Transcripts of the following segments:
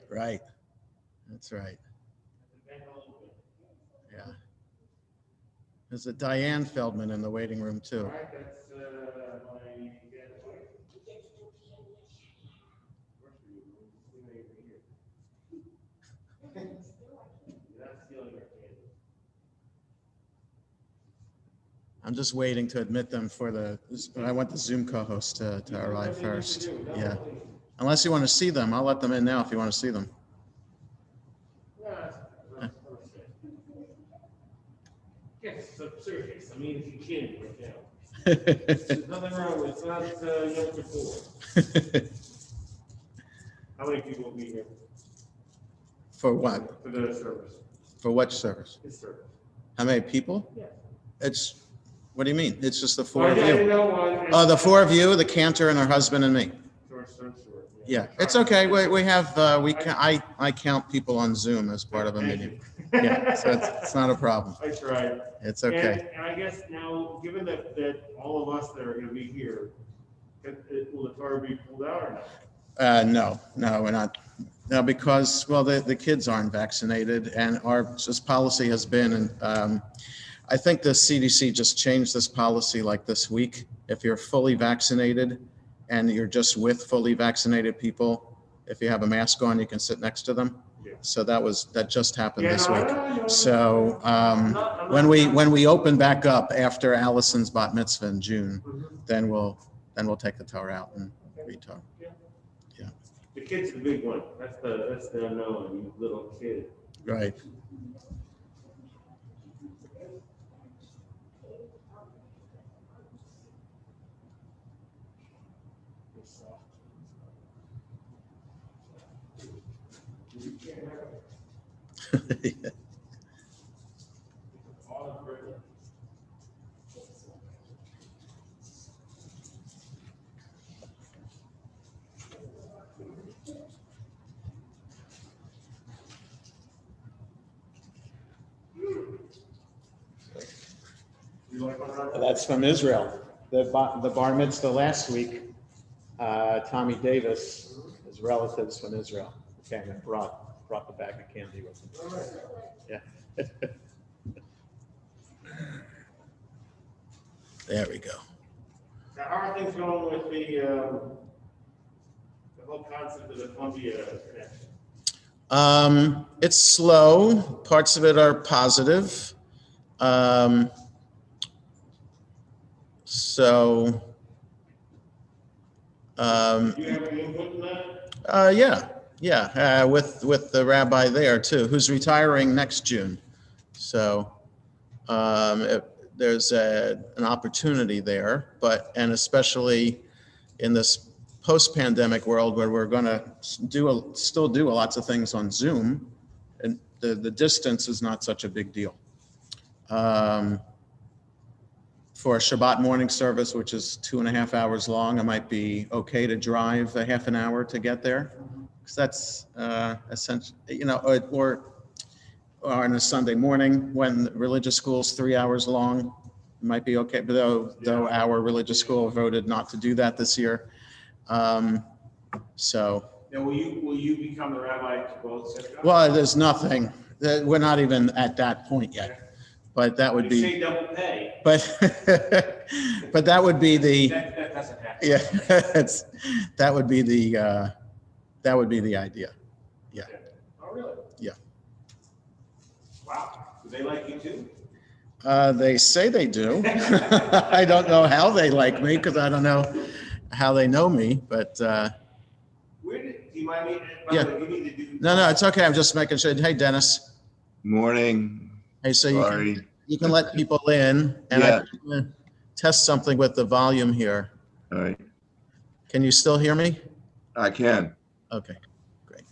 Right. That's right. Yeah. There's a Diane Feldman in the waiting room too. I'm just waiting to admit them for I want the Zoom co-host to arrive first. Yeah. Unless you want to see them, I'll let them in now if you want to see them. Yes, so serious. I mean, if you can, there's nothing wrong with it. It's not Yom Kippur. How many people will be here? For what? For the service. For what service? This service. How many people? Yeah. What do you mean? It's just the four of Yeah, you. Oh, the four of you, the cantor and her husband and me. Sure. Yeah, it's okay. We have, I count people on Zoom as part of a meeting. Yeah, so it's not a problem. I tried. It's okay. And I guess now, given that all of us that are going to be here, will the Torah be pulled out or not? No, we're not. No, because, well, the kids aren't vaccinated, and our policy has been, and I think the CDC just changed this policy like this week. If you're fully vaccinated and you're just with fully vaccinated people, if you have a mask on, you can sit next to them. Yeah. So that just happened this week. So when we open back up after Allison's bat mitzvah in June, then we'll take the Torah out and read Torah. Yeah. The kid's the big one. That's the unknown. You little kid. Right. Yeah. That's from Israel. The bar mitzvah last week, Tommy Davis, his relatives from Israel, came and brought the bag of candy with him. Yeah. There we go. Now, how are things going with the whole concept of the Columbia connection? It's slow. Parts of it are positive. So, Do you have any input in that? yeah, with the rabbi there too, who's retiring next June. So, there's an opportunity there, and especially in this post-pandemic world where we're going to still do lots of things on Zoom, and the distance is not such a big deal. For a Shabbat morning service, which is 2.5 hours long, it might be okay to drive a half an hour to get there, because that's essentially, or on a Sunday morning when religious school's 3 hours long, it might be okay. But though our religious school voted not to do that this year, so. Now, will you become the rabbi to both synagogues? Well, there's nothing. We're not even at that point yet. But that would be. Say double pay. But that would be the. That doesn't happen. Yeah, that would be the idea. Yeah. Oh, really? Yeah. Wow. Do they like you too? They say they do. I don't know how they like me because I don't know how they know me. But do you mind me? Yeah. You need to do. No, it's okay. I'm just making sure. Hey, Dennis. Morning. Hey, so Sorry. you can let people in, and Yeah. I'm gonna test something with the volume here. All right. Can you still hear me? I can. Okay, great.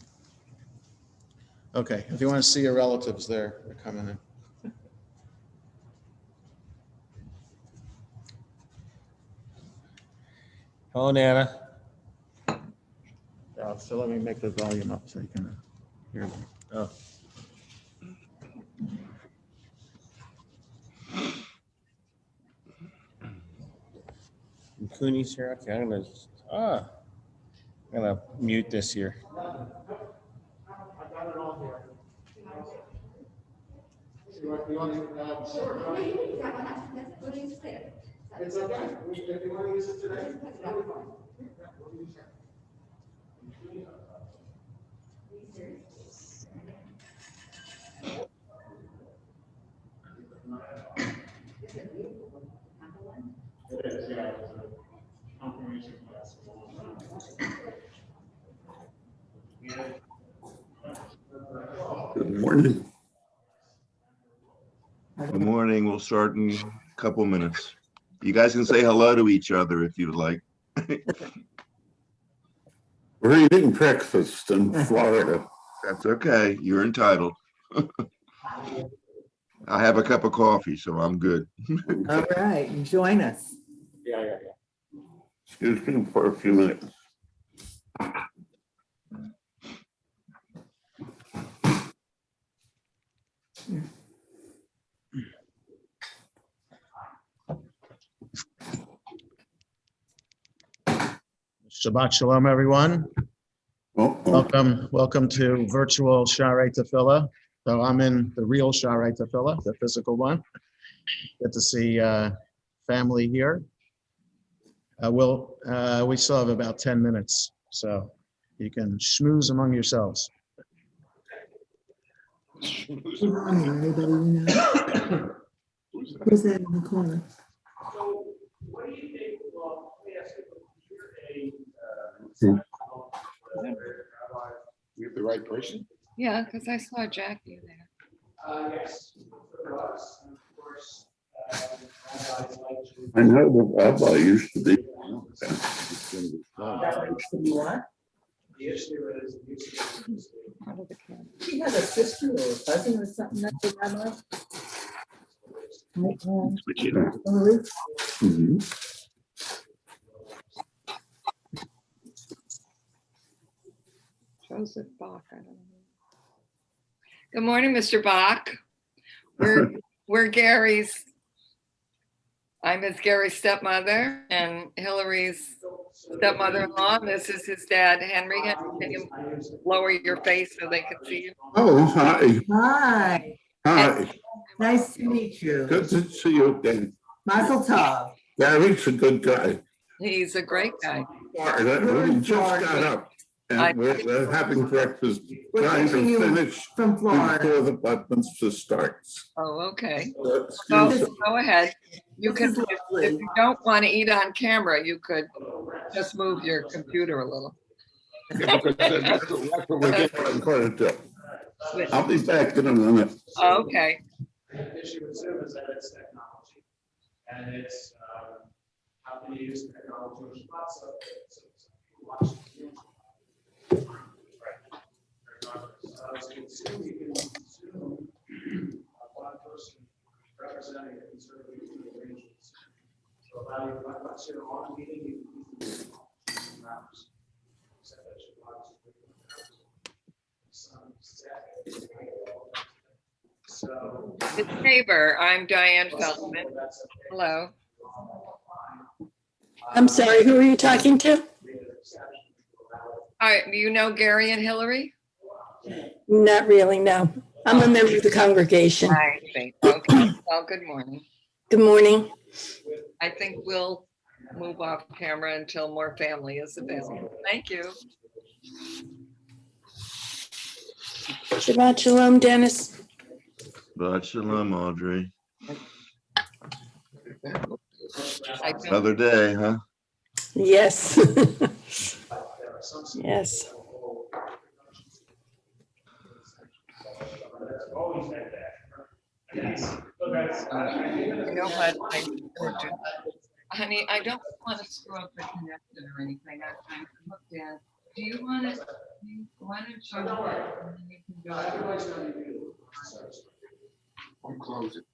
Okay, if you want to see your relatives, they're coming in. Hello, Nana. So let me make the volume up so you can hear them. Oh. And Cooney's here. Okay, I'm gonna. gonna mute this here. I got it all here. You want to, sure. It's okay. If you want to use it today, that'll be fine. We'll use it. It is, yeah. It was a confirmation class. Good morning. Good morning. We'll start in a couple minutes. You guys can say hello to each other if you'd like. We're eating breakfast in Florida. That's okay. You're entitled. I have a cup of coffee, so I'm good. All right, join us. Yeah. Excuse me for a few minutes. Shabbat Shalom, everyone. Welcome to virtual Sha'arei Tefillah. So I'm in the real Sha'arei Tefillah, the physical one. Good to see family here. We still have about 10 minutes, so you can schmooze among yourselves. Good morning, everybody. You know. Who's that in the corner? So what do you think, well, let me ask you, You have the right person? Yeah, because I saw Jackie there. yes, for us, and of course, rabbis like to. I know the rabbi used to be. What? The issue is. Out of the camp. She had a sister or a cousin or something like that. Mhm. Joseph Bach, I don't know. Good morning, Mr. Bach. We're Gary's. I'm Gary's stepmother and Hillary's stepmother-in-law. This is his dad, Henry. Can you lower your face so they can see you? Oh, hi. Hi, Hi. nice to meet you. Good to see you again. Mazel tov. Gary's a good guy. He's a great guy. We just got up and we're having breakfast, We're trying catching to you finish from Florida. before the bat mitzvah starts. Oh, okay. Excuse me. Go ahead. You This can, is if lovely. you don't want to eat on camera, you could just move your computer a little. Yeah, because that's what we're going to do. I'll be back in a minute. Okay. The issue with Zoom is that it's technology. And it's, how can you use technology on Shabbat, so people watch the Zoom. So in Zoom, you can Zoom one person representing a conservative arrangements. So allow you, once you're on meeting, you can use the hours. Except that you watch so. It's Tabor. I'm Diane Feldman. Hello. I'm sorry, who are you talking to? All right. Do you know Gary and Hillary? Not really, no. I'm a member of the congregation. I see. Okay. Well, good morning. Good morning. I think we'll move off camera until more family is available. Thank you. Shabbat Shalom, Dennis. But shalom, Audrey. I don't- Another day, huh? Yes. Yes. Always had that. Yes. So that's, You know what? Honey, I don't want to screw up the connection or anything. I looked at. Do you want to? Why don't you? And then you can do it. Or close it.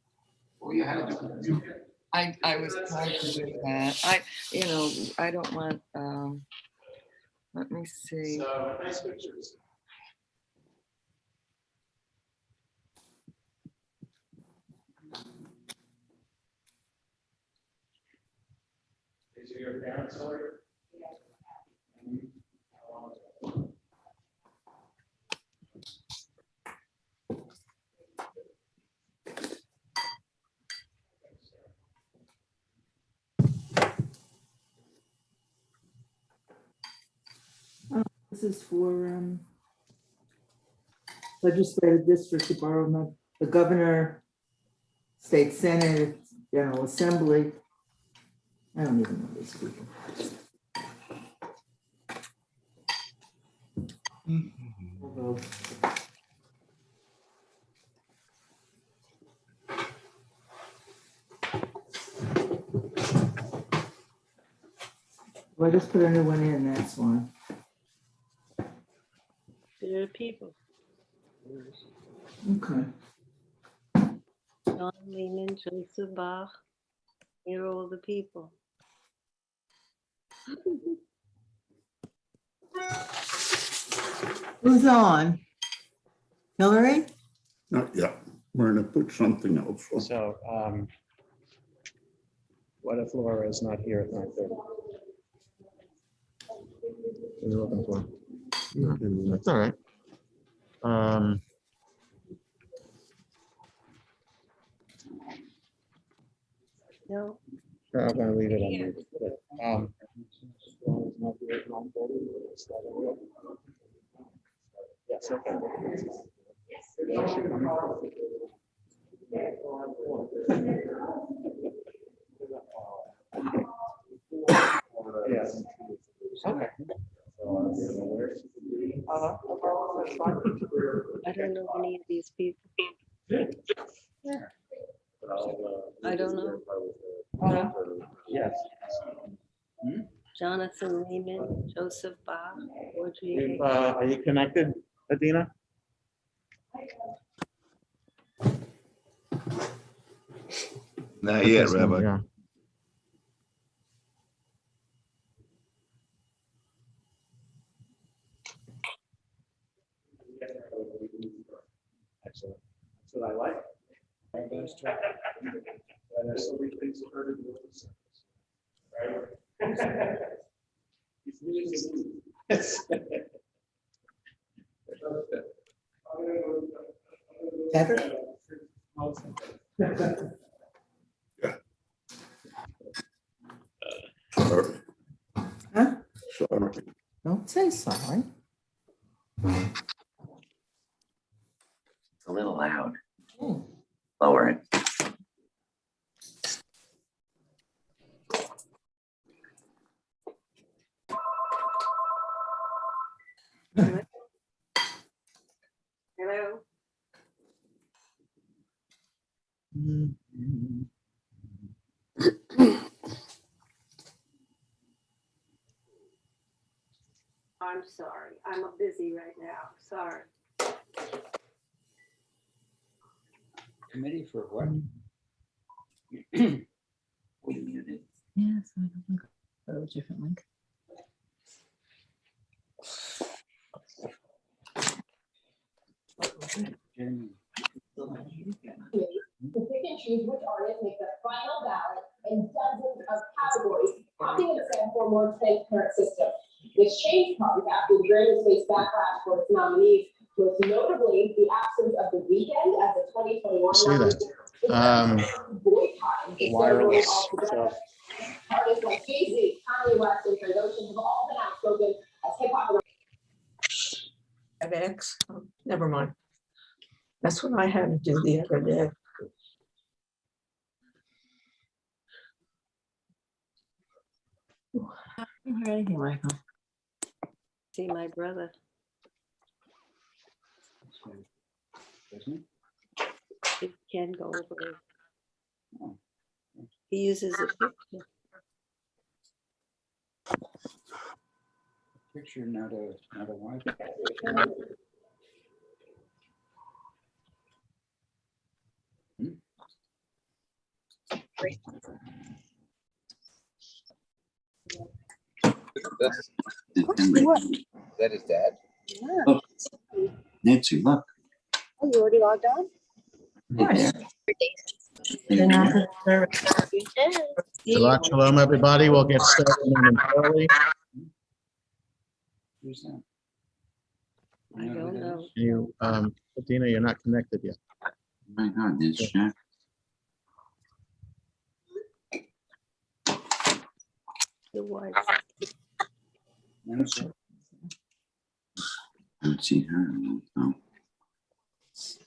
All you had to do. I was trying to do that. I don't want, let me see. so nice pictures. These are your parents, or? this is for legislative district to borrow the governor, state senate, general assembly. I don't even know these people. Although, well, I just put a new one in, that's one. There are people. Okay. John Lehman, Joseph Bach. Here are all the people. Who's on? Hillary? Not yet. We're gonna put something else. on. So, what if Laura is not here at 9:30? What are you looking for? That's all right. No, I'm gonna leave it on. Yes, okay. Yes. Okay. I don't know any of these people. I don't know. Yes. Jonathan Lehman, Joseph Bach, Audrey. Are you connected, Adina? Not yet, Rabbi. Yeah. Excellent. That's what I like. And there's so many things that hurt in the service. Right? Better? Sorry. Huh? Sorry. Don't say sorry. It's a little loud. Hmm. Lower it. Hello. I'm sorry. I'm busy right now. Sorry. Committee for what? We muted. Yes, I don't think that was a different link. Jamie. To pick and choose which artists make the final ballot in dozens of categories, helping to stand for a more transparent system. This change comes after the Grammys faced backlash for its nominees, most notably the absence of The Weeknd as the 2021 See nominee. that? Boycotting Wireless. altogether. Artists like Jay-Z, Kanye West, and Transocean have all been outspoken as hip-hop. X. Oh, never mind. That's what I had to do the other day. Alrighty, Michael. See my brother. Doesn't He can go over it. Oh. He uses a picture. picture, not a wife. That's Henry. What? That his dad? Yeah. Look, Nancy, look. Oh, you already logged on? Shabbat shalom, everybody. We'll get started momentarily. Who's that? I don't know. You, Adina, you're not connected yet. My God, it's Jack. The wife. Nancy. I haven't seen her. No. See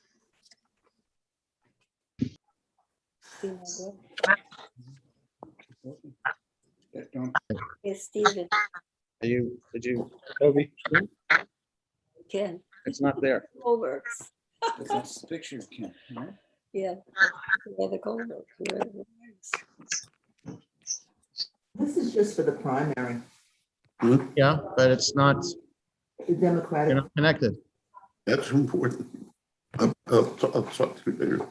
my brother? Don't, Yes, Stephen, Did you, Toby? Ken, It's not there. Goldbergs. that's the picture of Ken, right? Yeah, yeah, the Goldbergs. Where are the Goldbergs? This is just for the primary, Yeah, but it's not, the you're Democratic. not connected. That's important. I'll talk to you later.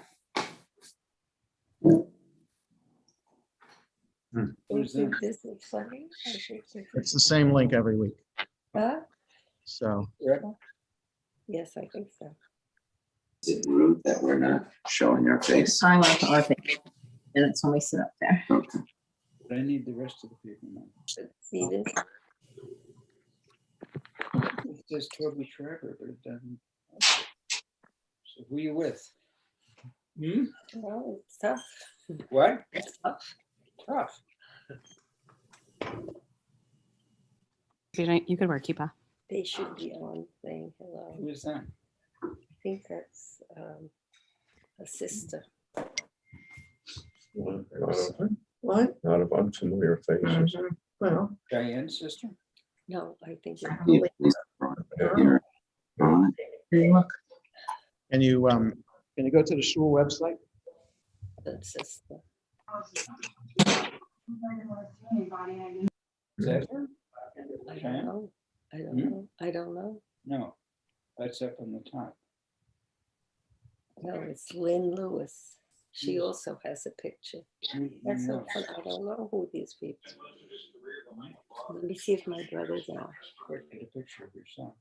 Don't Who's think that? this is funny? I think this It's is- the same link every week. Huh? So, Yes, I think so. Is it rude that we're not showing our face? I like our thing. And it's when we sit up there. Okay. But I need the rest of the people now. See this? It says Toby Trevor, but it doesn't. So who you with? Hmm? Well, it's tough. What? It's tough. Tough. You could wear kippah. They should be on saying hello. Who is that? I think that's a sister. What? Not of unfamiliar faces. Well, Cheyanne's sister? No, I think it's He's here. On look, can you go to the shul website? a sister. Is that her? I Cheyanne? don't know. I don't Hmm? know. I don't know. No, that's up on the top. No, it's Lynn Lewis. She also has a picture. That's so No. fun. I don't know who these people. Let me see if my brother's on. Quick, get a picture of your son.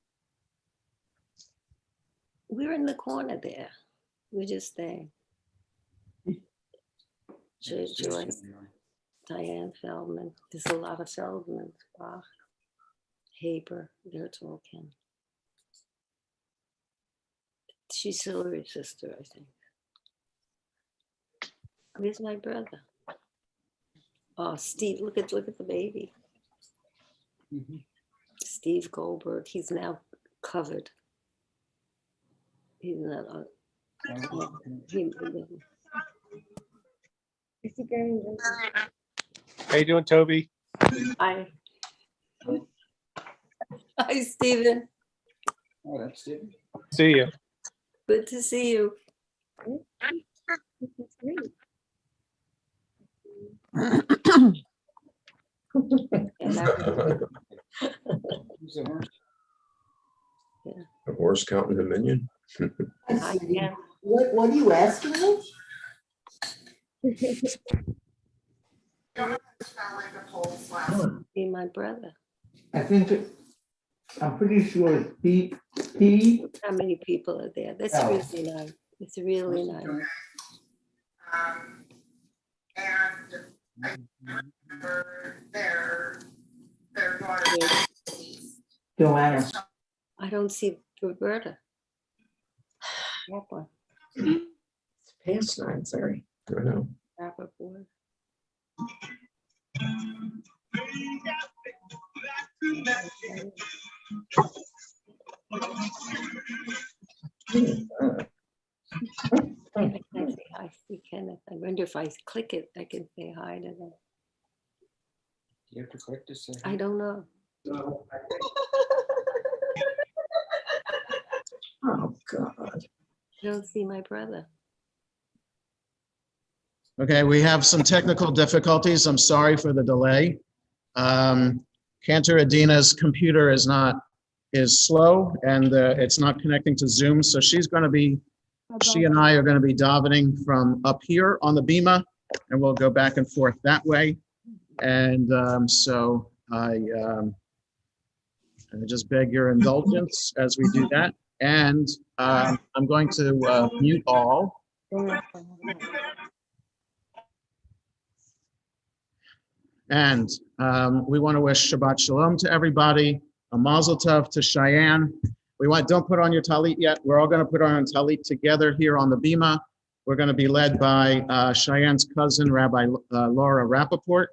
We're in the corner there. We're just there. Joyce, Diane Feldman. There's a lot of Feldmans. Bach, Haber. They're talking. She's Hillary's sister, I think. Where's my brother? Oh, Steve! Look at the baby. Mhm. Steve Goldberg. He's now covered. He's not on. How you doing, Toby? Hi. Hi, Stephen. Oh, that's it. See you. Good to see you. Who's the horse? A horse counting the minion. Hi, Ken. what are you asking me? Be my brother. I think I'm pretty sure it's P. How many people are there? That's Oh. really nice. It's really nice. Joanna. I don't see Roberta. That one. It's past 9:30. I know. Rappaport. I say hi, see Kenneth. I wonder if I click it, I can say hi to them. You have to click to say. I don't know. Oh, God. I don't see my brother. Okay, we have some technical difficulties. I'm sorry for the delay. Cantor Adina's computer is slow and it's not connecting to Zoom. So she and I are going to be davening from up here on the Bima, and we'll go back and forth that way. And so I just beg your indulgence as we do that. And I'm going to mute all. And we want to wish Shabbat Shalom to everybody, a Mazel Tov to Cheyanne. Don't put on your talit yet. We're all going to put on a talit together here on the Bima. We're going to be led by Cheyanne's cousin, Rabbi Laura Rappaport.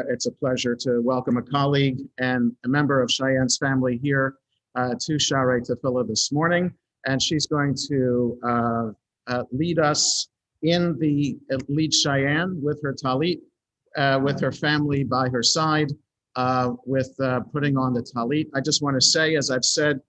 It's a pleasure to welcome a colleague and a member of Cheyanne's family here to Sharei Tefillah this morning, and she's going to lead us in the lead Cheyanne with her talit, with her family by her side, with putting on the talit. I just want to say, as I've said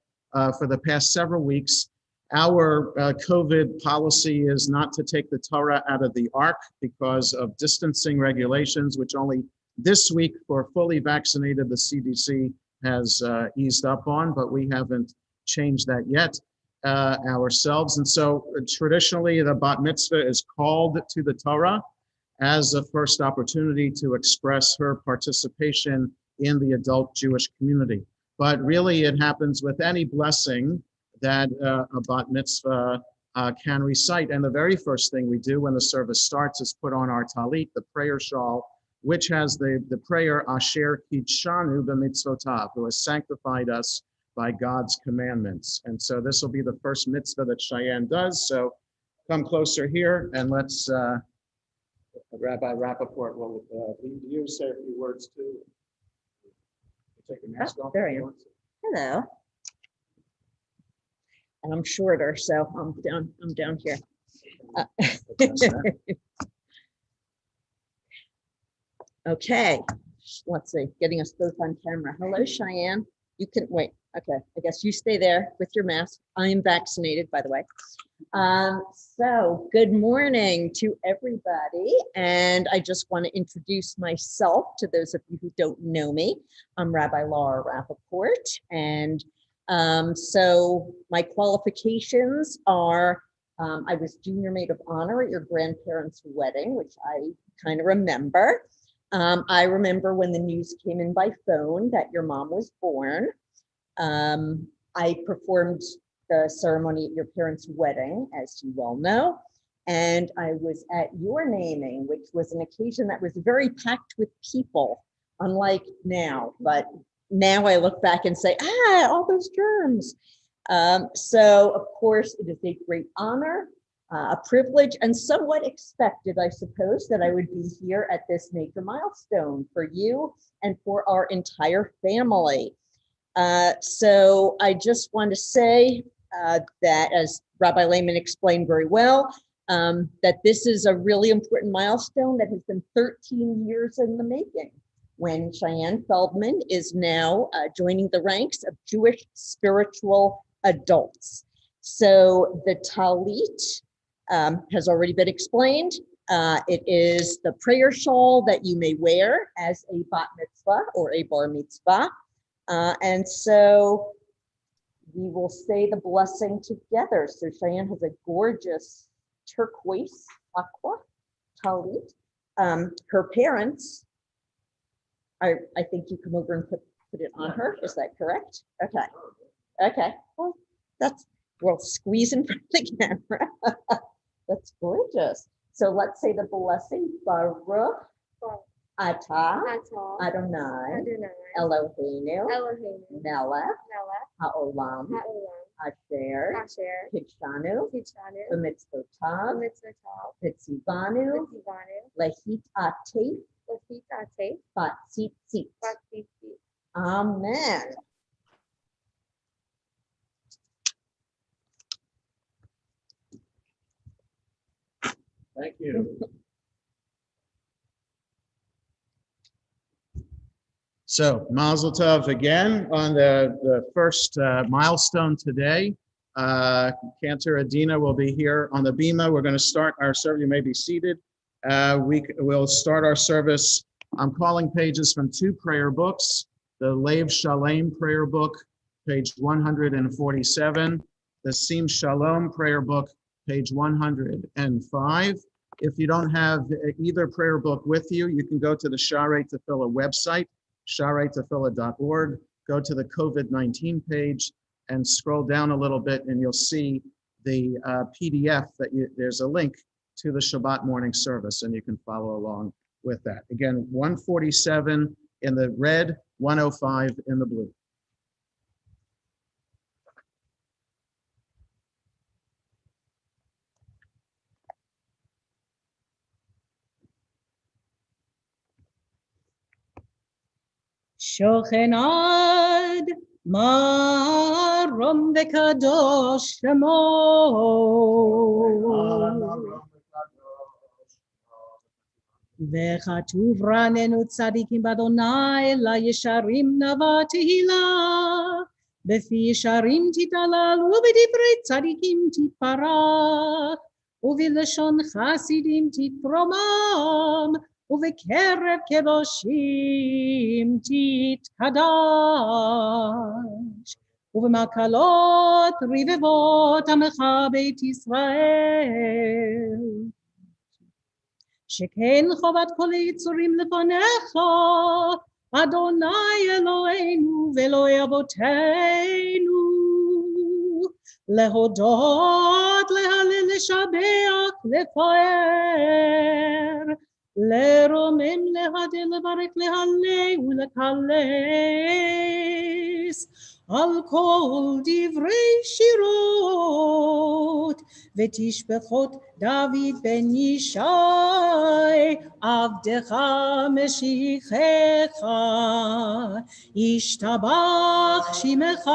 for the past several weeks, our COVID policy is not to take the Torah out of the ark because of distancing regulations, which only this week for fully vaccinated, the CDC has eased up on, but we haven't changed that yet ourselves. And so traditionally, the bat mitzvah is called to the Torah as a first opportunity to express her participation in the adult Jewish community. But really, it happens with any blessing that a bat mitzvah can recite. And the very first thing we do when the service starts is put on our talit, the prayer shawl, which has the prayer, Asher Kitshanu b'mitzvotav, who has sanctified us by God's commandments. And so this will be the first mitzvah that Cheyanne does. So come closer here and let's, Rabbi Rappaport will lead you, say a few words too. Take your mask off. There I am. Hello. And I'm shorter, so I'm down here. Okay, let's see, getting us both on camera. Hello, Cheyanne. You can wait. Okay, I guess you stay there with your mask. I am vaccinated, by the way. So good morning to everybody. And I just want to introduce myself to those of you who don't know me. I'm Rabbi Laura Rappaport. And so my qualifications are, I was junior maid of honor at your grandparents' wedding, which I kind of remember. I remember when the news came in by phone that your mom was born. I performed the ceremony at your parents' wedding, as you well know, and I was at your naming, which was an occasion that was very packed with people, unlike now. But now I look back and say, all those germs. So, of course, it is a great honor, a privilege, and somewhat expected, I suppose, that I would be here at this major milestone for you and for our entire family. So I just want to say that, as Rabbi Lehman explained very well, that this is a really important milestone that has been 13 years in the making, when Cheyanne Feldman is now joining the ranks of Jewish spiritual adults. So the talit has already been explained. It is the prayer shawl that you may wear as a bat mitzvah or a bar mitzvah. And so we will say the blessing together. So Cheyanne has a gorgeous turquoise aqua talit. Her parents, I think you come over and put it on her. Is that correct? Okay. Okay. Well, we'll squeeze in front of the camera. That's gorgeous. So let's say the blessing. Baruch Atah Adonai Eloheinu Melech Haolam Asher Kitshanu B'mitzvotav V'tzivanu Lehit Atef Batzitzit. Amen. Thank you. So Mazel Tov again on the first milestone today. Cantor Adina will be here on the bima. We're going to start our service. You may be seated. We'll start our service. I'm calling pages from two prayer books. The Lev Shalem prayer book, page 147. The Sim Shalom prayer book, page 105. If you don't have either prayer book with you, you can go to the Sharei Tefillah website, shareitefillah.org, go to the COVID-19 page and scroll down a little bit and you'll see the PDF there's a link to the Shabbat morning service and you can follow along with that. Again, 147 in the red, 105 in the blue. Shochenad Marom v'kadosh shemo. וכתוב רננו צדיקים באדוני לישרים נבע תהילה. בפי ישרים תתהלל ובדברי צדיקים תתפרח. ובלשון חסידים תתרומם. ובקרב קדושים תתקדש. ובמקלות רבבות עמך בית ישראל. שכן חובת כל היצורים לפניך, אדוני אלוהינו ואלוהי אבותינו, להודות, להלל, לשבח, לפאר, לרומם, להדל, לברך, להלל ולקלס, על כל דברי שירות, ותשבחות דוד בן ישי, עבדך משיחך, ישתבח שמך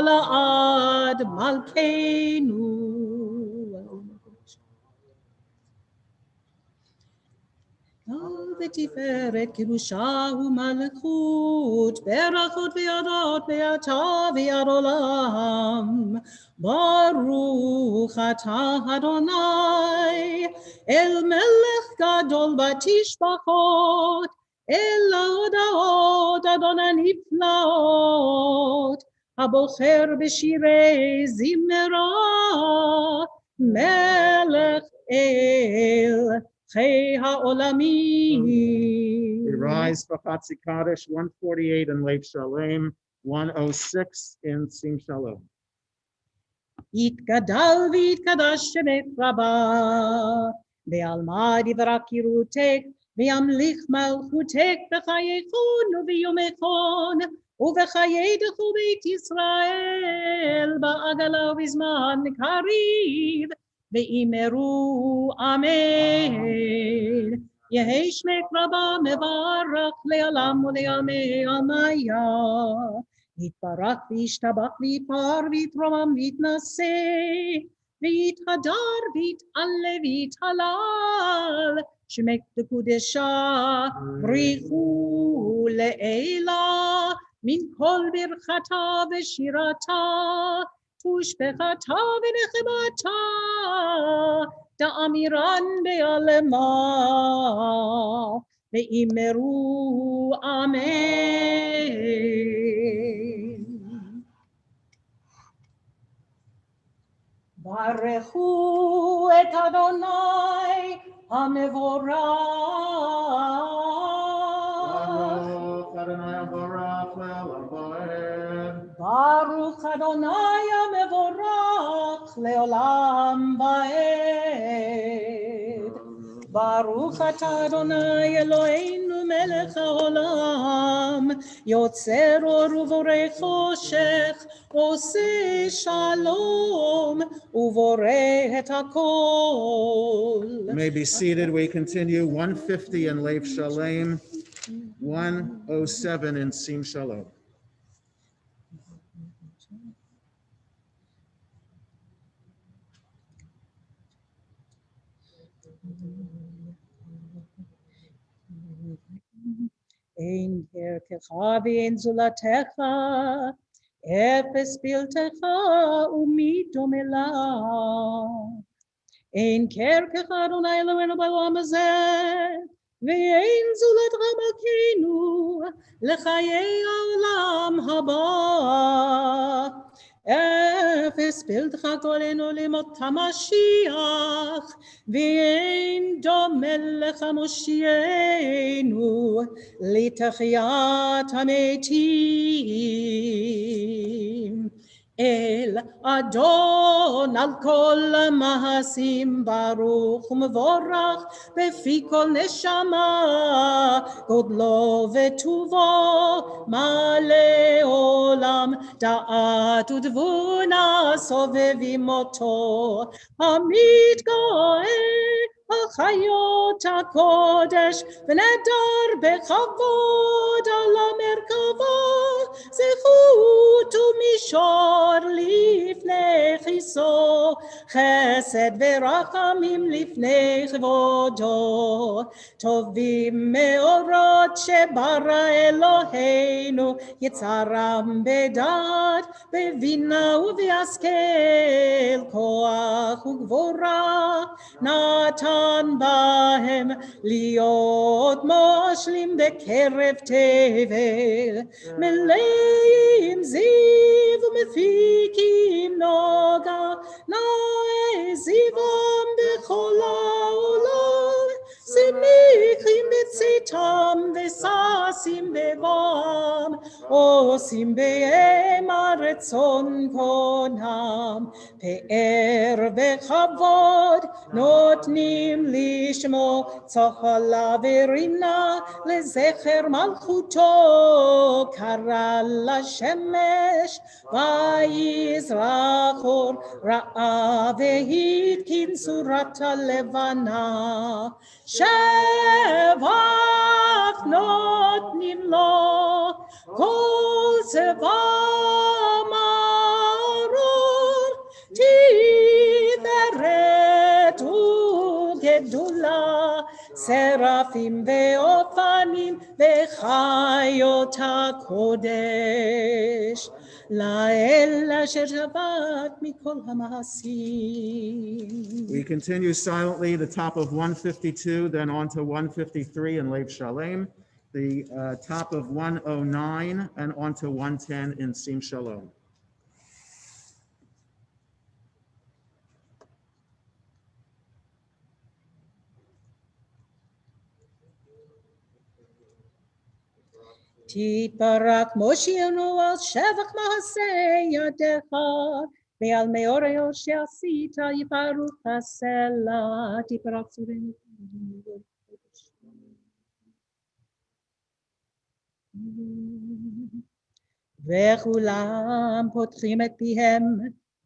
לעד מלכנו. ותפארת קדושה ומלכות, ברכות וידות מעתה ועד עולם. ברוך אתה אדוני, אל מלך גדול בתשבחות, אל ההודעות אדוני נפלאות, הבוחר בשירי זמרה, מלך אל חי העולמים. We rise for Chatzi Kaddish, 148 in Lev Shalem, 106 in Sim Shalom. יתגדל ויתקדש שמך רבה, בעלמא דברה קירותך, וימליך מלכותך בחייכון וביומכון, ובחיי דחו בית ישראל, בעגלה ובזמן קריב, ואמרו אמן. יהי שמך רבה מברך לעולם ולעלמי עלמיה. יתברך וישתבח ויתפאר ויתרומם ויתנשא, ויתהדר ויתעלה ויתהלל, שמך לקודשה בריחו לעילה, מן כל ברכתה ושירתה, תושבחתה ונחמתה, תאמירן בעלמה, ואמרו אמן. ברכו את אדוני המבורך. ברוך אדוני המבורך לעולם ועד. ברוך אדוני המבורך לעולם ועד. ברוך אתה אדוני אלוהינו מלך העולם, יוצר אור ובורא חושך, עושה שלום ובורא את הכל. You may be seated. We continue 150 in Lev Shalem, 107 in Sim Shalom. אין ערכך ואין זולתך, אפס בלתך ומי דומה לך. אין כערכך אדוני אלוהינו בעולם הזה, ואין זולתך מלכנו לחיי העולם הבא. אפס בלתך גואלנו למות המשיח, ואין דומה לך מושיענו לתחיית המתים. אל אדון על כל המעשים ברוך ומבורך, בפי כל נשמה גודלו וטובו, מלא עולם דעת ותבונה סובבים אותו, המתגאה על חיות הקודש ונדר בכבוד על המרכבה, זכות מישור לפני כיסו, חסד ורחמים לפני כבודו. טובים מאורות שברא אלוהינו, יצרם בדעת, בבינה ובהשכל, כוח וגבורה נתן בהם להיות מושלים בקרב תבל, מלאים זיו ומפיקים נוגה, נאה זיוום בכל העולם, שמחים בצאתם וששים בבואם, עושים בהם הרצון קונם, פאר וכבוד נותנים לשמו, צהלה ורינה לזכר מלכותו, קרא לשמש ויזרח אור, ראה והתקין צורת הלבנה, שבח נותנים לו כל צבא מרור, תפארת וגדולה, שרפים ואופנים וחיות הקודש, לאל אשר שבת מכל המעשים. We continue silently the top of 152, then on to 153 in Lev Shalem, the top of 109 and on to 110 in Sim Shalom. תתברך מושיענו על שבח מעשה ידיך, ועל מאורע שעשית יברך הסלע, תתברך צורנו. וכולם פותחים את פיהם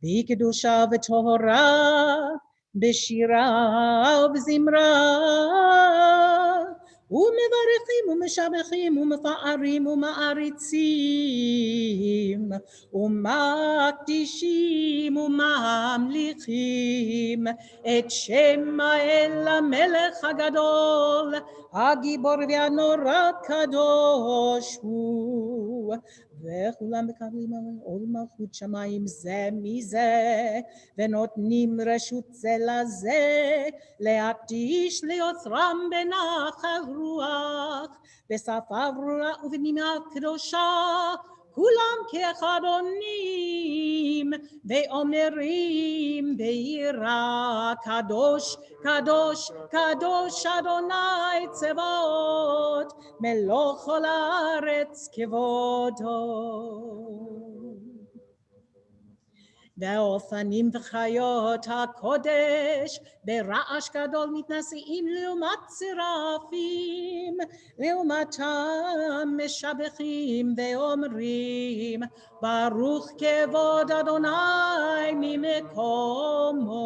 בקדושה וטהרה, בשירה ובזמרה, ומברכים ומשבחים ומפארים ומעריצים, ומקדישים וממליכים את שם האל המלך הגדול, הגיבור והנורא קדוש הוא. וכולם מקבלים עול מלכות שמיים זה מזה, ונותנים רשות זה לזה, להקדיש ליוצרם בנחת רוח, בשפה ברורה ובנימה קדושה, כולם כאחד עונים ואומרים ביראה, קדוש קדוש קדוש אדוני צבאות, מלוא כל הארץ כבודו. והאופנים וחיות הקודש ברעש גדול מתנשאים לעומת שרפים, לעומתם משבחים ואומרים ברוך כבוד אדוני ממקומו,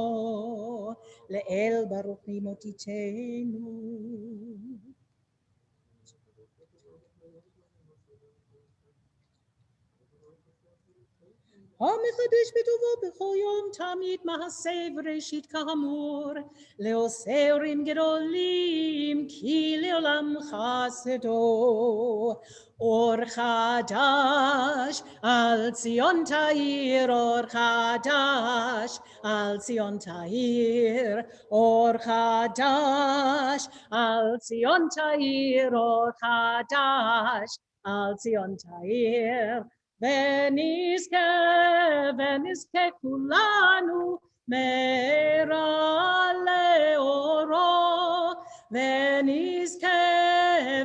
לאל ברוך ממותיתנו. המחדש בטובו בכל יום תמיד מעשה בראשית כאמור, לעושה אורים גדולים כי לעולם חסדו. אור חדש על ציון תאיר, אור חדש על ציון תאיר, אור חדש על ציון תאיר, אור חדש על ציון תאיר. ונזכה כולנו מהרה לאורו,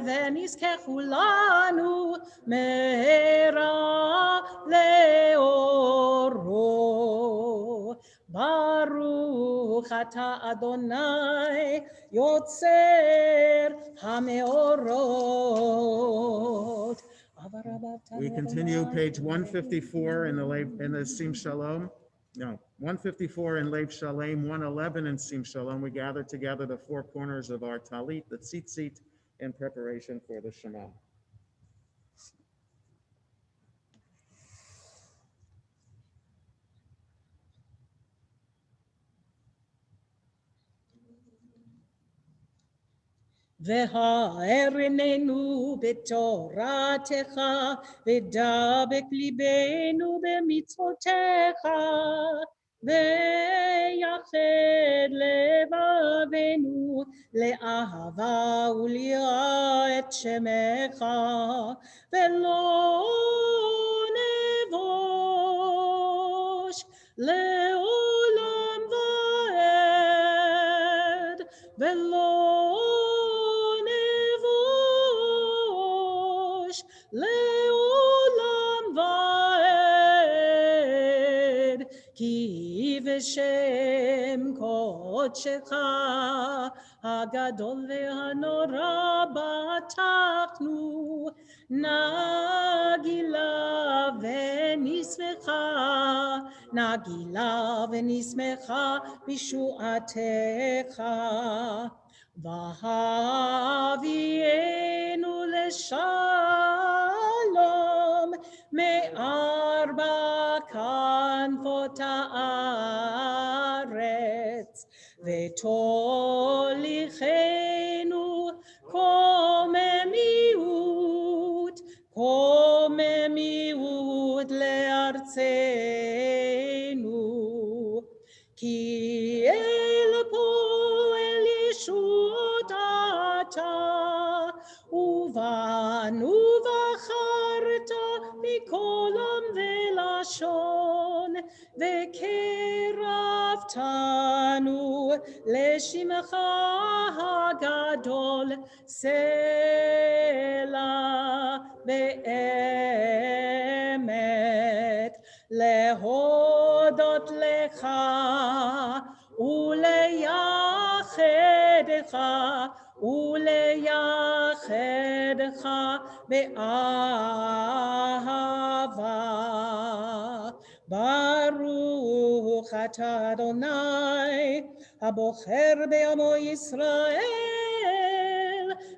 ונזכה כולנו מהרה לאורו. ברוך אתה אדוני יוצר המאורות. We continue page 154 in the Sim Shalom. No, 154 in Lev Shalem, 111 in Sim Shalom. We gather together the four corners of our talit, the tzitzit, in preparation for the Shema. והאר עינינו בתורתך, ודבק ליבנו במצוותיך, ויחד לבבינו לאהבה וליראה את שמך, ולא נבוש לעולם ועד, ולא נבוש לעולם ועד, כי בשם קודשך הגדול והנורא בטחנו, נגילה ונשמחה, נגילה ונשמחה בישועתך, והביאנו לשלום מארבע כנפות הארץ, ותוליכנו קוממיות, קוממיות לארצנו, כי אל פועל ישועות אתה, ובנו בחרת מכל עם ולשון, וקרבתנו לשמך הגדול, סלע באמת, להודות לך ולייחדך, ולייחדך באהבה. ברוך אתה אדוני הבוחר בעמו ישראל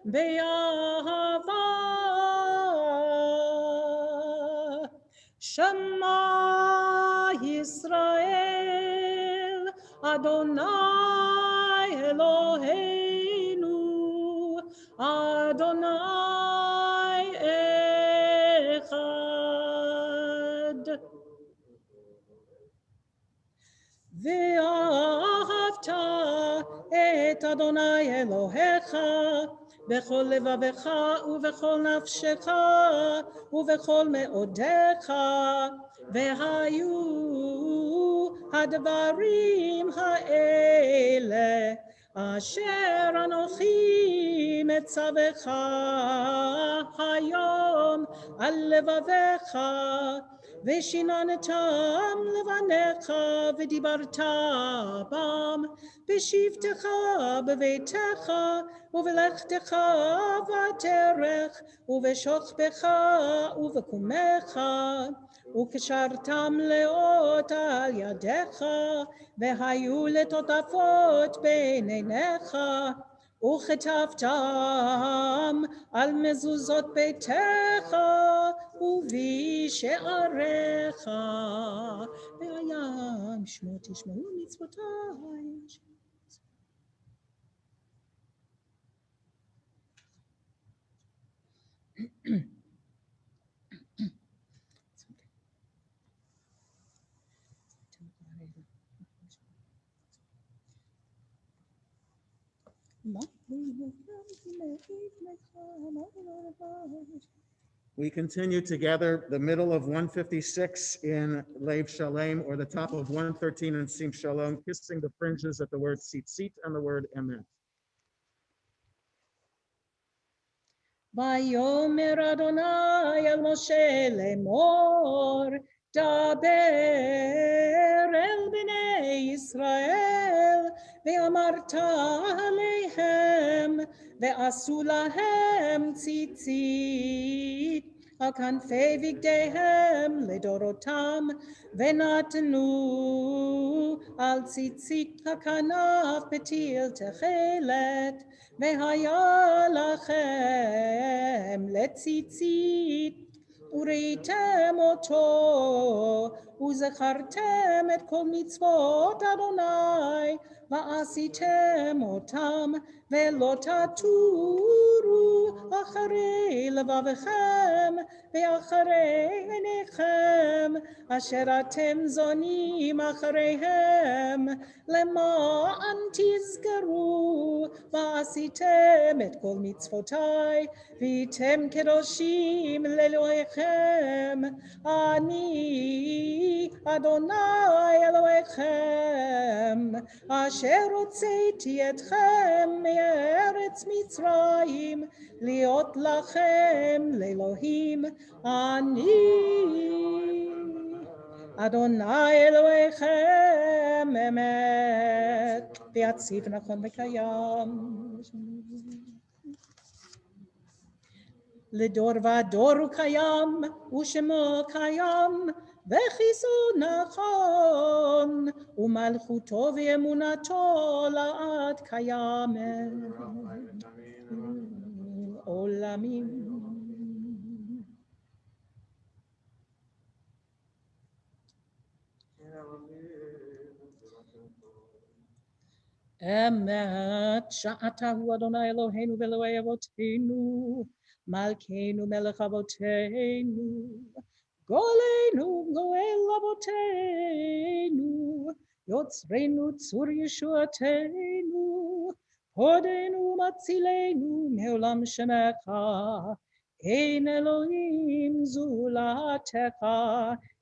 באהבה. שמע ישראל אדוני אלוהינו אדוני אחד. ואהבת את אדוני אלוהיך בכל לבבך ובכל נפשך ובכל מאודיך, והיו הדברים האלה אשר אנוכי מצווך היום על לבביך, ושיננתם לבניך ודיברת בם בשבתך בביתך ובלכתך בדרך ובשוכבך ובקומך, וקשרתם לאות על ידיך, והיו לטוטפות בין עיניך, וכתבתם על מזוזות ביתך ובשעריך, והים שמות תשמעו מצוותיי. We continue together the middle of 156 in Lev Shalem, or the top of 113 in Sim Shalom, kissing the fringes at the word tzitzit and the word emet. ויאמר אדוני אל משה לאמור, דבר אל בני ישראל, ואמרת עליהם, ועשו להם ציצית על כנפי בגדיהם לדורותם, ונתנו על ציצית הכנף פתיל תכלת, והיה לכם לציצית, וראיתם אותו וזכרתם את כל מצוות אדוני, ועשיתם אותם, ולא תטורו אחרי לבבכם, ואחרי עיניכם, אשר אתם זונים אחריהם, למען תזכרו, ועשיתם את כל מצוותיי, והייתם קדושים לאלוהיכם, אני אדוני אלוהיכם, אשר הוצאתי אתכם מארץ מצרים, להיות לכם לאלוהים, אני אדוני אלוהיכם אמת, ויציב נכון וקיים. לדור ודור הוא קיים, ושמו קיים, וכיסו נכון, ומלכותו ואמונתו לעד קיימת. עולמים. אמת שאתה הוא אדוני אלוהינו ואלוהי אבותינו, מלכנו מלך אבותינו, גואלנו גואל אבותינו, יוצרנו צור ישועתנו, פודנו מצילנו מעולם שמך, אין אלוהים זולתך,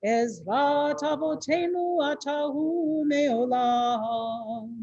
עזרת אבותינו אתה הוא מעולם.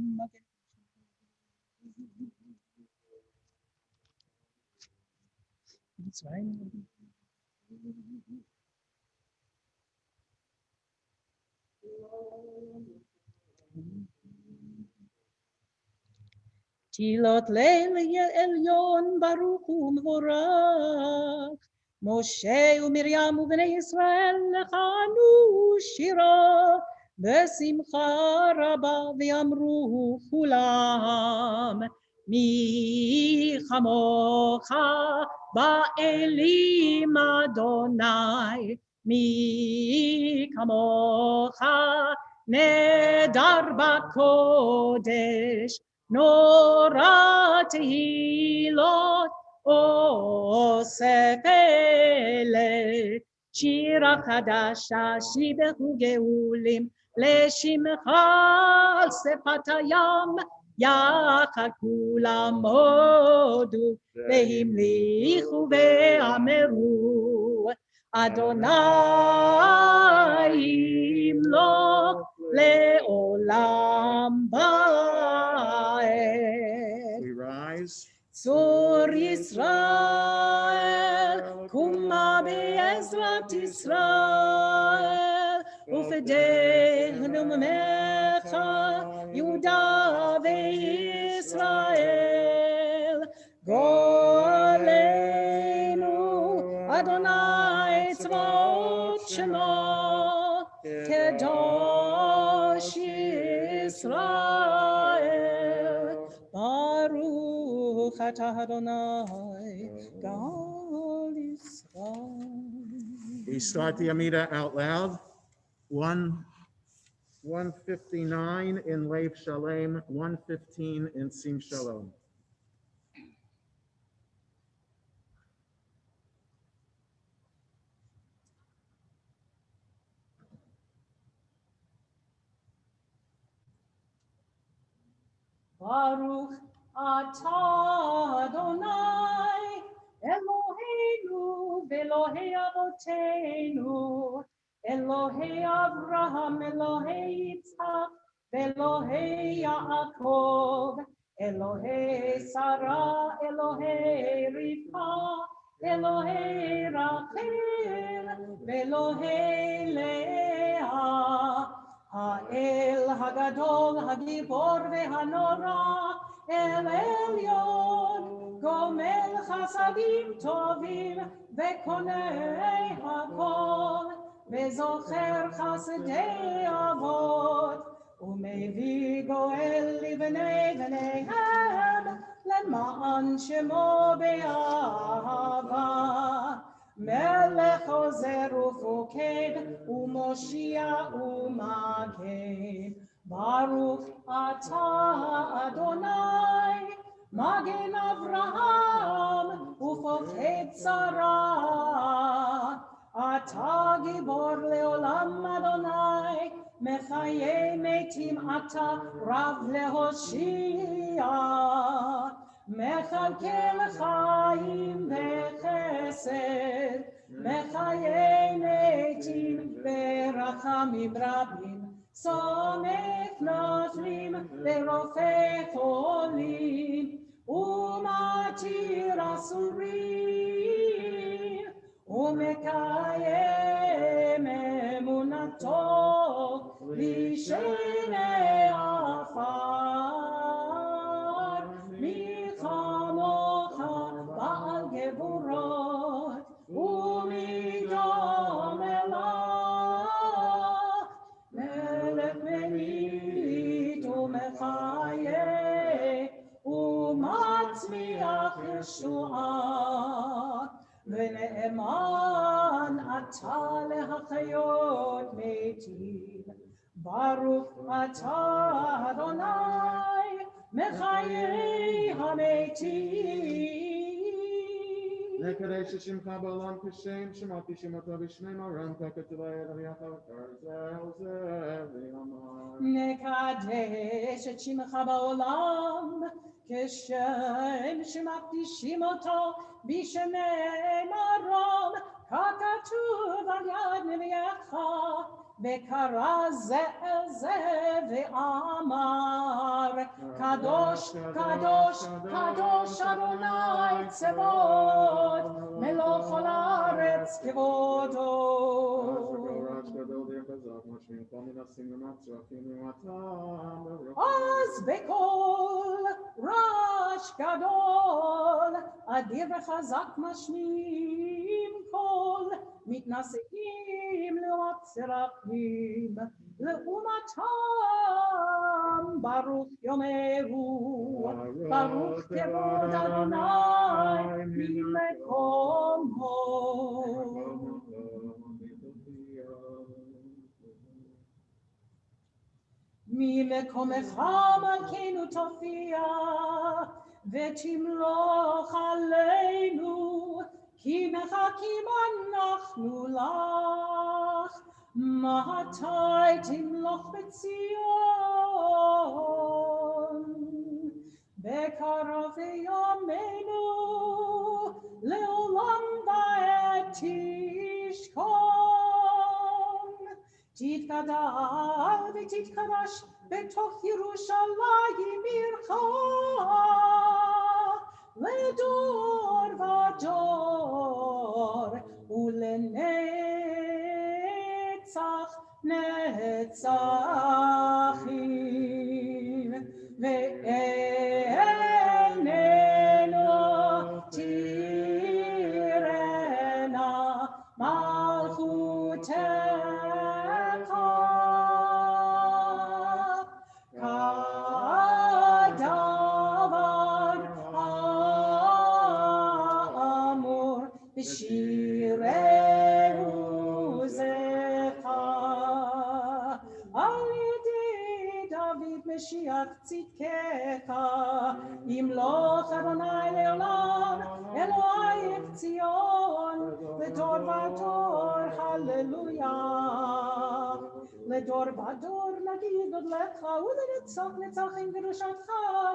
תהילות ליל עליון ברוך ומבורך, משה ומרים ובני ישראל לכנו שירה בשמחה רבה, ויאמרו כולם, מי כמוך באלים אדוני, מי כמוך נדר בקודש, נורא תהילות עושה פלא, שירה חדשה שיבחו גאולים, לשמך על שפת הים, יחד כולם הודו, והמליכו ואמרו, אדוני ימלוך לעולם ועד. We rise. צור ישראל, קומה בעזרת ישראל, ופדהו ממך יהודה וישראל, גואלנו אדוני צבאות שמו, קדוש ישראל, ברוך אתה אדוני גאל ישראל. We start the Amida out loud. 159 in Lev Shalem, 115 in Sim Shalom. Baruch atah Adonai, Eloheinu ve'Elohei avoteinu, Elohei Avraham, Elohei Yitzchak, ve'Elohei Yaakov, Elohei Sarah, Elohei Rivka, Elohei Rachel, ve'Elohei Leah, האל הגדול, הגיבור והנורא, אל עליון, גומל חסדים טובים וקונה הכל, וזוכר חסדי אבות, ומביא גואל לבני בניהם, למען שמו באהבה. מלך עוזר ופוקד ומושיע ומגן. ברוך אתה אדוני מגן אברהם ופוקד שרה. אתה גיבור לעולם אדוני מחיי מתים אתה רב להושיע. מכלכל חיים וחסד מחיי מתים ברחמים רבים. סומך נופלים ורופא חולים ומתיר אסורים ומקיים אמונתו בשני עפר. מי כמוך בעל גבורות ומי דומה לך, מלך ממיט ומחיה ומצמיח ישועה. ונאמן אתה להחיות מתים. ברוך אתה אדוני מחיי המתים. נקדש את שמך בעולם כשם שמעתי שמותו בשמי מרם ככתבי אביך וקרא זה ויאמר. נקדש את שמך בעולם כשם שמקדישים אותו בשמי מרום ככתוב על יד נביאך. וקרא זה אל זה ואמר קדוש קדוש קדוש אדוני צבאות מלוא כל הארץ כבודו. אז בקול רעש גדול אדיר וחזק משמיעים קול מתנשאים לעומת סרפים לעומתם ברוך יאמרו ברוך כבוד אדוני ממקומו. ממקומך מלכנו תופיע ותמלוך עלינו כי מחכים אנחנו לך. מתי תמלוך בציון בקרוב יומנו לעולם ועד תשכון. תתגדל ותתקדש בתוך ירושלים עירך לדור ודור ולנצח נצחים. ועינינו תראנה מלכותך כדבר האמור בשירי עוזך. על ידי דוד משיח צדקך ימלוך אדוני לעולם אלוהיך ציון לדור ודור הללויה. לדור ודור נגיד עוד לך ולנצח נצחים קדושתך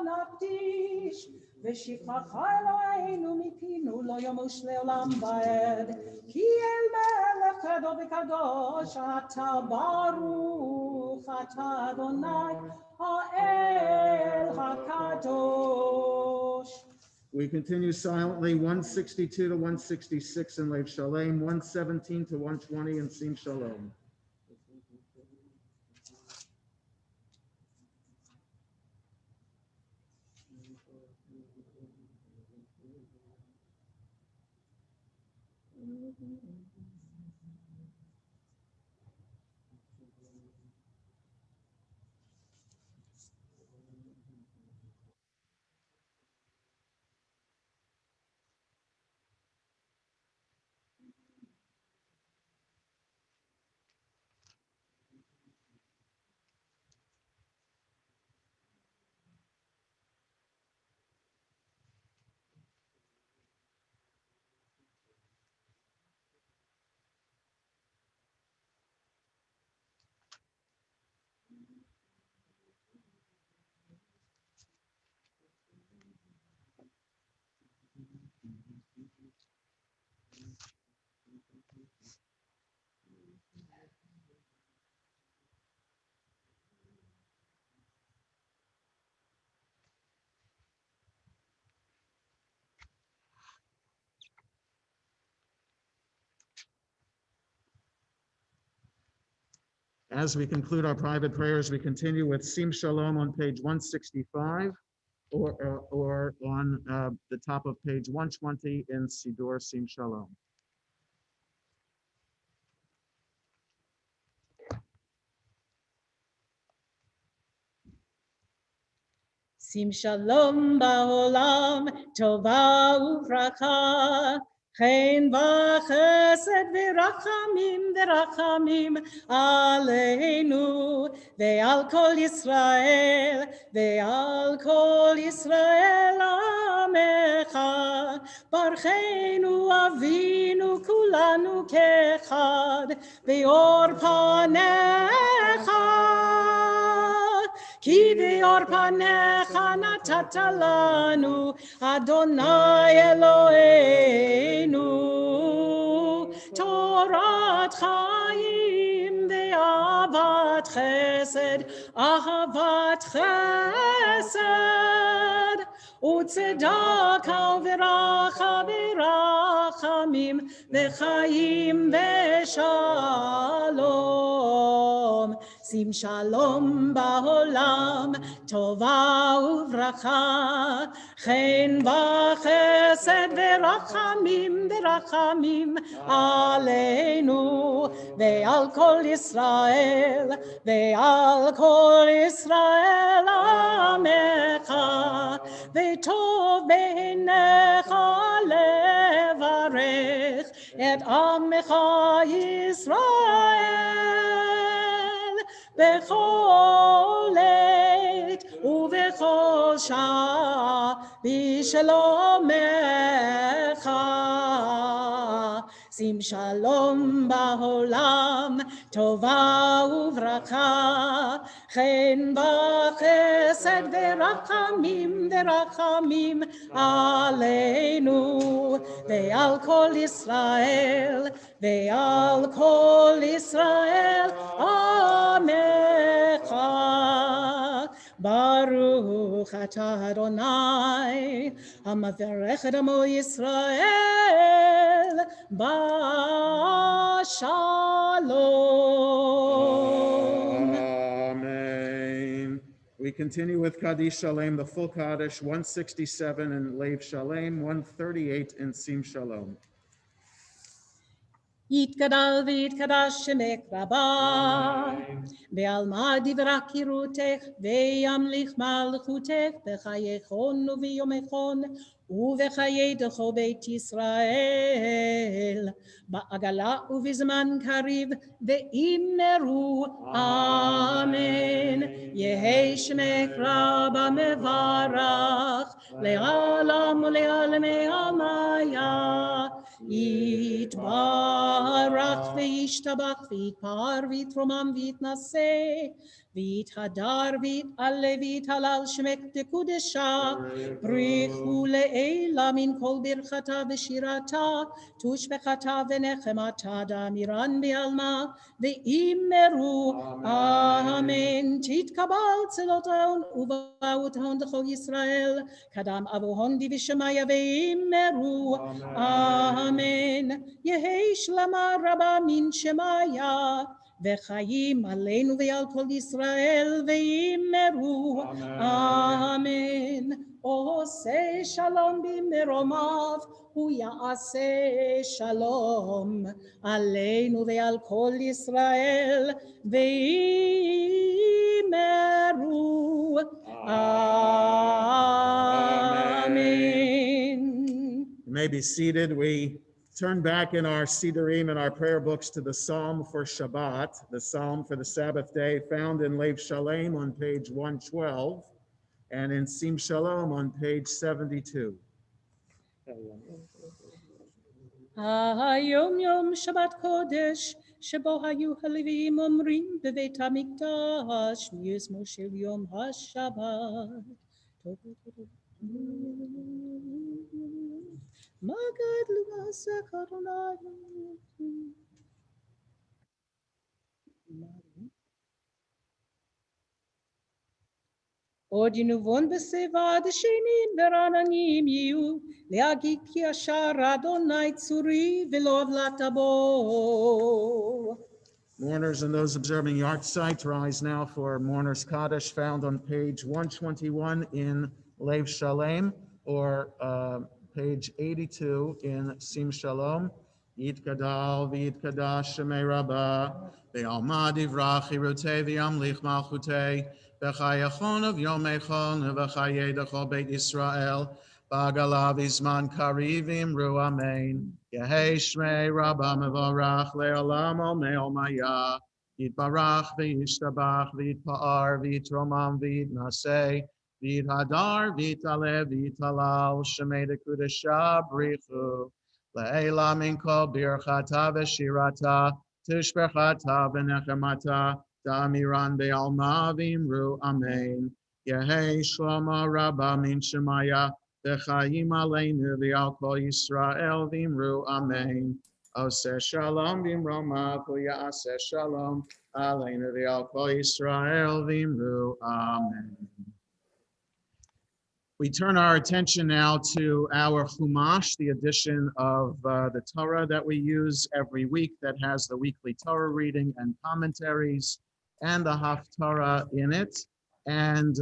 נקדיש. ושבחך אלוהינו מפינו לא ימוש לעולם ועד. כי אל מלך קדוש וקדוש אתה ברוך אתה אדוני האל הקדוש. We continue silently 162 to 166 in Lev Shalem, 117 to 120 in Sim Shalom. As we conclude our private prayers, we continue with Sim Shalom on page 165 or on the top of page 120 in Siddur Sim Shalom. שים שלום בעולם, טובה וברכה, חן וחסד ורחמים ורחמים עלינו ועל כל ישראל ועל כל ישראל עמך. ברכנו אבינו כולנו כאחד באור פניך. כי באור פניך נתת לנו, אדוני אלוהינו, תורת חיים ואהבת חסד, אהבת חסד, וצדקה וברכה ורחמים וחיים ושלום. שים שלום בעולם, טובה וברכה, חן וחסד ורחמים ורחמים עלינו ועל כל ישראל ועל כל ישראל עמך. וטוב בעיניך לברך את עמך ישראל בכל עת ובכל שעה בשלומך. שים שלום בעולם, טובה וברכה, חן וחסד ורחמים ורחמים עלינו ועל כל ישראל ועל כל ישראל עמך. ברוך אתה אדוני המברך את עמו ישראל בשלום. Amen. We continue with Kaddish Shalem, the full Kaddish, 167 in Lev Shalem, 138 in Sim Shalom. יתגדל ויתקדש שמך רבה, בעלמא דברה קירותך, וימליך מלכותך, בחייכון וביומכון, ובחיי דכו בית ישראל, בעגלה ובזמן קריב, ואמרו אמן. יהי שמך רבה מברך, לעולם ולעלמי עלמיה. יתברך וישתבח ויתפאר ויתרומם ויתנשא ויתהדר ויתעלה ויתהלל שמך דקודשה. בריחו לעילה מן כל ברכתה ושירתה, תושבחתה ונחמתה דאמירן בעלמא, ואמרו אמן. תתקבל צלותיהן ובאותיהן דכל ישראל, קדם אבוהן די בשמיא, ואמרו אמן. יהי שלמה רבה מן שמיא, וחיים עלינו ועל כל ישראל, ואמרו אמן. עושה שלום במרומיו, הוא יעשה שלום עלינו ועל כל ישראל, ואמרו amen. You may be seated. We turn back in our Siddurim and our prayer books to the Psalm for Shabbat, the Psalm for the Sabbath day, found in Lev Shalem on page 112 and in Sim Shalom on page 72. היום יום שבת קודש, שבו היו הלוויים אומרים בבית המקדש, מזמור של יום השבת. מה גדלו עשך אדוני. עוד ינובון בשיבה דשנים ורעננים יהיו, להגיד כי ישר אדוני צורי ולא עוולת בו. Mourners and those observing yard sites, rise now for Mourner's Kaddish found on page 121 in Lev Shalem, or page 82 in Sim Shalom. Yit Gadal, V'yit Kadash, Shemei Rabbah, Ve'alma Divrach, Chirutei, V'yamlich Malchutei, V'chayachon of Yomechon, V'chayei Dechol Beit Yisrael, V'agalav Izman Karivim Ru Amen. Yehei Shmei Rabbah Mevorach Le'olam Olmei Olmaya. Yitbarach V'yishtabach V'yitpa'ar V'yitromam V'yitnaseh V'yithadar V'yitalev V'yitalal Shemei Dekudesha Brichu Le'ela Min Kol Birchata V'shirata Tishbechata V'nechemata Da'amiran Be'alma V'imru Amen. Yehei Shlomo Rabbah Min Shemaya V'chayim Aleinu V'al Kol Yisrael V'imru Amen. Oseh Shalom V'imroma V'yaseh Shalom Aleinu V'al Kol Yisrael V'imru Amen. We turn our attention now to our Chumash, the edition of the Torah that we use every week that has the weekly Torah reading and commentaries and the Haftarah in it. And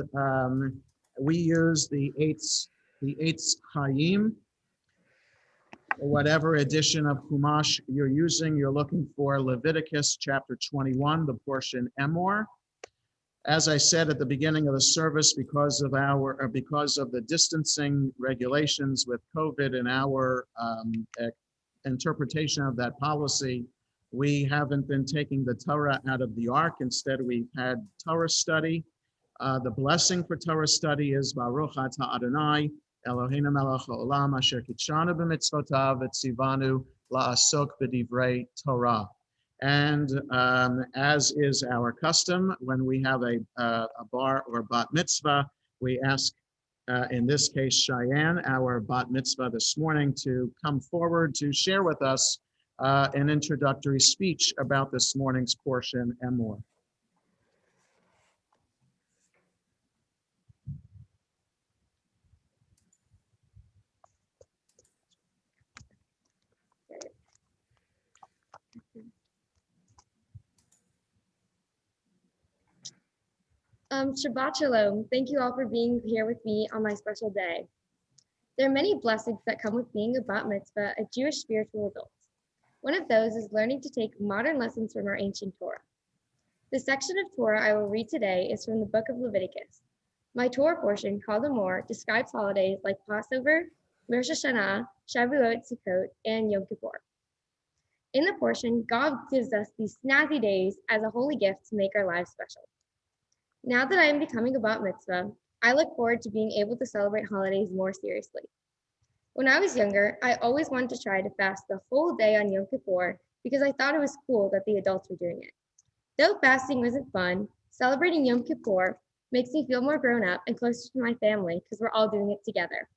we use the Eitz Chaim. Whatever edition of Chumash you're using, you're looking for Leviticus chapter 21, the portion Emor. As I said at the beginning of the service, because of the distancing regulations with COVID and our interpretation of that policy, we haven't been taking the Torah out of the Ark. Instead, we've had Torah study. The blessing for Torah study is Baruch Atah Adonai Eloheinu melech haolam asher kitshanu b'mitzvotav v'tzivanu la'asok b'divrei Torah. And as is our custom, when we have a bar or bat mitzvah, we ask, in this case, Cheyanne, our bat mitzvah this morning, to come forward to share with us an introductory speech about this morning's portion and more. Shabbat Shalom. Thank you all for being here with me on my special day. There are many blessings that come with being a bat mitzvah, a Jewish spiritual adult. One of those is learning to take modern lessons from our ancient Torah. The section of Torah I will read today is from the book of Leviticus. My Torah portion, called Emor, describes holidays like Passover, Rosh Hashanah, Shavuot, Sukkot, and Yom Kippur. In the portion, God gives us these snazzy days as a holy gift to make our lives special. Now that I am becoming a bat mitzvah, I look forward to being able to celebrate holidays more seriously. When I was younger, I always wanted to try to fast the whole day on Yom Kippur because I thought it was cool that the adults were doing it. Though fasting wasn't fun, celebrating Yom Kippur makes me feel more grown up and closer to my family because we're all doing it together.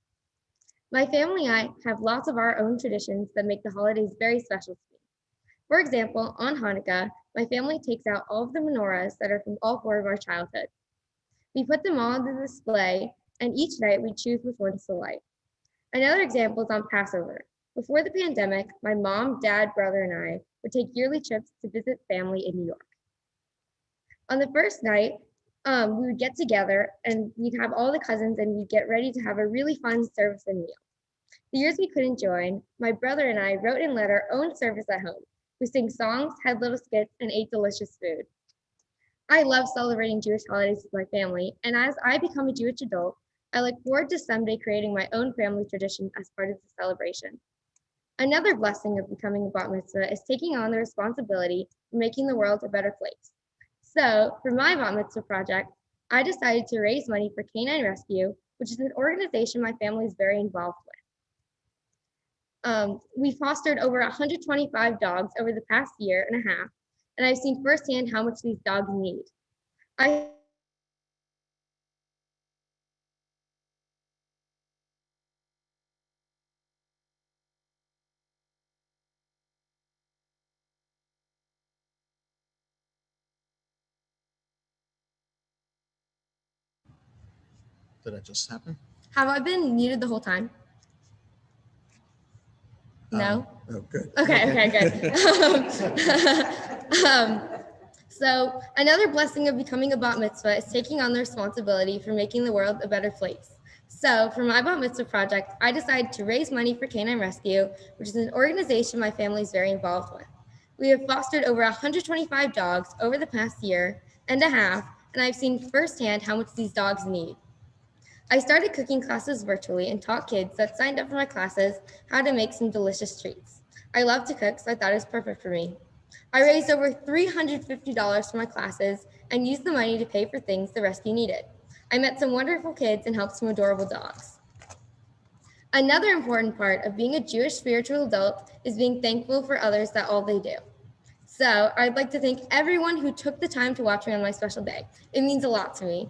My family and I have lots of our own traditions that make the holidays very special to me. For example, on Hanukkah, my family takes out all of the menorahs that are from all 4 of our childhood. We put them all on the display, and each night we choose which ones to light. Another example is on Passover. Before the pandemic, my mom, dad, brother, and I would take yearly trips to visit family in New York. On the first night, we would get together and we'd have all the cousins and we'd get ready to have a really fun service and meal. The years we couldn't join, my brother and I wrote and led our own service at home. We sang songs, had little skits, and ate delicious food. I love celebrating Jewish holidays with my family, and as I become a Jewish adult, I look forward to someday creating my own family tradition as part of the celebration. Another blessing of becoming a bat mitzvah is taking on the responsibility for making the world a better place. So, for my bat mitzvah project, I decided to raise money for Canine Rescue, which is an organization my family is very involved with. We fostered over 125 dogs over the past year and a half, and I've seen firsthand how much these dogs need. Did that just happen? Have I been muted the whole time? No? Oh, good. Okay, good. So another blessing of becoming a bat mitzvah is taking on the responsibility for making the world a better place. So for my bat mitzvah project, I decided to raise money for Canine Rescue, which is an organization my family is very involved with. We have fostered over 125 dogs over the past year and a half, and I've seen firsthand how much these dogs need. I started cooking classes virtually and taught kids that signed up for my classes how to make some delicious treats. I love to cook, so I thought it was perfect for me. I raised over $350 for my classes and used the money to pay for things the rescue needed. I met some wonderful kids and helped some adorable dogs. Another important part of being a Jewish spiritual adult is being thankful for others that all they do. So I'd like to thank everyone who took the time to watch me on my special day. It means a lot to me.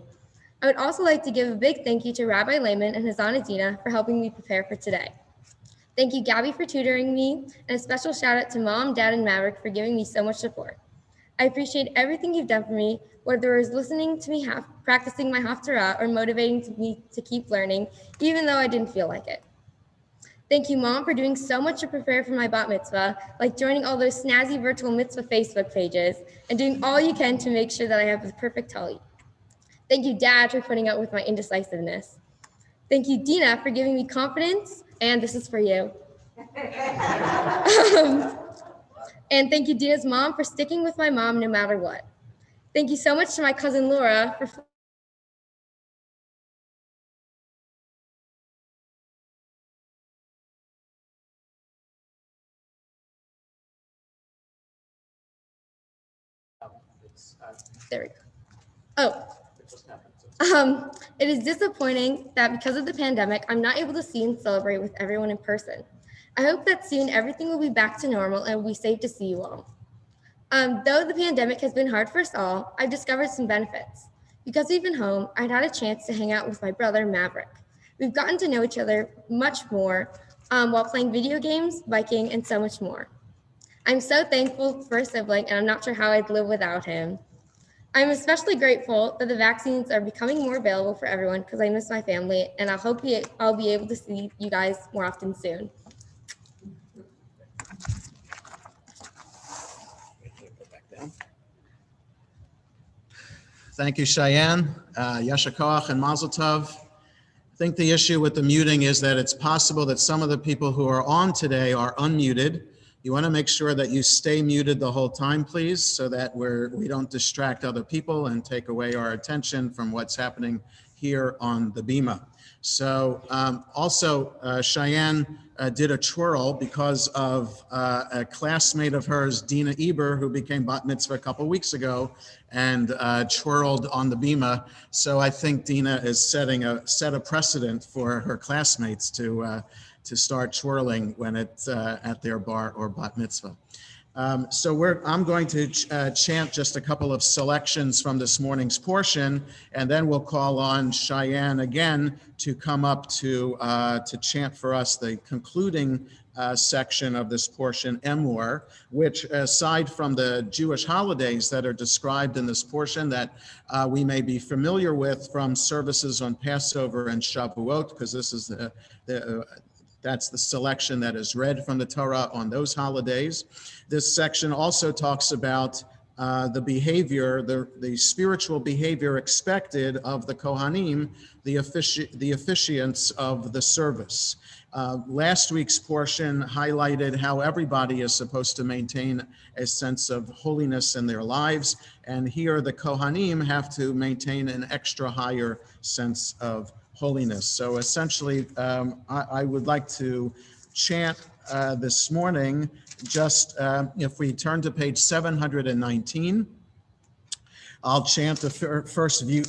I would also like to give a big thank you to Rabbi Lehman and his Aunt Adina for helping me prepare for today. Thank you, Gabby, for tutoring me, and a special shout out to Mom, Dad, and Maverick for giving me so much support. I appreciate everything you've done for me, whether it was listening to me practicing my Haftarah or motivating me to keep learning, even though I didn't feel like it. Thank you, Mom, for doing so much to prepare for my bat mitzvah, like joining all those snazzy virtual mitzvah Facebook pages and doing all you can to make sure that I have the perfect talit. Thank you, Dad, for putting up with my indecisiveness. Thank you, Dina, for giving me confidence, and this is for you. And thank you, Dina's mom, for sticking with my mom no matter what. Thank you so much to my cousin Laura for there we go. Oh, it is disappointing that because of the pandemic, I'm not able to see and celebrate with everyone in person. I hope that soon everything will be back to normal and it will be safe to see you all. Though the pandemic has been hard for us all, I've discovered some benefits. Because we've been home, I'd had a chance to hang out with my brother, Maverick. We've gotten to know each other much more while playing video games, biking, and so much more. I'm so thankful for a sibling, and I'm not sure how I'd live without him. I'm especially grateful that the vaccines are becoming more available for everyone because I miss my family, and I hope I'll be able to see you guys more often soon. Thank you, Cheyanne, Yasher Koach, and Mazel Tov. I think the issue with the muting is that it's possible that some of the people who are on today are unmuted. You want to make sure that you stay muted the whole time, please, so that we don't distract other people and take away our attention from what's happening here on the Bima. So also, Cheyanne did a twirl because of a classmate of hers, Dina Eber, who became bat mitzvah a couple weeks ago and twirled on the Bima. So I think Dina is set a precedent for her classmates to start twirling when it's at their bar or bat mitzvah. So I'm going to chant just a couple of selections from this morning's portion, and then we'll call on Cheyanne again to come up to chant for us the concluding section of this portion, Emor, which aside from the Jewish holidays that are described in this portion that we may be familiar with from services on Passover and Shavuot, because this is that's the selection that is read from the Torah on those holidays. This section also talks about the behavior, the spiritual behavior expected of the Kohanim, the officiants of the service. Last week's portion highlighted how everybody is supposed to maintain a sense of holiness in their lives, and here the Kohanim have to maintain an extra higher sense of holiness. So essentially, I would like to chant this morning, just if we turn to page 719, I'll chant the first view,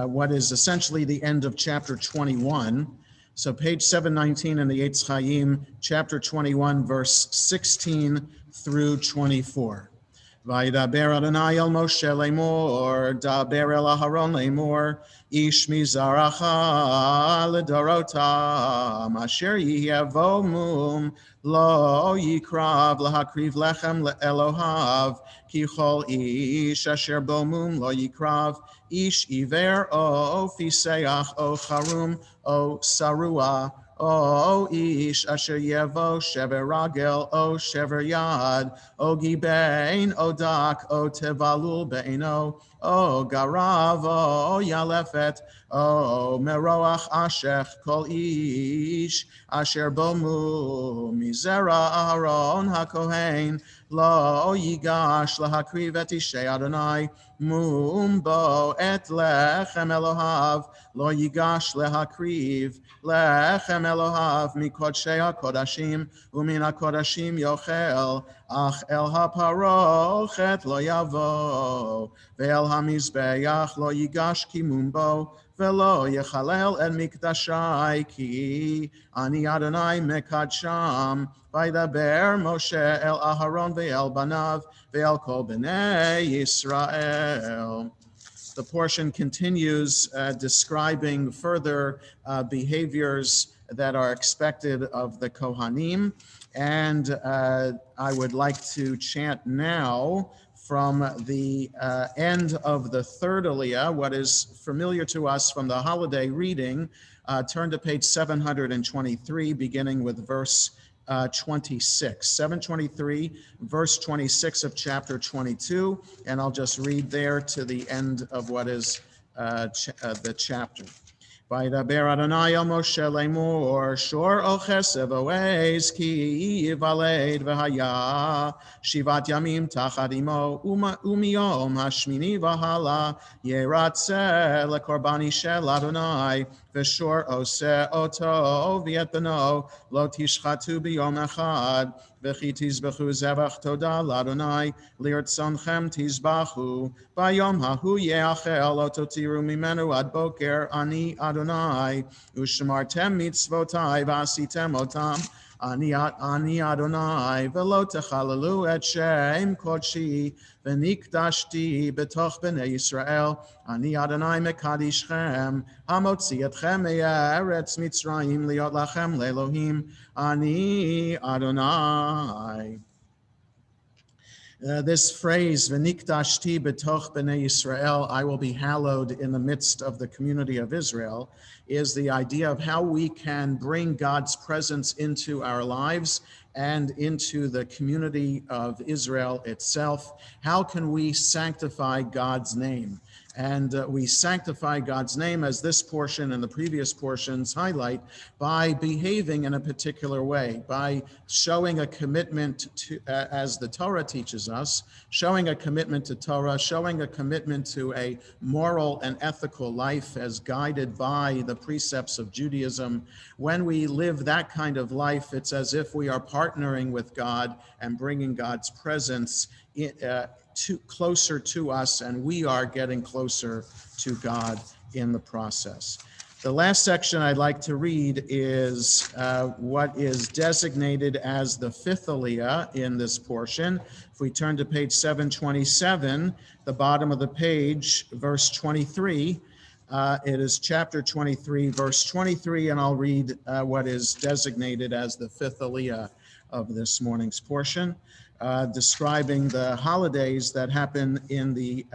what is essentially the end of chapter 21. So page 719 in the Eitz Chaim, chapter 21, verse 16 through 24. Vaydaber Adonai el Moshe lemor, daber el Aharon lemor, ish mizaracha ledorotam, asher yiyavomum lo yikrav lahakriv lechem leElohav, ki chol ish asher bomum lo yikrav, ish iver o fiseach o charum o sarua O ish asher yevo shever ragel o shever yad o gibein o dak o tevalul beino o garav o yalefet o meroach ashech kol ish asher bomu mizera Aharon hakohen lo yigash lahakriv et ishay Adonai mumbo et lechem Elohav lo yigash lehakriv lechem Elohav mikodshei hakodashim umin hakodashim yochel ach el haparochet lo yavo ve'el hamizbeach lo yigash kimumbo ve'lo yechalel et mikdashai ki ani Adonai mekadsham vaydaber Moshe el Aharon ve'el banav ve'el kol bnei Yisrael. The portion continues describing further behaviors that are expected of the Kohanim. And I would like to chant now from the end of the third Aliyah, what is familiar to us from the holiday reading. Turn to page 723, beginning with verse 26, 723, verse 26 of chapter 22, and I'll just read there to the end of what is the chapter. Vaydaber Adonai el Moshe lemor, shor o chesed oez ki yivaled v'haya shivat yamim tachad imo umiyom hashmini v'hala yeratzeh lekorbani shel Adonai v'shor oseh oto v'yet beno lo tishchatu b'yom echad v'chi tizbachu zevach toda l'Adonai lirtzonchem tizbachu b'yom hahu ye'achel lo totiru mimenu ad boker ani Adonai ushmartem mitzvotai v'asitem otam ani Adonai v'lo techalalu et shem kodshi v'nikdashti b'toch b'nei Yisrael ani Adonai mekadishchem hamotzi etchem me'eretz Mitzrayim liot lachem le'Elohim ani Adonai. This phrase, "V'nikdashti b'toch b'nei Yisrael," I will be hallowed in the midst of the community of Israel, is the idea of how we can bring God's presence into our lives and into the community of Israel itself. How can we sanctify God's name? And we sanctify God's name, as this portion and the previous portions highlight, by behaving in a particular way, by showing a commitment to, as the Torah teaches us, showing a commitment to Torah, showing a commitment to a moral and ethical life as guided by the precepts of Judaism. When we live that kind of life, it's as if we are partnering with God and bringing God's presence closer to us, and we are getting closer to God in the process. The last section I'd like to read is what is designated as the fifth Aliyah in this portion. If we turn to page 727, the bottom of the page, verse 23, it is chapter 23, verse 23, and I'll read what is designated as the fifth Aliyah of this morning's portion. Describing the holidays that happen in the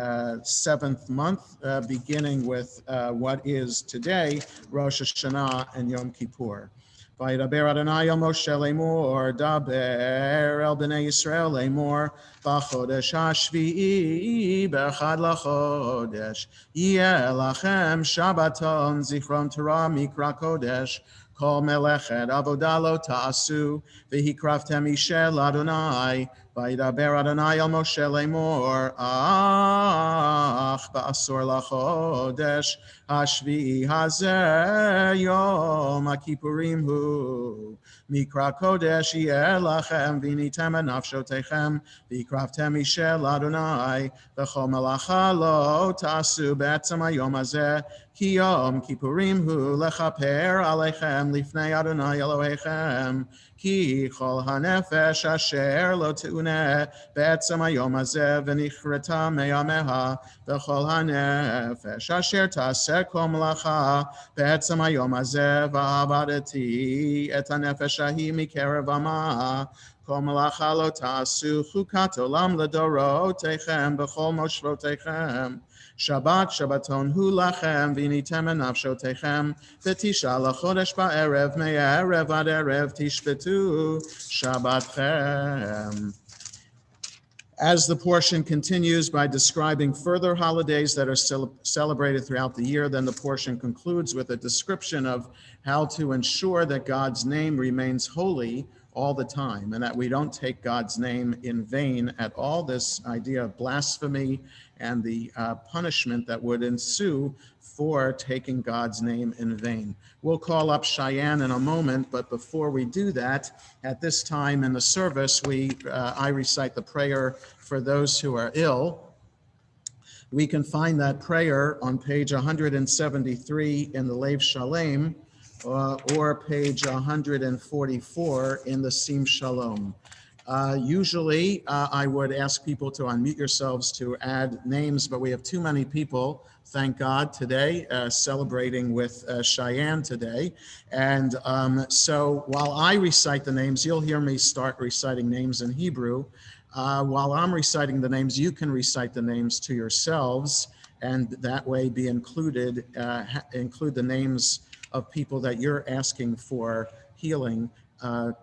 seventh month, beginning with what is today, Rosh Hashanah and Yom Kippur. Vaydaber Adonai el Moshe lemor, daber el bnei Yisrael lemor, b'chodesh hashvi'i b'echad lachodesh, yeh lachem Shabbaton zichron Torah mikra kodesh, Kol melechet avodah lo ta'asu, v'hikraftem ishel Adonai, vaydaber Adonai el Moshe lemor, ach ba'asor lachodesh, hashvi'i hazeh yom ha'kippurim hu, mikra kodesh yeh lachem, v'nitem et nafshotechem, v'hikraftem ishel Adonai, v'chol melacha lo ta'asu be'etzem hayom hazeh, Ki yom kippurim hu lechaper aleichem lifnei Adonai Elohechem. Ki chol hanefesh asher lo teuneh be'etzem hayom hazeh v'nichreta me'yameha v'chol hanefesh asher taseh kol melacha be'etzem hayom hazeh v'avadeti et hanefesh ahi mikerev ama Kol malacha lo ta'asu chukat olam ledorotechem b'chol moshvotechem. Shabbat Shabbaton hu lachem v'initem nafshotechem v'tisha lachodesh ba'erev me'erev ad erev tishbetu Shabbatchem. As the portion continues by describing further holidays that are celebrated throughout the year, then the portion concludes with a description of how to ensure that God's name remains holy all the time and that we don't take God's name in vain at all. This idea of blasphemy and the punishment that would ensue for taking God's name in vain. We'll call up Cheyanne in a moment, but before we do that, at this time in the service, I recite the prayer for those who are ill. We can find that prayer on page 173 in the Lev Shalem, or page 144 in the Sim Shalom. Usually, I would ask people to unmute yourselves to add names, but we have too many people, thank God, today, celebrating with Cheyanne today. And so while I recite the names, you'll hear me start reciting names in Hebrew. While I'm reciting the names, you can recite the names to yourselves, and that way be include the names of people that you're asking for healing to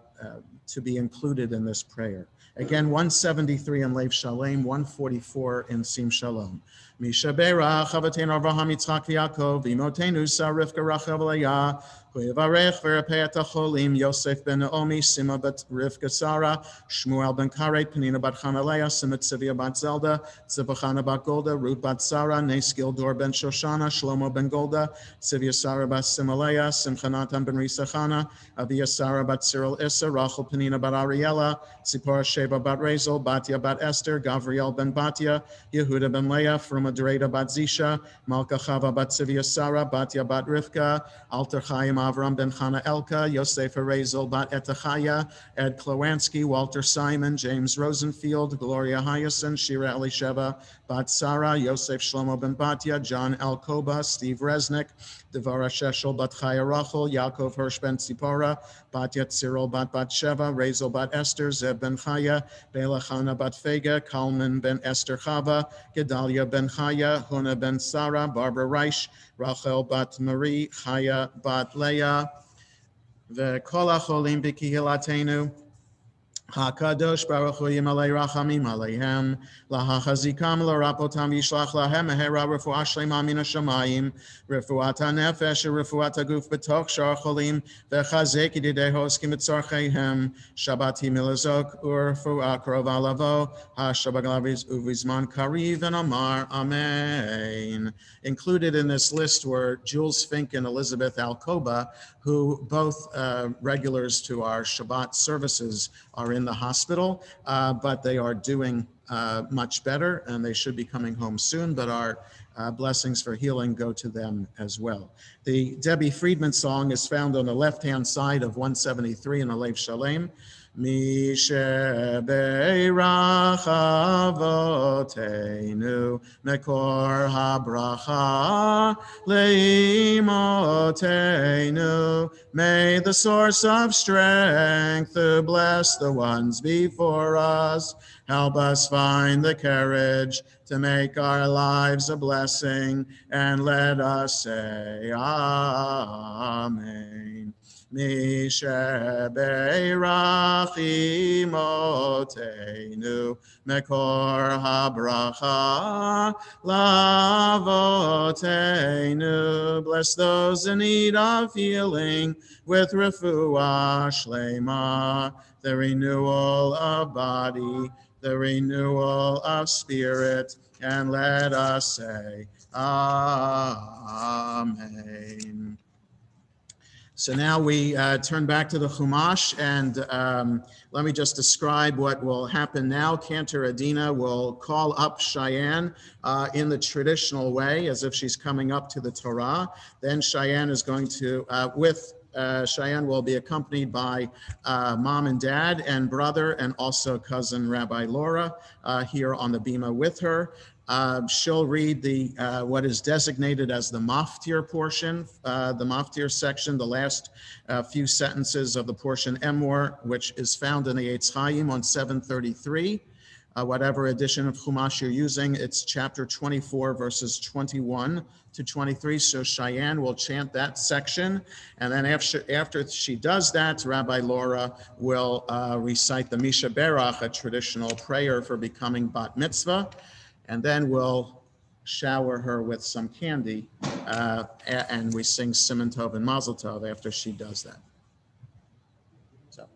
be included in this prayer. Again, 173 in Lev Shalem, 144 in Sim Shalom. Misha Berach, Chavateinu Avraham Yitzchak Yaakov, Imotenu Sarivka Rachel Leah, Huyavarech Verapeh et HaCholim, Yosef ben Naomi, Sima bat Rivka Sarah, Shmuel ben Karet, Penina bat Chana Leah, Tzivia bat Zelda, Tzivachana bat Golda, Ruth bat Sarah, Nes Gildor ben Shoshana, Shlomo ben Golda, Tzivia Sarah bat Simaleah, Simchanatan ben Risachana, Avia Sarah bat Cyril Issa, Rachel Penina bat Ariella, Tzipora Sheba bat Razel, Batia bat Esther, Gavriel ben Batia, Yehuda ben Leah, Fruma Dereda bat Zisha, Malka Chava bat Tzivia Sarah, Batia bat Rivka, Alter Chaim Avram ben Chana Elka, Yosef Razel bat Etachaya, Ed Klowansky, Walter Simon, James Rosenfield, Gloria Hyason, Shira Elisheva bat Sarah, Yosef Shlomo ben Batia, John Alcoba, Steve Resnick, Devara Sheshel bat Chaya Rachel, Yaakov Hirsch ben Tzipora, Batia Cyril bat Batsheva, Razel bat Esther, Zeb ben Chaya, Bela Chana bat Fega, Kalman ben Esther Chava, Gedalia ben Chaya, Huna ben Sarah, Barbara Reich, Rachel bat Marie, Chaya bat Leah, V'kol hacholim b'kihilatenu, HaKadosh Baruch Hu Yimalei Rachamim Aleihem, Lahachazikam Larapotam Yishlach Lahem Mehera Refuah Shlema Min HaShamayim, Refuat HaNefesh Refuat HaGuf B'toch Shar Cholim, V'chazek Yididei Hoskim B'tzarcheihem, Shabbat Himilazok Urfuah Krova Lavo, HaShabaglaviz Uvizman Kariv and Amar, Amen. Included in this list were Jules Fink and Elizabeth Alcoba, who both regulars to our Shabbat services are in the hospital, but they are doing much better and they should be coming home soon, but our blessings for healing go to them as well. The Debbie Friedman song is found on the left-hand side of 173 in the Lev Shalem. Mi shebeirach avotenu mekor habracha leimotenu. May the source of strength bless the ones before us. Help us find the courage to make our lives a blessing, and let us say Amen. Mi shebeirach imotenu mekor habracha lavotenu. Bless those in need of healing with refuah shlema, the renewal of body, the renewal of spirit, and let us say Amen. So now we turn back to the Chumash, and let me just describe what will happen now. Cantor Adina will call up Cheyanne in the traditional way, as if she's coming up to the Torah. Then Cheyanne is going to, with Cheyanne will be accompanied by mom and dad and brother, and also cousin Rabbi Laura here on the bima with her. She'll read the what is designated as the maftir portion, the maftir section, the last few sentences of the portion Emor, which is found in the Eitz Chaim on 733. Whatever edition of Chumash you're using, it's chapter 24, verses 21 to 23. So Cheyanne will chant that section. And then after she does that, Rabbi Laura will recite the Misha Berach, a traditional prayer for becoming bat mitzvah. And then we'll shower her with some candy. And we sing Siman Tov and Mazel Tov after she does that. So.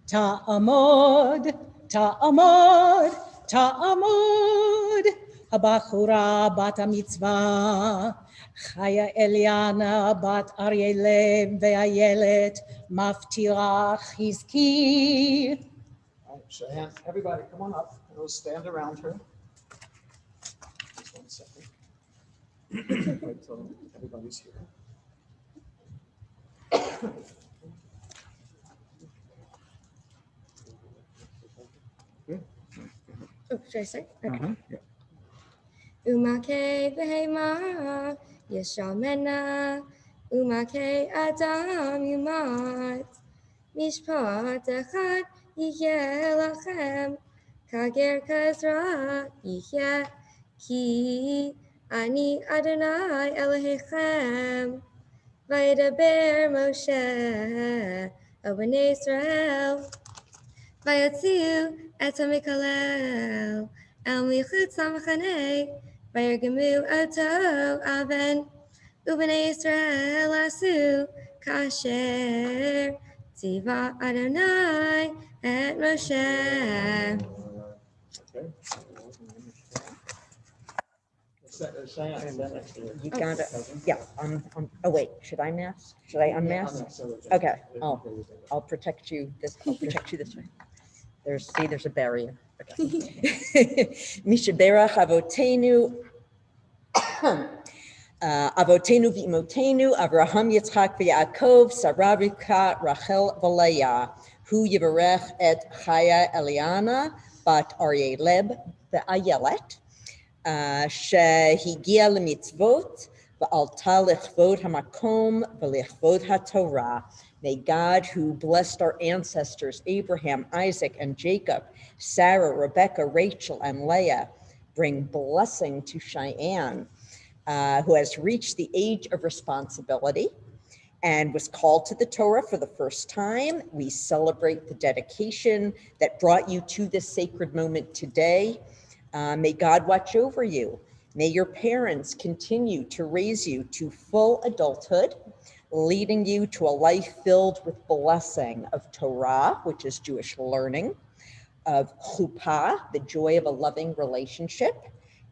Ta'amod, ta'amod, ta'amod, הבחורה בת המצווה, חיה אליאנה בת אריה לב ואיילת, מפטירה חזקי. Cheyanne, everybody come on up. We'll stand around her. Just 1 second. Wait till everybody's here. Oh, should I start? Okay. Yeah. Umake behema yeshamena, umake adam yumat, mishpat echad yihye lachem, kager kazra yihye, ki ani Adonai Elohechem, vayedaber Moshe el bnei Israel, vayotziu et hamikalel el michutz hamachaneh, vayirgemu oto aven, ubnei Israel asu kasher tziva Adonai et Moshe. You got it. Yeah. Oh wait, should I mask? Should I unmask? Okay. I'll protect you. I'll protect you this way. There's a barrier. Okay. Mishaberach avotenu. Avotenu v'imotenu, Avraham, Yitzchak, v'Yaakov, Sarah, Rivka, Rachel, v'Leah, hu yivarech et Chaya Eliana, bat Aryeh Leb, v'Ayelet, shehigia lemitzvot, v'alta lechvod hamakom, v'lechvod haTorah. May God, who blessed our ancestors, Abraham, Isaac, and Jacob, Sarah, Rebecca, Rachel, and Leah, bring blessing to Cheyanne, who has reached the age of responsibility and was called to the Torah for the first time. We celebrate the dedication that brought you to this sacred moment today. May God watch over you. May your parents continue to raise you to full adulthood, leading you to a life filled with blessing of Torah, which is Jewish learning, of chuppah, the joy of a loving relationship,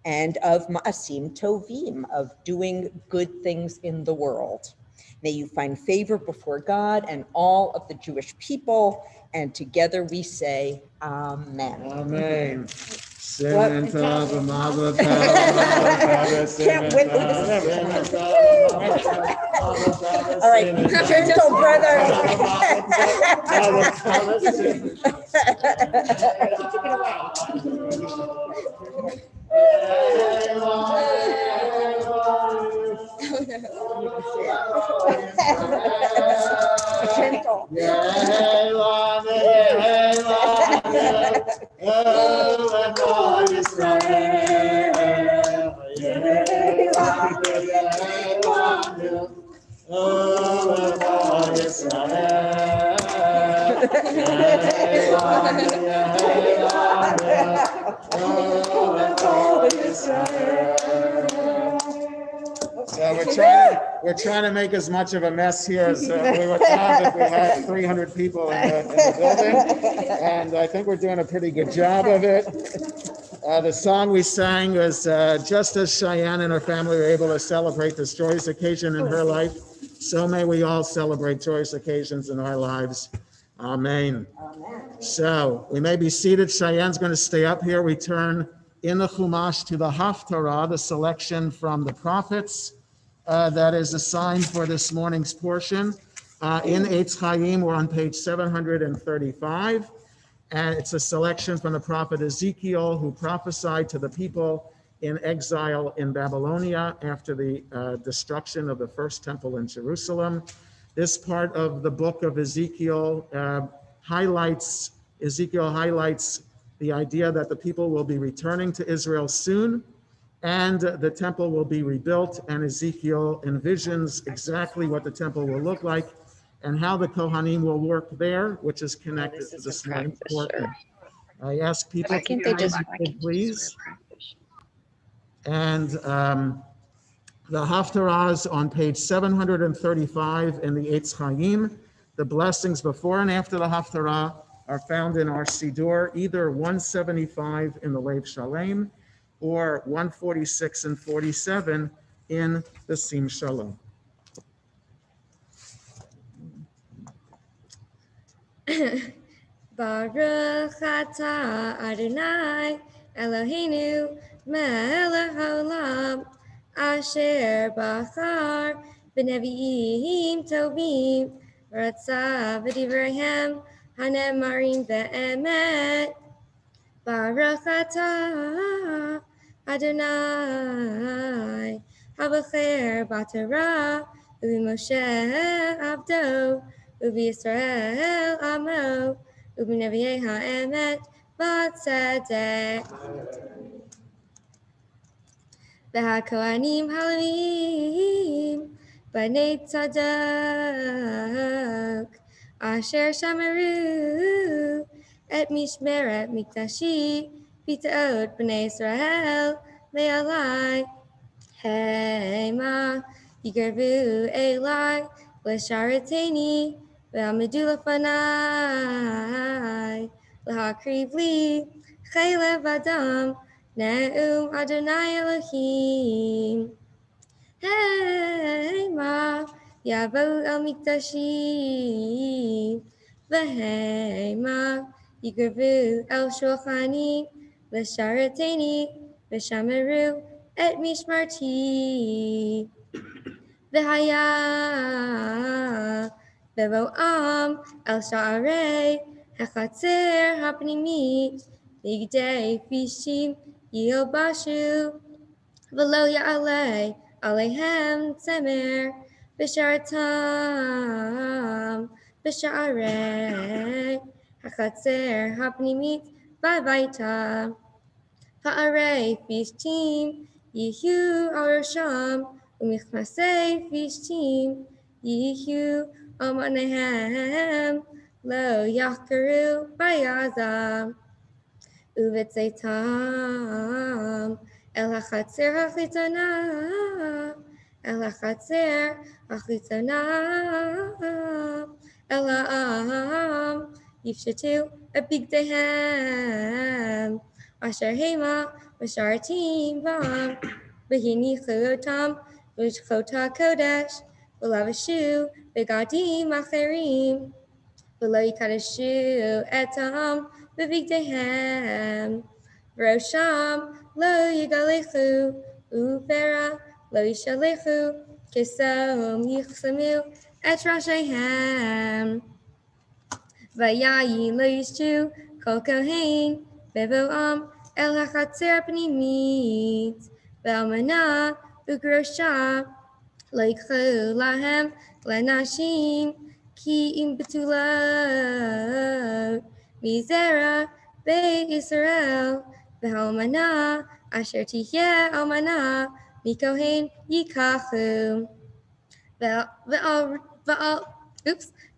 and of ma'asim tovim, of doing good things in the world. May you find favor before God and all of the Jewish people, and together we say, Amen. Amen. Siman Tov and Mazel Tov. Can't wait. All right, gentle brother. Gentle. So we're trying to make as much of a mess here as we would have if we had 300 people in the building, and I think we're doing a pretty good job of it. The song we sang was just as Cheyanne and her family were able to celebrate this joyous occasion in her life, so may we all celebrate joyous occasions in our lives. Amen. Amen. So we may be seated. Cheyenne's going to stay up here. We turn in the Chumash to the Haftarah, the selection from the prophets that is assigned for this morning's portion. In Eitz Chaim, we're on page 735. And it's a selection from the prophet Ezekiel, who prophesied to the people in exile in Babylonia after the destruction of the first temple in Jerusalem. This part of the book of Ezekiel highlights the idea that the people will be returning to Israel soon, and the temple will be rebuilt, and Ezekiel envisions exactly what the temple will look like and how the Kohanim will work there, which is connected to this morning's portion. I ask people to be please. And the Haftarah is on page 735 in the Eitz Chaim. The blessings before and after the Haftarah are found in our Siddur, either 175 in the Lev Shalem or 146 and 47 in the Sim Shalom. Baruch atah Adonai Eloheinu melech haolam asher bachar b'nevi'im tovim v'ratzah v'divreihem hanemarim be'emet. Baruch atah Adonai habacher b'Torah u'b'Moshe avdo u'b'Yisrael amo u'b'nevi'ei ha'emet b'tzedek. V'hakohanim halavim b'nei tzadok asher shamaru et mishmeret mikdashi b'ta'ot b'nei Israel le'alai hema yigarvu elai l'shareteni v'amedu lefanai l'hakriv li chaylev adam Ne'um Adonai Elohim. Hema Yavo El Mikdashi. V'hema Yigravu El Shulchani. V'shareteni V'shamaru Et Mishmarti. V'haya Bevo'am El Sha'arei Hachatzer Hapnimit. Bigday Fishim Yilbashu V'lo Ya'alei Aleihem Tzemer B'shartam B'sha'arei Hachatzer Hapnimit V'avaita Ha'arei Fishtim Yihu Arosham U'michmasei Fishtim Yihu Omanehem Lo Yachkaru Bayazam Uvetzeitam El hachatzer hachitona El hachatzer hachitona El ha'am Yifshetu Abigdehem Asher Hema V'shartim Bam V'hinichu Otam V'chota Kodesh V'lavashu Begadim Acherim V'lo yikadeshu etam b'vigdehem V'rosham lo yigalechu U'pera lo yishalechu Kesom yichsemu et rashehem V'yayin lo yishtu kol kohen Bevo'am el hachatzer pnimit V'almana u'grosha lo yikchu lahem lenashim Ki im betulot mizera be Israel v'halmana asher tihyeh almana mikohen yikachu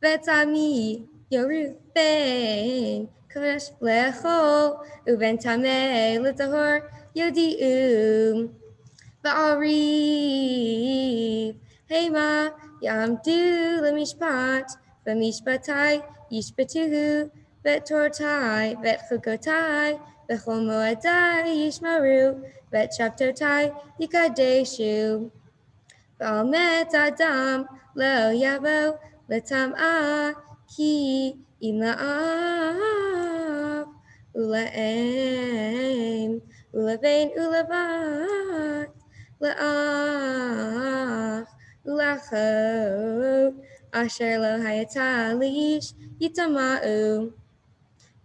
v'tami yoru ben kodesh lechol uven tameh l'tahor yodi'um v'ariv hema Yamdu lemishpat, v'mishpatai yishpatuhu, v'tortai, v'chukotai, v'chol moedai yishmaru, v'chaptotai yikadeshu. V'almet adam lo yavo letam'a ki im la'am ula'em, ula'vein, ula'vat, la'ach, ula'chot, asher lo hayata lish yitama'u,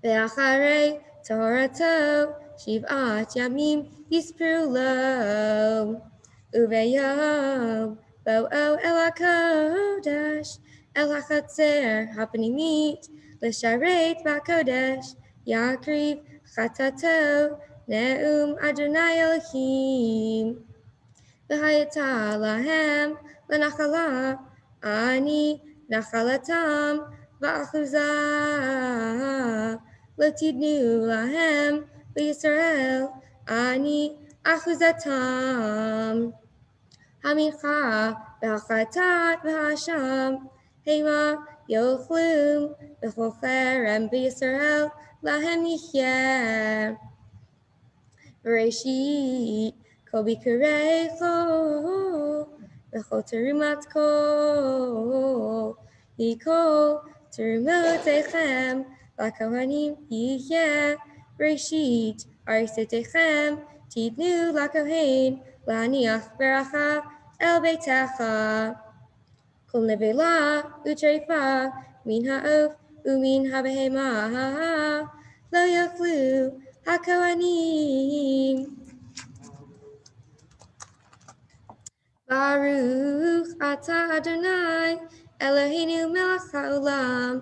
ve'acharei torato, shiv'at yamim yispru lo, uveyom, bo'o el hakodesh, el hachatzer hapanimit, l'sharet ba'kodesh, yakriv chatato, ne'um Adonai Elohim, v'hayata lahem, l'nachala, ani nachalatam, v'achuzah, l'tidnu lahem, v'Yisrael, ani achuzatam. Hamicha v'hachatat v'hasham hema yochlum v'chol cherem b'Yisrael lahem yichyeh v'reishit kol bikurei chol v'chol terumat kol mikol terumotechem l'kohanim yichyeh v'reishit arisetechem titnu l'kohen laniach beracha el beitecha kol nevela utrefa min ha'of umin habehema lo yachlu hakohanim. Baruch atah Adonai Eloheinu melech haolam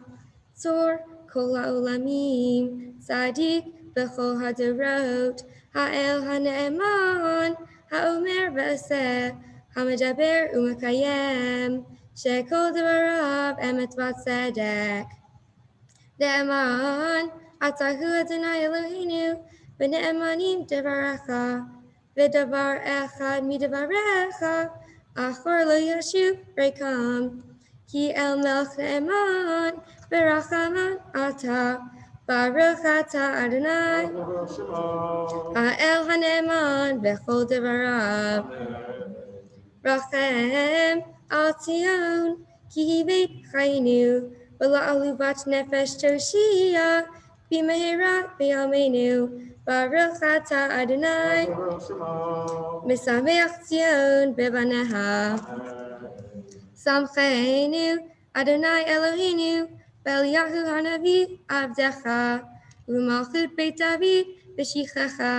tzor kol ha'olamim tzadik b'chol hadorot ha'el ha'ne'eman ha'omer v'aseh ha'medaber u'mekayem shekol devarav emet v'tzedek. Ne'eman atahu Adonai Eloheinu v'ne'emanim devaracha v'davar echad midavarecha achor lo yashuv rekam ki el melech ne'eman v'rachaman ata baruch ata Adonai ha'el ha'ne'eman v'chol devarav rachem al Tzion ki beit chayinu v'la'alu bat nefesh toshia b'mehera b'yameinu baruch ata Adonai mesameach Tzion bebaneha samchenu Adonai Eloheinu b'Eliyahu hanavi avdecha u'malchut beit David b'shichecha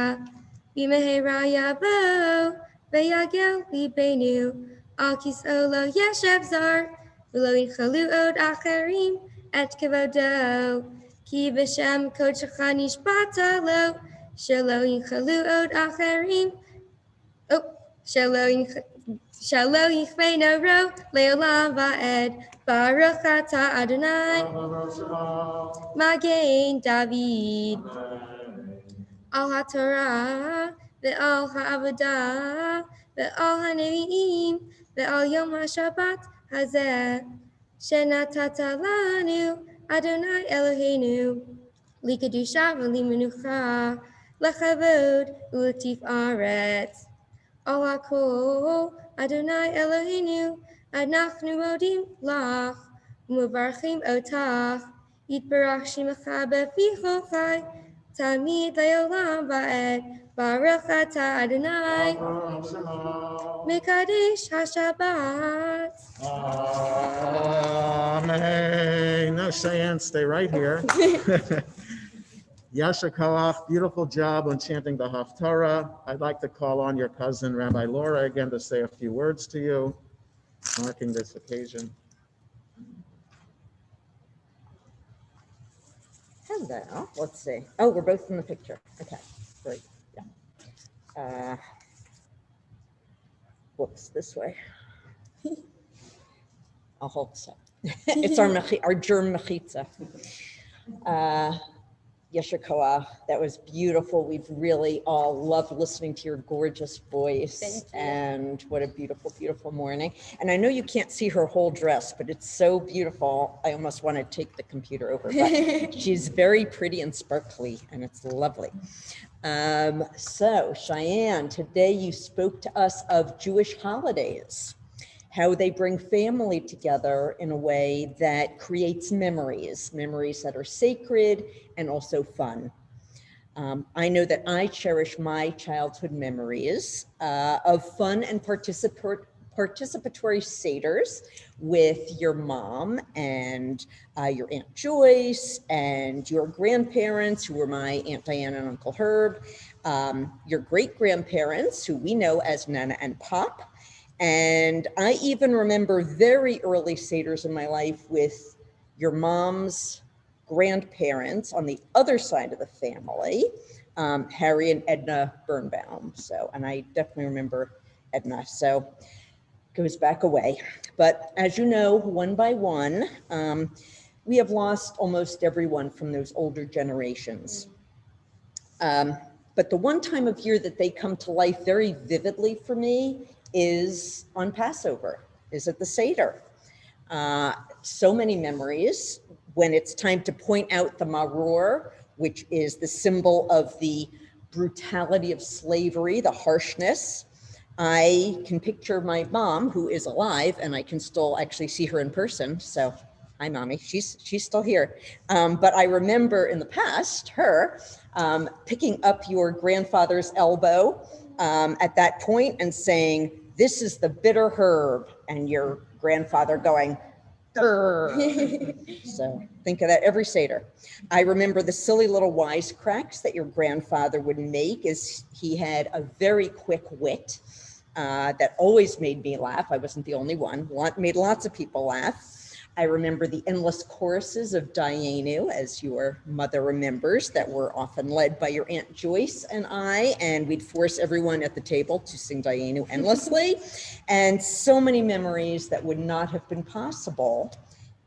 b'mehera yabo v'yagel libeinu al kis'o lo yeshev zar v'lo yinchalu od acherim et kevodo ki b'shem kodechecha nishbata lo shelo yinchalu od acherim shelo yichveinu ro leolam va'ed baruch ata Adonai Magen David al haTorah ve'al ha'avodah ve'al ha'nevi'im ve'al yom ha'shabbat hazeh shenatata lanu Adonai Eloheinu likadusha v'limenucha lechavod u'letif'aret al hakol Adonai Eloheinu anachnu modim lach u'mevarchim otach yitbarach shemecha b'fi chol chai Tamid le'olam va'ed baruch ata Adonai mekadesh haShabbat. Amen. No, Cheyanne, stay right here. Yasher Koach, beautiful job on chanting the Haftarah. I'd like to call on your cousin, Rabbi Laura, again to say a few words to you, marking this occasion. Hello, let's see. Oh, we're both in the picture. Okay, great. Yeah. Whoops, this way. I'll hold this up. It's our germ mechitza. Yasher Koach, that was beautiful. We've really all loved listening to your gorgeous voice. And what a beautiful, beautiful morning. And I know you can't see her whole dress, but it's so beautiful. I almost want to take the computer over, but she's very pretty and sparkly, and it's lovely. So Cheyanne, today you spoke to us of Jewish holidays, how they bring family together in a way that creates memories that are sacred and also fun. I know that I cherish my childhood memories of fun and participatory seders with your mom and your Aunt Joyce and your grandparents, who were my Aunt Diane and Uncle Herb, your great-grandparents, who we know as Nana and Pop. And I even remember very early seders in my life with your mom's grandparents on the other side of the family, Harry and Edna Birnbaum. So, and I definitely remember Edna, so goes back away. But as you know, one by one, we have lost almost everyone from those older generations. But the one time of year that they come to life very vividly for me is on Passover, is at the Seder. So many memories when it's time to point out the maror, which is the symbol of the brutality of slavery, the harshness. I can picture my mom, who is alive, and I can still actually see her in person. So, hi, mommy. She's still here. But I remember in the past her picking up your grandfather's elbow at that point and saying, "This is the bitter herb," and your grandfather going, so think of that every Seder. I remember the silly little wisecracks that your grandfather would make, as he had a very quick wit that always made me laugh. I wasn't the only one, made lots of people laugh. I remember the endless choruses of Dayenu, as your mother remembers, that were often led by your Aunt Joyce and I, and we'd force everyone at the table to sing Dayenu endlessly. And so many memories that would not have been possible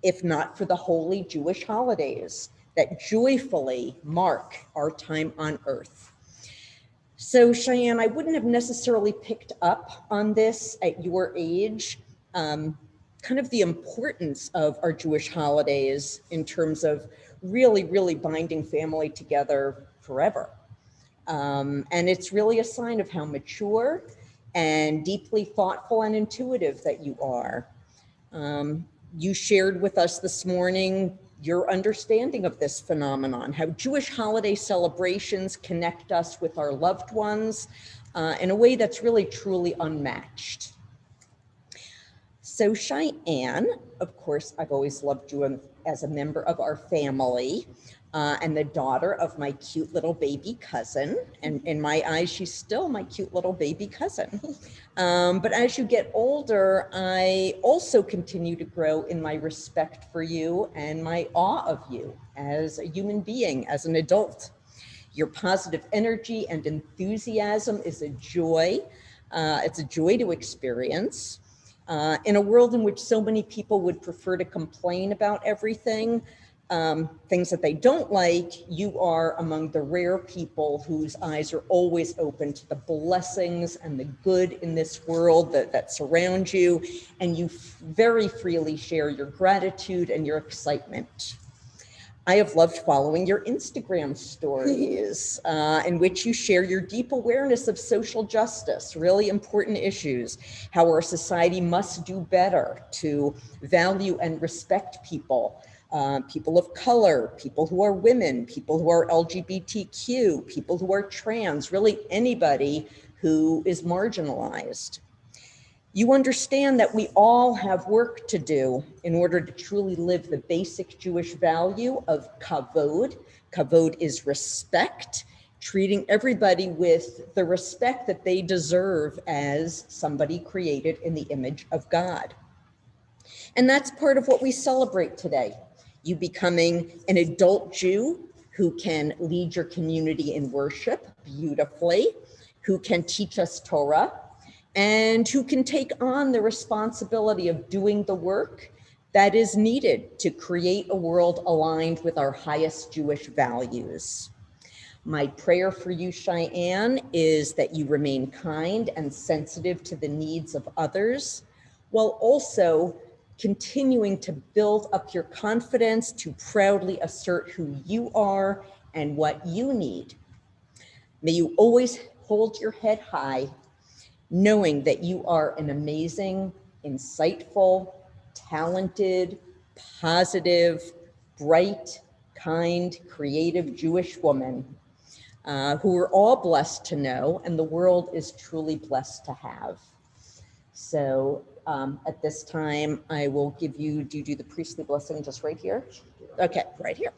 if not for the holy Jewish holidays that joyfully mark our time on earth. So Cheyanne, I wouldn't have necessarily picked up on this at your age, kind of the importance of our Jewish holidays in terms of really, really binding family together forever. And it's really a sign of how mature and deeply thoughtful and intuitive that you are. You shared with us this morning your understanding of this phenomenon, how Jewish holiday celebrations connect us with our loved ones in a way that's really truly unmatched. So Cheyanne, of course, I've always loved you as a member of our family and the daughter of my cute little baby cousin. And in my eyes, she's still my cute little baby cousin. But as you get older, I also continue to grow in my respect for you and my awe of you as a human being, as an adult. Your positive energy and enthusiasm is a joy. It's a joy to experience. In a world in which so many people would prefer to complain about everything, things that they don't like, you are among the rare people whose eyes are always open to the blessings and the good in this world that surround you, and you very freely share your gratitude and your excitement. I have loved following your Instagram stories in which you share your deep awareness of social justice, really important issues, how our society must do better to value and respect people, people of color, people who are women, people who are LGBTQ, people who are trans, really anybody who is marginalized. You understand that we all have work to do in order to truly live the basic Jewish value of kavod. Kavod is respect, treating everybody with the respect that they deserve as somebody created in the image of God. And that's part of what we celebrate today. You becoming an adult Jew who can lead your community in worship beautifully, who can teach us Torah, and who can take on the responsibility of doing the work that is needed to create a world aligned with our highest Jewish values. My prayer for you, Cheyanne, is that you remain kind and sensitive to the needs of others, while also continuing to build up your confidence to proudly assert who you are and what you need. May you always hold your head high, knowing that you are an amazing, insightful, talented, positive, bright, kind, creative Jewish woman. who we're all blessed to know, and the world is truly blessed to have. So at this time, I will give you, do you do the priestly blessing just right here? Okay, right here.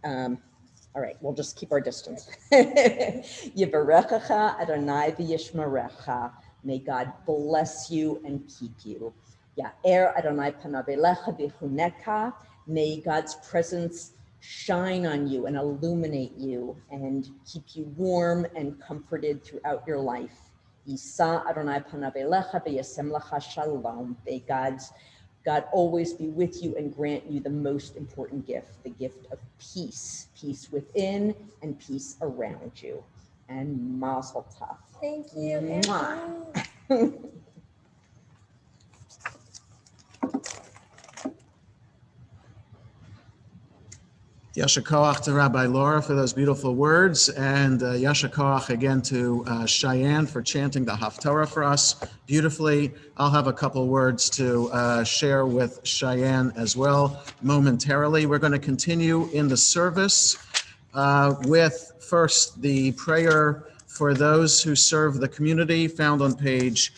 All right, we'll just keep our distance. Yivarechecha Adonai v'yishmerecha. May God bless you and keep you. Ya'er Adonai panav elecha v'chuneka. May God's presence shine on you and illuminate you and keep you warm and comforted throughout your life. Yisa Adonai panav elecha v'yasem lecha shalom. May God always be with you and grant you the most important gift, the gift of peace, peace within and peace around you. And mazel tov. Thank you. Mwah. Yasher Koach to Rabbi Laura for those beautiful words, and Yasher Koach again to Cheyanne for chanting the Haftarah for us beautifully. I'll have a couple words to share with Cheyanne as well momentarily. We're going to continue in the service with first the prayer for those who serve the community, found on page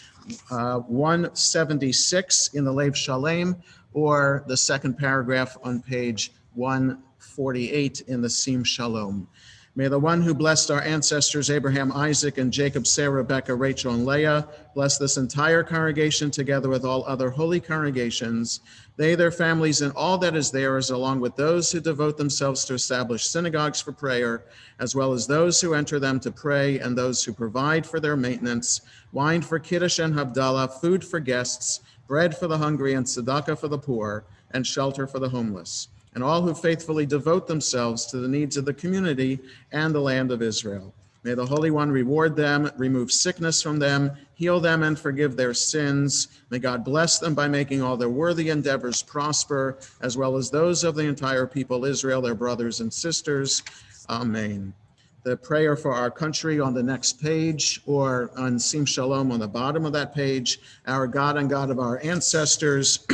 176 in the Lev Shalem, or the second paragraph on page 148 in the Sim Shalom. May the one who blessed our ancestors, Abraham, Isaac, and Jacob, Sarah, Rebecca, Rachel, and Leah, bless this entire congregation together with all other holy congregations, they, their families, and all that is theirs, along with those who devote themselves to establish synagogues for prayer, as well as those who enter them to pray, and those who provide for their maintenance, wine for Kiddush and Havdalah, food for guests, bread for the hungry, and tzedakah for the poor, and shelter for the homeless, and all who faithfully devote themselves to the needs of the community and the land of Israel. May the Holy One reward them, remove sickness from them, heal them, and forgive their sins. May God bless them by making all their worthy endeavors prosper, as well as those of the entire people Israel, their brothers and sisters. Amen. The prayer for our country on the next page, or on Sim Shalom on the bottom of that page. Our God and God of our ancestors,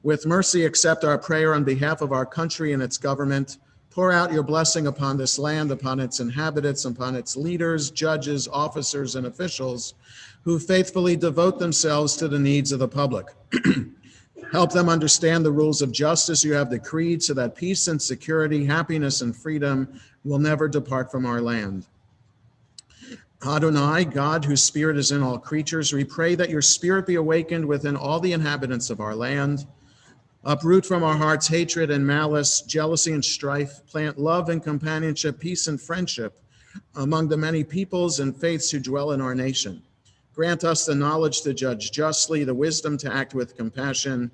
with mercy accept our prayer on behalf of our country and its government. Pour out your blessing upon this land, upon its inhabitants, upon its leaders, judges, officers, and officials who faithfully devote themselves to the needs of the public. Help them understand the rules of justice you have decreed, so that peace and security, happiness and freedom will never depart from our land. Adonai, God, whose spirit is in all creatures, we pray that your spirit be awakened within all the inhabitants of our land. Uproot from our hearts hatred and malice, jealousy and strife. Plant love and companionship, peace and friendship among the many peoples and faiths who dwell in our nation. Grant us the knowledge to judge justly, the wisdom to act with compassion,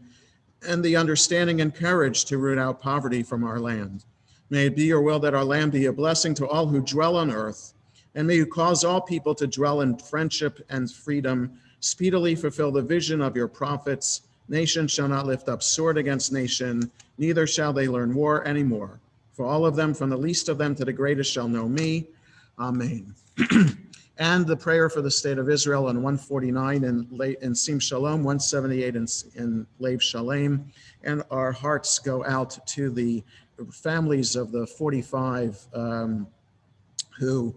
and the understanding and courage to root out poverty from our land. May it be your will that our land be a blessing to all who dwell on earth, and may you cause all people to dwell in friendship and freedom, speedily fulfill the vision of your prophets. Nation shall not lift up sword against nation, neither shall they learn war anymore. For all of them, from the least of them to the greatest, shall know me. Amen. And the prayer for the state of Israel on 149 in Sim Shalom, 178 in Lev Shalem. And our hearts go out to the families of the 45 who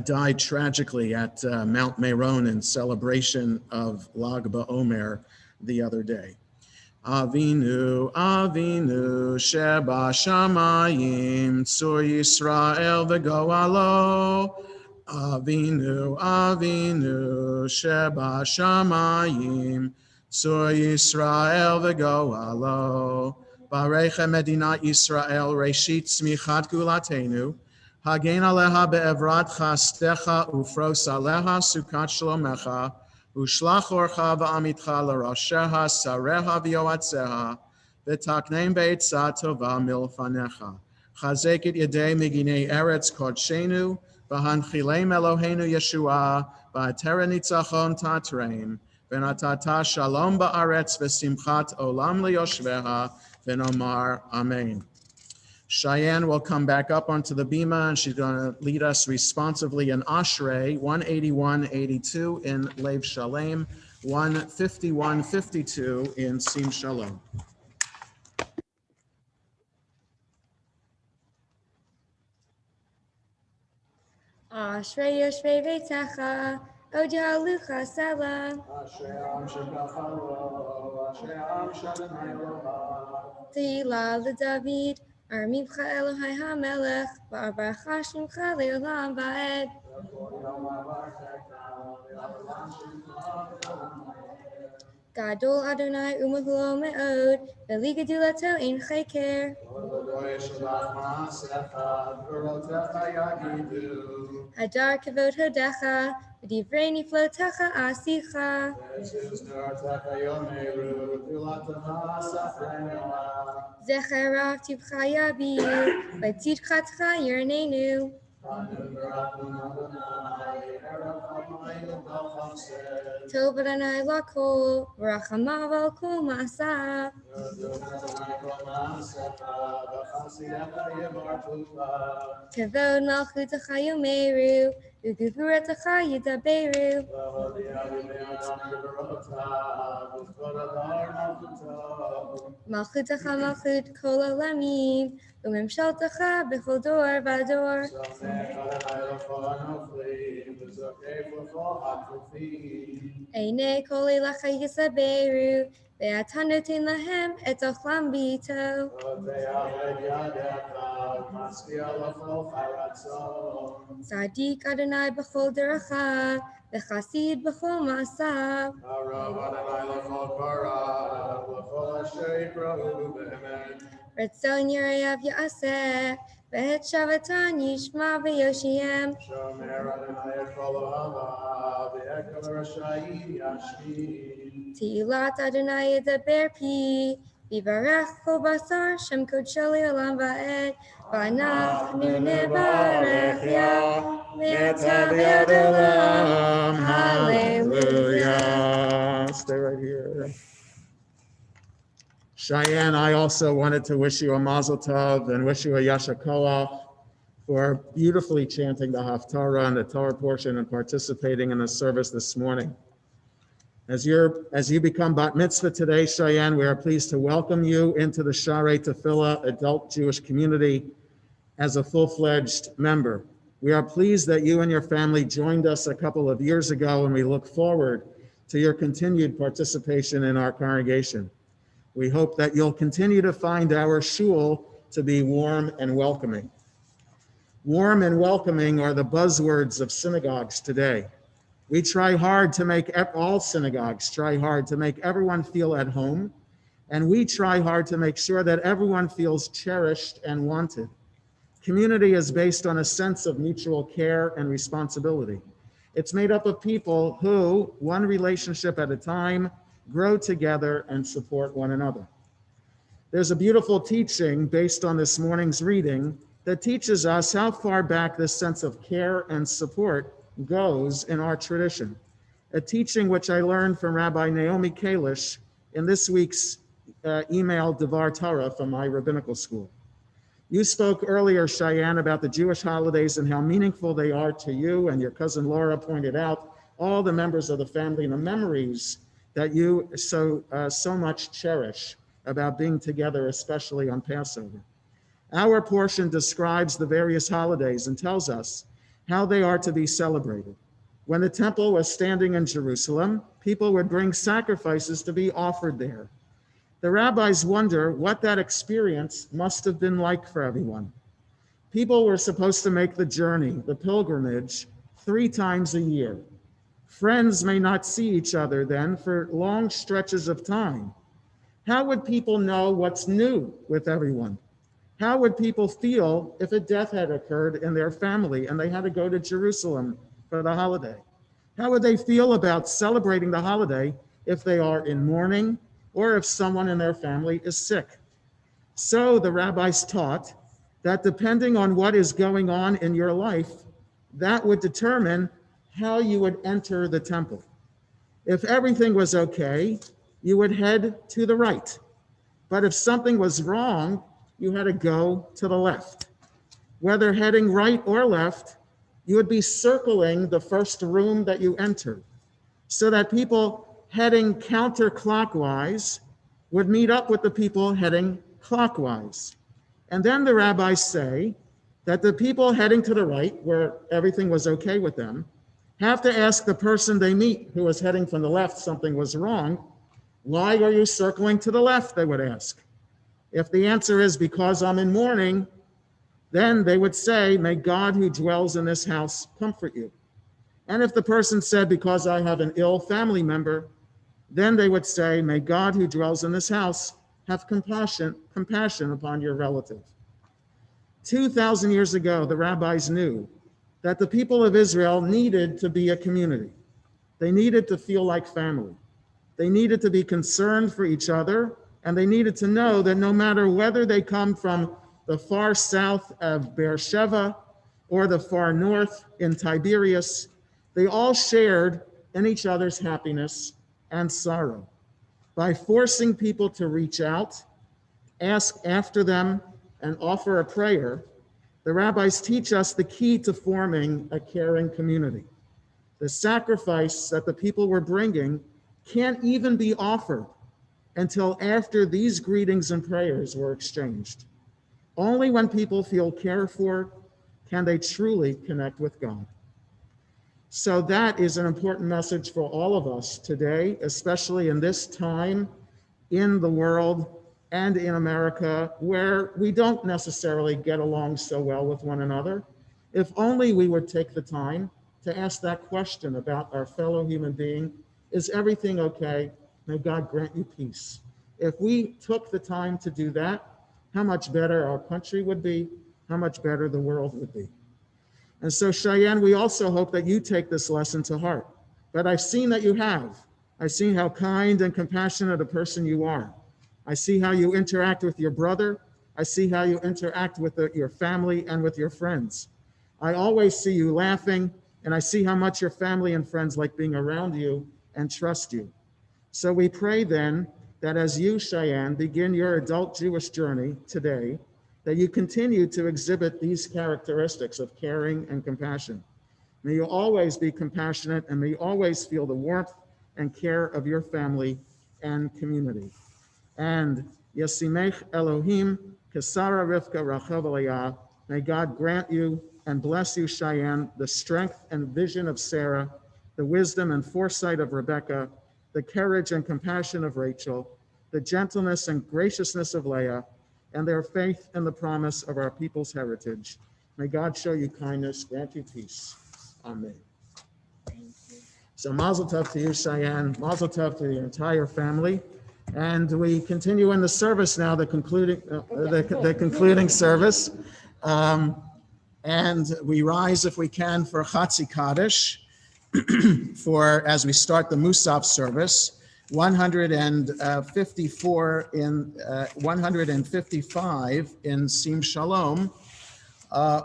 died tragically at Mount Meron in celebration of Lag BaOmer the other day. Avinu, Avinu, Sheba Shamayim, Tzur Yisrael v'Goalo. Avinu, Avinu, Sheba Shamayim, Tzur Yisrael v'Goalo. Barecha Medinat Yisrael, Reshit Tzmichat Gulatenu. Hagen aleha be'evrat chastecha ufros aleha sukat shlomecha. Ushlach orcha v'amitcha l'rasheha sareha v'yoatzeha v'takneim be'etzah tova milfanecha. Chazek et yedei miginei eretz kodshenu v'hanchileim Eloheinu Yeshua v'atera nitzachon tatreim v'natata shalom ba'aretz v'simchat olam liyoshveha v'nomar amen. Cheyanne will come back up onto the bima, and she's going to lead us responsively in Ashrei 181-82 in Lev Shalem, 151-52 in Sim Shalom. Ashrei Yoshvei Veitecha, Od Yahalucha Selah. Tehillah LeDavid, Armivcha Elohai HaMelech, V'arbacha Shemcha Le'olam Va'ed. Gadol Adonai Umahulo Me'od, Veli Gedulato Ein Cheker. Hadar Kavod Hodecha, V'divrei Niflotecha Asicha. Zecher Rav Tivcha Yabiu, V'tzidchatcha Yernenu. Tov Adonai Lakol, V'rachamav al Kol Ma'asav. Kavod Malchutecha Yomeru, U'gevuretecha Yidaberu. Malchutecha Malchut Kol Olamim, U'memshaltecha B'chol Dor V'Ador. Einei Kol Elecha Yisaberu, Ve'ata noten lahem et ochlam b'ito. Tzadik Adonai b'chol derachav, v'chasid b'chol ma'asav. Ratzon Yerayav Ya'aseh, v'et Shavatan Yishma v'Yoshiem. Tehillat Adonai Yedaber Pi, V'varech Kol Basar Shem Kodsho Le'olam Va'ed, V'anachnu nevarech Ya, V'yata V'yad Olam. Hallelujah. Stay right here. Cheyanne, I also wanted to wish you a Mazel Tov and wish you a Yasher Koach for beautifully chanting the Haftarah and the Torah portion and participating in the service this morning. As you become Bat Mitzvah today, Cheyanne, we are pleased to welcome you into the Sharei Tefillah adult Jewish community as a full-fledged member. We are pleased that you and your family joined us a couple of years ago, and we look forward to your continued participation in our congregation. We hope that you'll continue to find our shul to be warm and welcoming. Warm and welcoming are the buzzwords of synagogues today. We try hard to make, all synagogues try hard to make everyone feel at home, and we try hard to make sure that everyone feels cherished and wanted. Community is based on a sense of mutual care and responsibility. It's made up of people who, one relationship at a time, grow together and support one another. There's a beautiful teaching based on this morning's reading that teaches us how far back this sense of care and support goes in our tradition. A teaching which I learned from Rabbi Naomi Kalish in this week's email Devar Torah from my rabbinical school. You spoke earlier, Cheyanne, about the Jewish holidays and how meaningful they are to you, and your cousin Laura pointed out all the members of the family and the memories that you so much cherish about being together, especially on Passover. Our portion describes the various holidays and tells us how they are to be celebrated. When the temple was standing in Jerusalem, people would bring sacrifices to be offered there. The rabbis wonder what that experience must have been like for everyone. People were supposed to make the journey, the pilgrimage, 3 times a year. Friends may not see each other then for long stretches of time. How would people know what's new with everyone? How would people feel if a death had occurred in their family and they had to go to Jerusalem for the holiday? How would they feel about celebrating the holiday if they are in mourning or if someone in their family is sick? So the rabbis taught that depending on what is going on in your life, that would determine how you would enter the temple. If everything was okay, you would head to the right. But if something was wrong, you had to go to the left. Whether heading right or left, you would be circling the first room that you entered, so that people heading counterclockwise would meet up with the people heading clockwise. And then the rabbis say that the people heading to the right, where everything was okay with them, have to ask the person they meet who was heading from the left something was wrong. Why are you circling to the left, they would ask. If the answer is because I'm in mourning, then they would say, may God who dwells in this house comfort you. And if the person said, because I have an ill family member, then they would say, may God who dwells in this house have compassion upon your relative. 2,000 years ago, the rabbis knew that the people of Israel needed to be a community. They needed to feel like family. They needed to be concerned for each other, and they needed to know that no matter whether they come from the far south of Beersheba or the far north in Tiberias, they all shared in each other's happiness and sorrow. By forcing people to reach out, ask after them, and offer a prayer, the rabbis teach us the key to forming a caring community. The sacrifice that the people were bringing can't even be offered until after these greetings and prayers were exchanged. Only when people feel cared for can they truly connect with God. So that is an important message for all of us today, especially in this time in the world and in America, where we don't necessarily get along so well with one another. If only we would take the time to ask that question about our fellow human being, is everything okay? May God grant you peace. If we took the time to do that, how much better our country would be, how much better the world would be. And so, Cheyanne, we also hope that you take this lesson to heart. But I've seen that you have. I've seen how kind and compassionate a person you are. I see how you interact with your brother. I see how you interact with your family and with your friends. I always see you laughing, and I see how much your family and friends like being around you and trust you. So we pray then that as you, Cheyanne, begin your adult Jewish journey today, that you continue to exhibit these characteristics of caring and compassion. May you always be compassionate, and may you always feel the warmth and care of your family and community. And Yasimech Elohim, Kesara Rivka Rachel Aliyah, may God grant you and bless you, Cheyanne, the strength and vision of Sarah, the wisdom and foresight of Rebecca, the courage and compassion of Rachel, the gentleness and graciousness of Leah, and their faith in the promise of our people's heritage. May God show you kindness, grant you peace. Amen. So mazel tov to you, Cheyanne. Mazel tov to the entire family. And we continue in the service now, the concluding service. And we rise, if we can, for Chatzi Kaddish, as we start the Musaf service. 155 in Sim Shalom,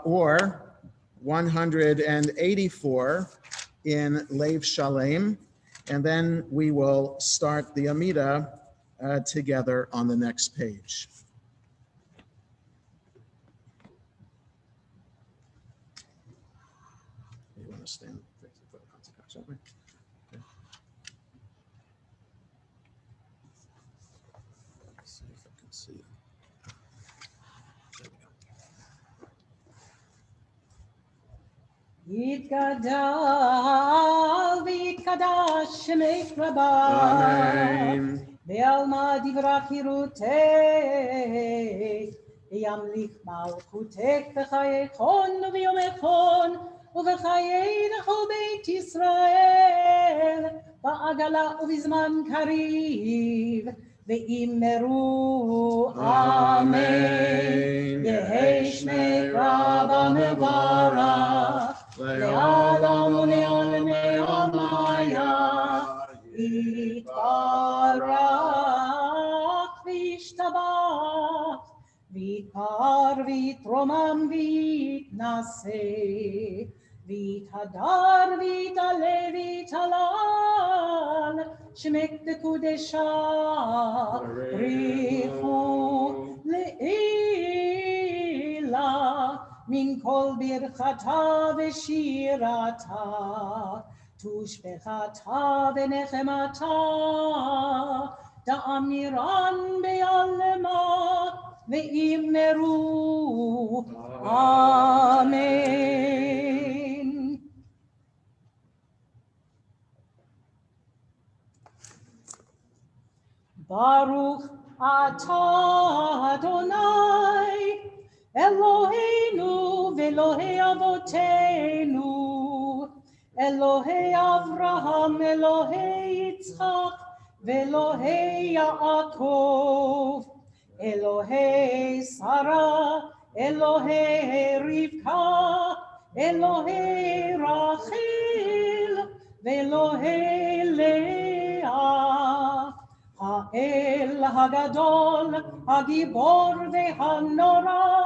or 184 in Lev Shalem, and then we will start the Amida together on the next page. You want to stand? Okay. Let's see if I can see it. יתגדל ויתקדש שמך רבה, בעלמא דברה חירותך, וימליך מלכותך בחיי חון וביומי חון, ובחיי לכל בית ישראל, בעגלה ובזמן קריב, ואמרו אמן. יהי שמך רבה מברך, לעולם ולעולמי עולמיה, יתברך וישתבח, ויתפאר ויתרומם ויתנשא, ויתהדר ויתעלה ויתהלל, שמך דקודשה בריחו לעילה, מן כל ברכתה ושירתה, תושבחתה ונחמתה, דאמירן בעלמא, ואמרו אמן. ברוך אתה אדוני אלוהינו ואלוהי אבותינו, אלוהי אברהם, אלוהי יצחק ואלוהי יעקב, אלוהי שרה, אלוהי רבקה, אלוהי רחל ואלוהי לאה, האל הגדול, הגיבור והנורא,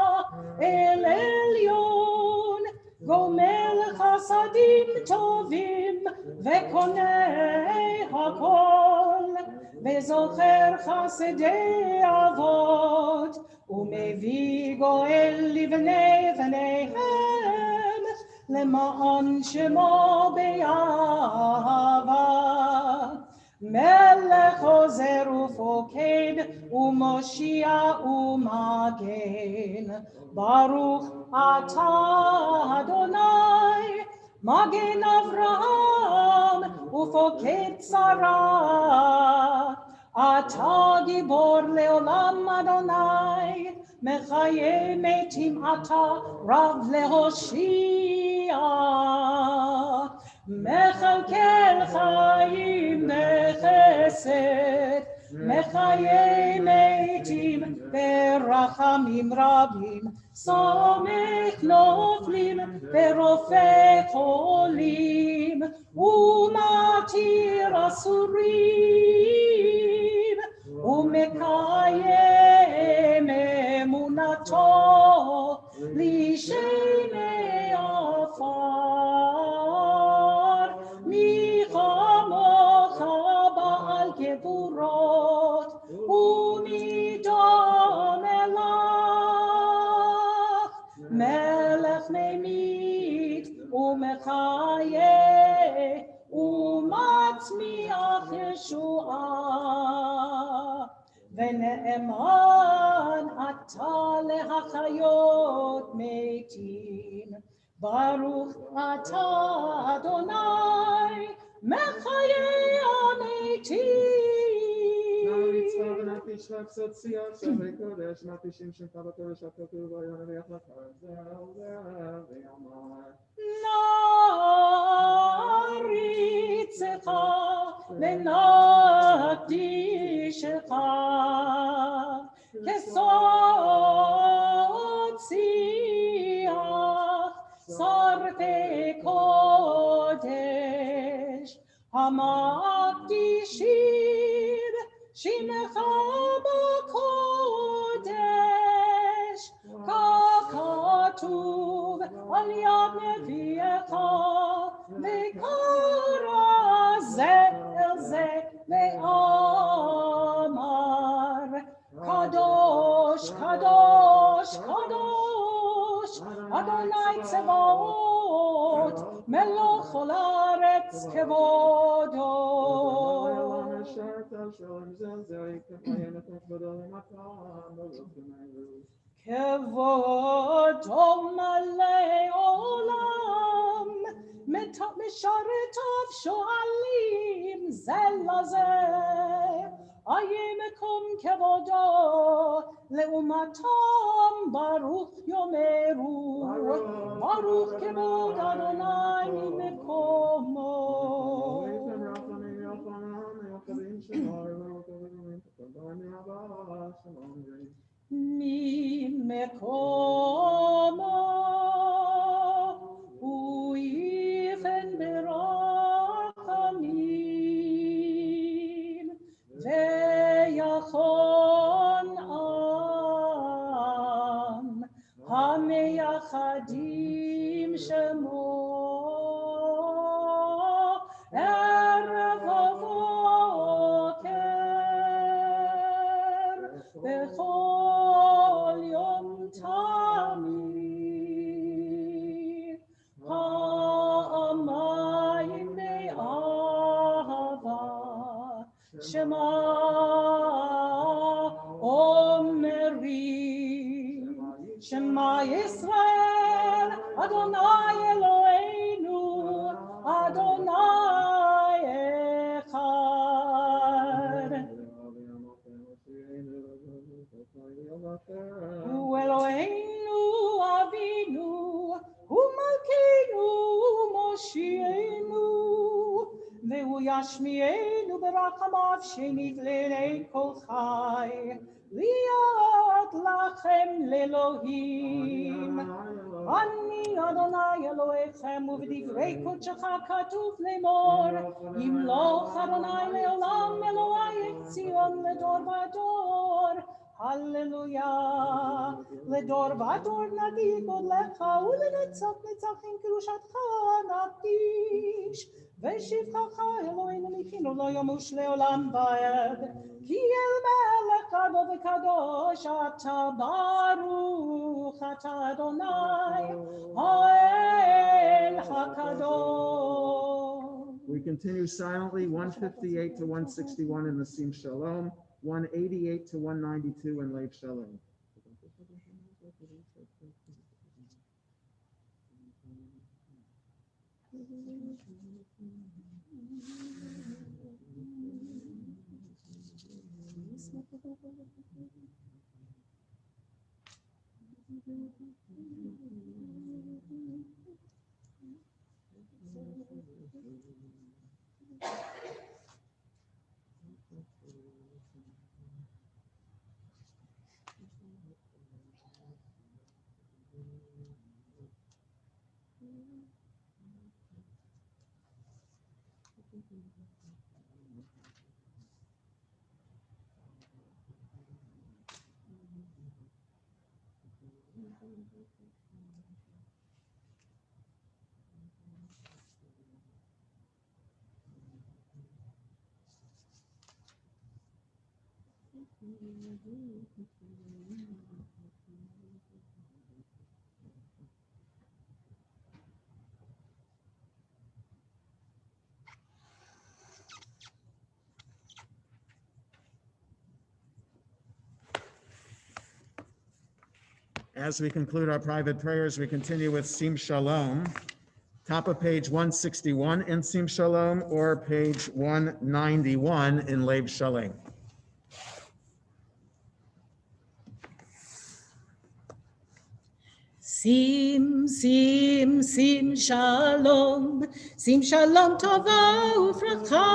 אל עליון, גומל חסדים טובים וקונה הכל, וזוכר חסדי אבות, ומביא גואל לבני בניהם, למען שמו באהבה. מלך עוזר ופוקד ומושיע ומגן, ברוך אתה אדוני מגן אברהם ופוקד שרה. אתה גיבור לעולם אדוני, מחיי מתים אתה רב להושיע. מכלכל חיים בחסד, מחיי מתים ברחמים רבים, סומך נופלים ורופא חולים, ומתיר אסורים, ומקיים אמונתו לשמי עפר. מי כמוך בעל גבורות ומי דומה לך, מלך ממית ומחיה ומצמיח ישועה, ונאמן אתה להחיות מתים. ברוך אתה אדוני מחיי המתים. נעריצך ונקדישך כסוד שיח שרתי קודש, המקדישים שמך בקודש, כך כתוב על יד נביאך, וקרא זה אל זה ואמר, קדוש קדוש קדוש אדוני צבאות, מלוך כל הארץ כבודו. כבודו מלא עולם, משרתיו שואלים זה לזה, איה מקום כבודו לעומתם ברוך יאמרו, ברוך כבוד אדוני ממקומו. ממקומו הוא יפן ברחמים, ויחון עם המייחדים שמו, ערב ובוקר בכל יום תמיד, פעמיים באהבה שמע אומרים אומרים, שמע ישראל, אדוני אלוהינו, אדוני אחד. הוא אלוהינו אבינו, הוא מלכנו, מושיענו, והוא ישמיענו ברחמיו שנית לעיני כל חי, להיות לכם לאלוהים. אני אדוני אלוהיכם, ובדברי קודשך כתוב לאמור, ימלוך אדוני לעולם אלוהי את ציון לדור ודור. הללויה. לדור ודור נגיד גודלך, ולנצח נצחים קדושתך נקדיש. ושבחך אלוהינו מפינו לא ימוש לעולם ועד, כי אל מלך גדול וקדוש אתה ברוך אתה אדוני האל הקדוש. We continue silently, 158 to 161 in the Sim Shalom, 188 to 192 in Lev Shalom. As we conclude our private prayers, we continue with Sim Shalom. Top of page 161 in Sim Shalom or page 191 in Lev Shalom. Sim, sim, sim shalom tova ufracha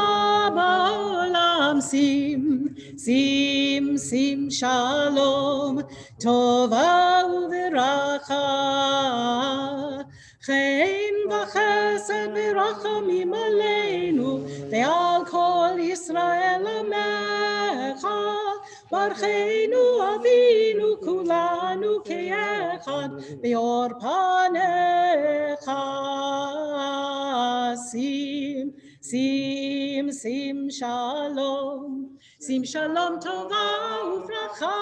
ba'olam. Sim, sim, sim shalom tova uveracha. Chen v'chesed v'rachamim aleinu ve'al kol Yisrael amecha. Barchenu avinu kulanu ke'echad be'or panecha. Sim, sim, sim shalom tova ufracha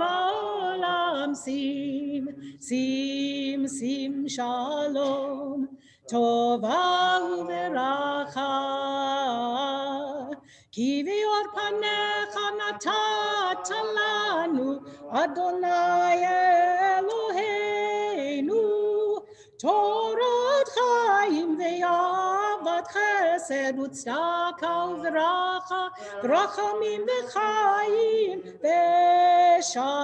ba'olam. Sim, sim, sim shalom tova uveracha. Ki ve'or panecha natata lanu Adonai Eloheinu, Torah chaim ve'avat chesed u'tzedaka u'veracha v'rachamim v'chaim v'shalom.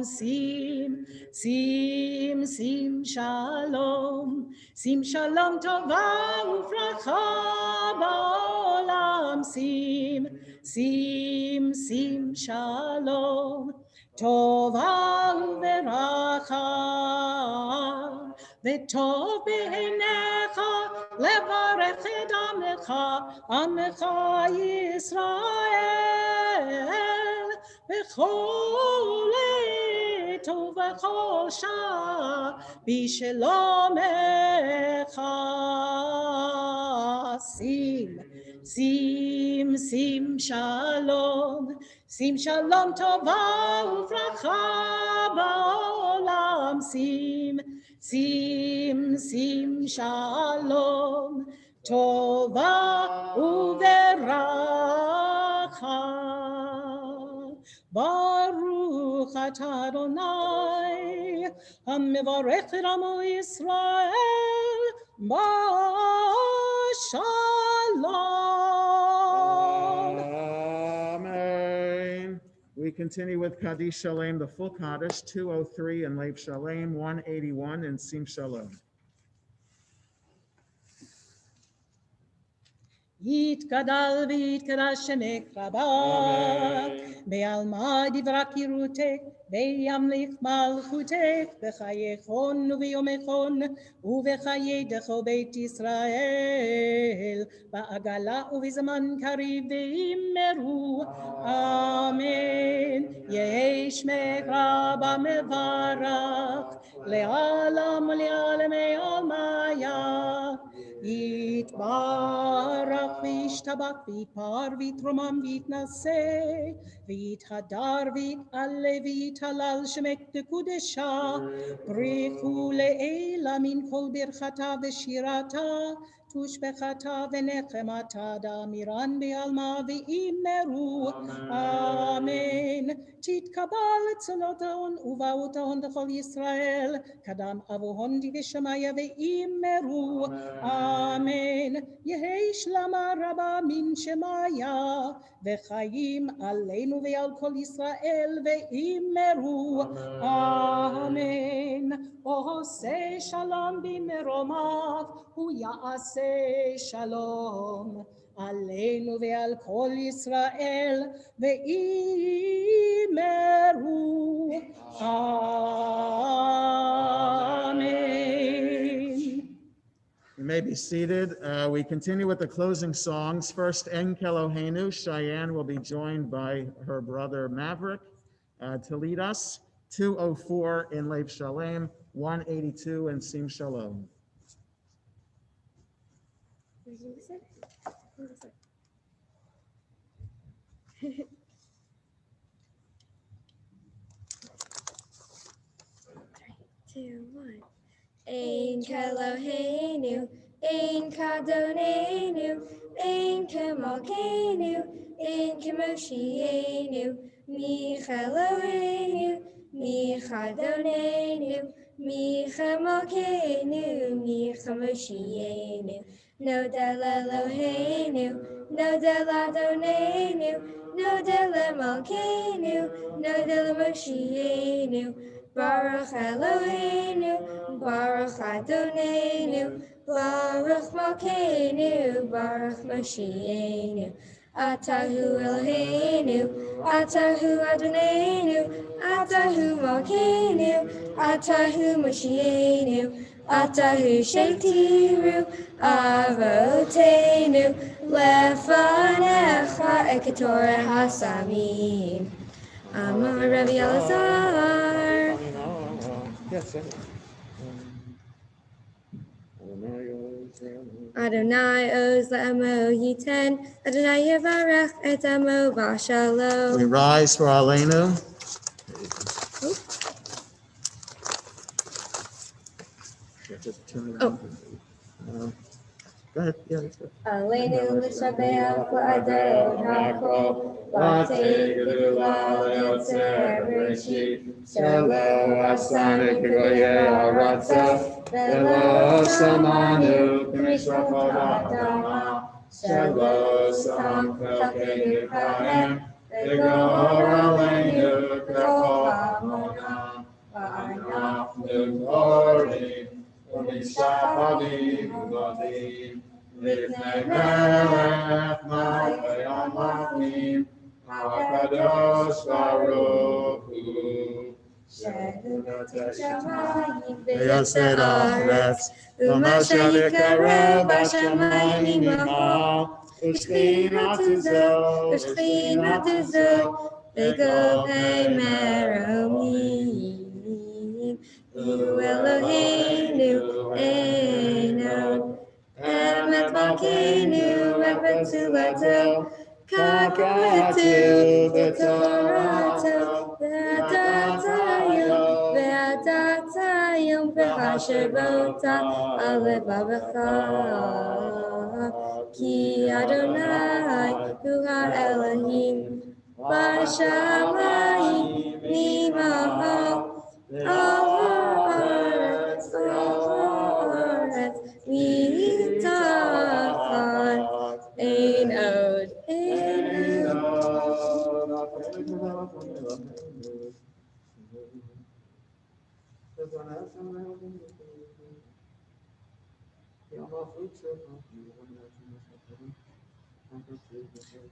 Sim, sim, sim shalom tova ufracha ba'olam. Sim, sim, sim shalom tova uveracha. V'tov b'einecha levarech et amecha Yisrael b'chol et ובכל שעה בשלומך. שים, שים, שים שלום, שים שלום טובה וברכה בעולם. שים, שים, שים שלום טובה וברכה. ברוך אתה אדוני, המברך את עמו ישראל בשלום. Amen. We continue with Kaddish Shalem, the full Kaddish, 203 in Lev Shalem, 181 in Sim Shalom. יתגדל ויתקדש שמך רבה, בעלמא דברה קירותך, וימליך מלכותך, בחייכון וביומכון, ובחיי דכו בית ישראל, בעגלה ובזמן קריב ואמרו, אמן. יהי שמך רבה מברך, לעלם ולעלמי עלמיה. יתברך וישתבח ויתפאר ויתרומם ויתנשא ויתהדר ויתעלה ויתהלל שמך דקודשה ברכו לעילה מן כל ברכתה ושירתה תושבחתה ונחמתה דאמירן בעלמא ואמרו אמן. תתקבל צלותיהן ובאותיהן לכל ישראל קדם אבוהן דבשמיא ואמרו אמן. יהי שלמה רבה מן שמיא וחיים עלינו ועל כל ישראל ואמרו אמן. עושה שלום במרומיו הוא יעשה שלום עלינו ועל כל ישראל ואמרו amen. You may be seated. We continue with the closing songs. First, En Kelohenu. Cheyanne will be joined by her brother Maverick to lead us. 204 in Lev Shalem, 182 in Sim Shalom. Two, one. Ein Kelohenu, Ein Kadonenu, Ein Kemalkenu, Ein Kemoshienu, Michelohenu, Michadonenu, Michemalkenu, Michemoshienu, Nodel Elohenu, Nodel Adonenu, Nodel Malkenu, Nodel Moshienu, Baruch Eloheinu, Baruch Adonenu, Baruch Malkeinu, Baruch Moshienu. Atahu Eloheinu, Atahu Adonenu, Atahu Malkeinu, Atahu Moshienu, Atahu Shetiru, Avotenu, Lefanecha Eketorah Hasamim. Amar Rabbi Elazar. Adonai oz la'amo yiten, Adonai yevarech et amo b'shalom. We rise for Aleinu. Oh. Go ahead. Yeah, that's good. Aleinu l'shabeach la'adei hakol, la'tei g'dula le'yotzer b'reshit, shelo asanu k'goyei ha'ratza, velo samanu k'mishpachot ha'adama, shelo sam chelkeinu kahem, v'gor aleinu k'chol ha'amonam, v'anachnu gorim, u'mishpachim u'modim, Lifnei melech malchei hamalchim, HaKadosh Baruch Hu, shehu notei shamayim v'yosed haaretz, u'masha yikarev b'shamayim imachal, u'shchinatu zo, v'govei meromim, Eloheinu Eino. Emet Malkeinu, Emet Tzilato, Kakaratu, V'Torato, Ve'adatayom, Ve'hashavota, Alevavecha, Ki Adonai, Hu HaElohim, B'Shamayim, Mima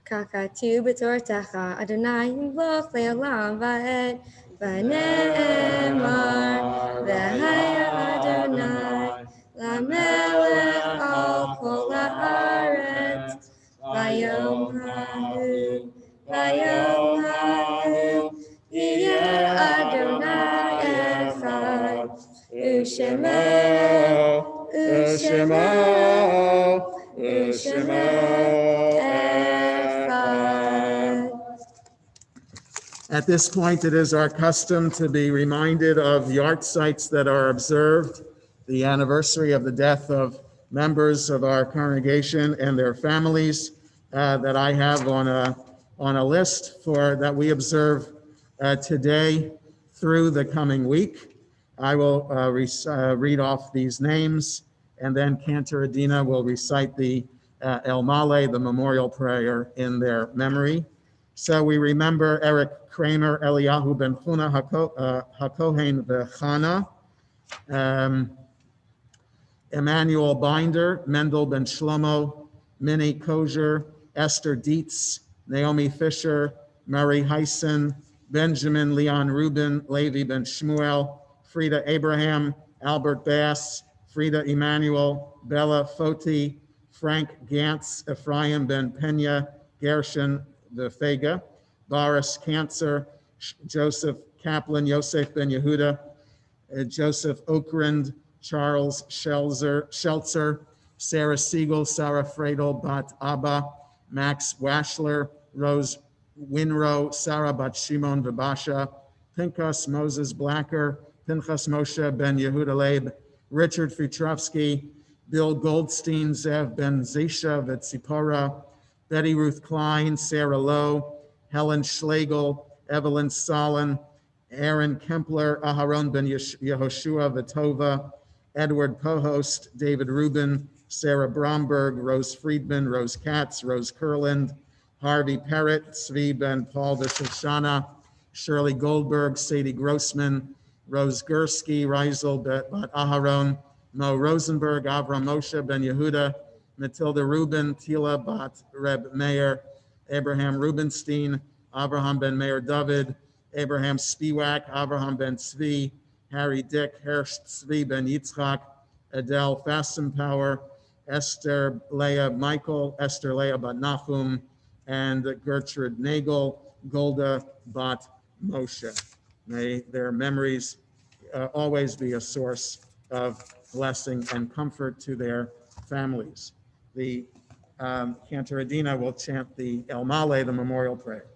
Kakatu b'tortacha Adonai yimloch le'olam va'ed v'ne'emar v'haya Adonai lamelech al kol haaretz v'yom hahu yeh Adonai echad u'shemo echad. At this point, it is our custom to be reminded of yard sites that are observed, the anniversary of the death of members of our congregation and their families that I have on a list that we observe today through the coming week. I will read off these names, and then Cantor Adina will recite the El Male, the memorial prayer in their memory. So we remember Eric Kramer, Eliyahu ben Chuna, Hakohen Bechana, Emmanuel Binder, Mendel ben Shlomo, Minnie Kozer, Esther Dietz, Naomi Fisher, Murray Heisen, Benjamin Leon Rubin, Levi ben Shmuel, Frida Abraham, Albert Bass, Frida Emmanuel, Bella Foti, Frank Gantz, Ephraim ben Pena, Gershon Vefega, Boris Cancer, Joseph Kaplan, Yosef ben Yehuda, Joseph Okrend, Charles Sheltzer, Sarah Siegel, Sarah Fradel, Bat Abba, Max Washler, Rose Winrow, Sarah Bat Shimon Vibasha, Pinchas Moses Blacker, Pinchas Moshe ben Yehuda Leib, Richard Futrovsky, Bill Goldstein, Zev ben Zisha Vetzipora, Betty Ruth Klein, Sarah Lowe, Helen Schlegel, Evelyn Solon, Aaron Kempler, Aharon ben Yehoshua Vitova, Edward Pohost, David Rubin, Sarah Bromberg, Rose Friedman, Rose Katz, Rose Kurland, Harvey Perrott, Zvi ben Paul Vishoshana, Shirley Goldberg, Sadie Grossman, Rose Gursky, Reisel Bat Aharon, Mo Rosenberg, Avram Moshe ben Yehuda, Matilda Rubin, Tila Bat Reb Meir, Abraham Rubenstein, Abraham ben Meir David, Abraham Spiewak, Abraham ben Tzvi, Harry Dick, Hersh Tzvi ben Yitzchak, Adele Fastenpower, Esther Leah Michael, Esther Leah Bat Nachum, and Gertrude Nagel, Golda Bat Moshe. May their memories always be a source of blessing and comfort to their families. The Cantor Adina will chant the El Male, the memorial prayer.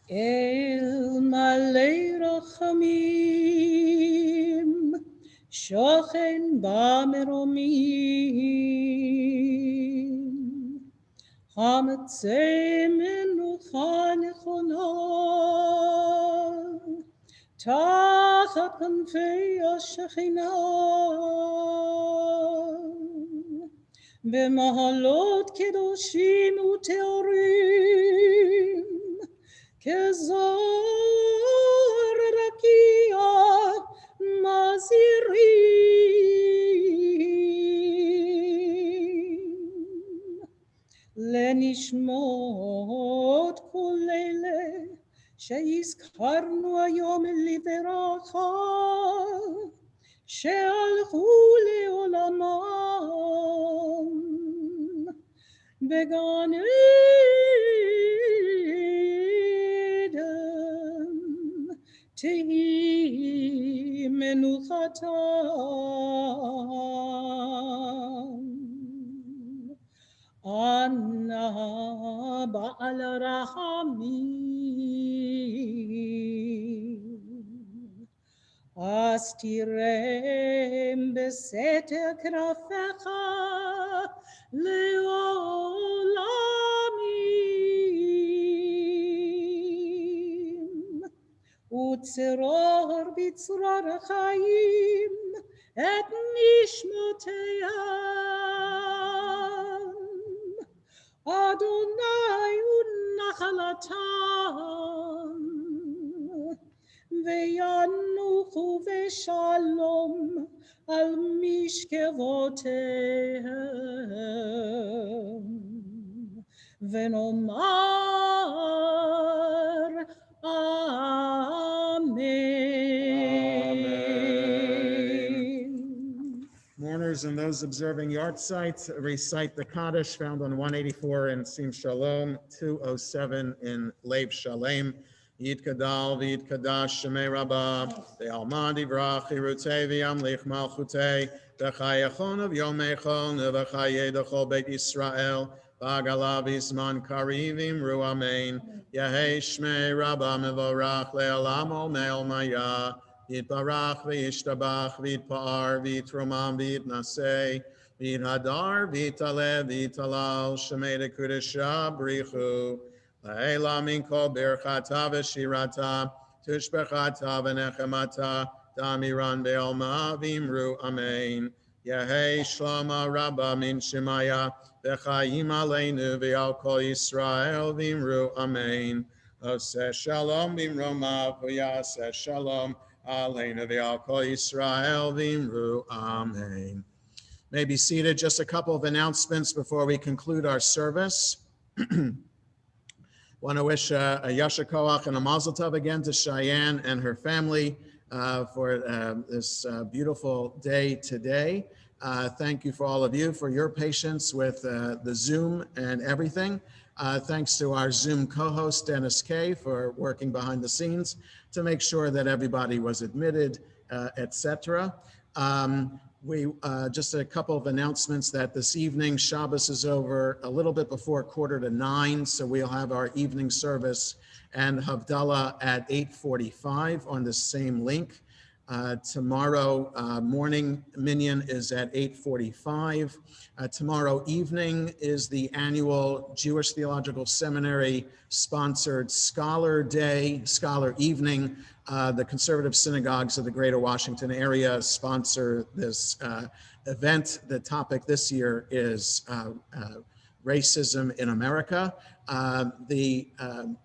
El Malei Rachamim, Shochen Bameromim, Hametzei Menucha Nechona, Tachat Kanfei HaShekhinah, B'mahalot Kedoshim Uteorim, Kezor Rakia Mazirim Lenishmot Kol Ele Sheizkarnu Hayom Liveracha She'alchu Leolamam Began Tehi menuchatam Anna ba'al rahamim Astirem beseter krafecha leolamim Utzeror bitzrar chaim et nishmoteam Adonai נחלתם, וינוחו בשלום על משכבותיהם, ונאמר Amen. Mourners and those observing yard sites recite the Kaddish found on 184 in Sim Shalom, 207 in Lev Shalem. Yid Kadal, V'Yid Kadash, Shemei Rabbah, Ve'alma Divrach, Hirutei V'Yamlich Malchutei, V'Chayachon of Yomechon, V'Chaye Dechol Beit Yisrael, V'Agala V'Zman Karivim Ru Amen, Yehei Shmei Rabbah Mevorach, Le'olam Ol Me'ol Maya, Yitbarach v'yishtabach v'yitpa'ar v'yitromam v'yitnaseh v'yithadar v'yitalev v'yitalal shemei dekudesha brichu la'ela min kol birchata v'shirata tushbechata v'nechemata damiran be'olma v'imru amen Yehei shlama rabba min shemaya v'chayim aleinu v'al kol Yisrael v'imru amen Oseh shalom v'imromav v'yaseh shalom Aleinu v'al kol Yisrael v'imru amen. May be seated. Just a couple of announcements before we conclude our service. Want to wish a Yasher Koach and a Mazel Tov again to Cheyanne and her family for this beautiful day today. Thank you for all of you for your patience with the Zoom and everything. Thanks to our Zoom co-host, Dennis Kay, for working behind the scenes to make sure that everybody was admitted, etc. Just a couple of announcements that this evening, Shabbos is over a little bit before 8:45, so we'll have our evening service and Havdalah at 8:45 on the same link. Tomorrow morning minyan is at 8:45. Tomorrow evening is the annual Jewish Theological Seminary sponsored Scholar Day, Scholar Evening. The conservative synagogues of the greater Washington area sponsor this event. The topic this year is racism in America.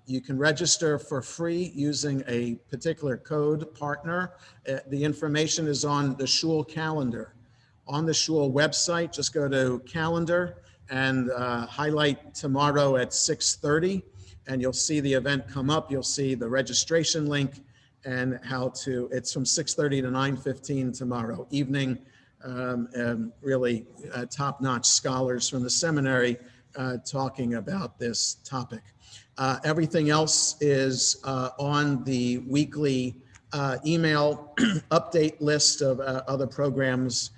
You can register for free using a particular code partner. The information is on the shul calendar. On the shul website, just go to calendar and highlight tomorrow at 6:30, and you'll see the event come up. You'll see the registration link and how to, it's from 6:30 to 9:15 tomorrow evening. Really top-notch scholars from the seminary talking about this topic. Everything else is on the weekly email update list of other programs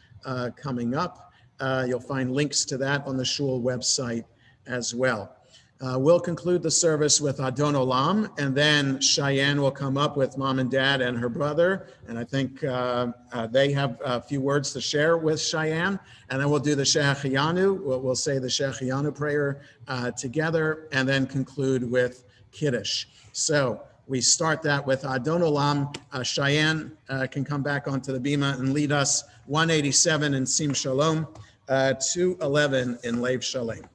coming up. You'll find links to that on the shul website as well. We'll conclude the service with Adon Olam, and then Cheyanne will come up with mom and dad and her brother. And I think they have a few words to share with Cheyanne. And then we'll do the Shehecheyanu. We'll say the Shehecheyanu prayer together, and then conclude with Kiddush. So we start that with Adon Olam. Cheyanne can come back onto the bima and lead us 187 in Sim Shalom, 211 in Lev Shalem.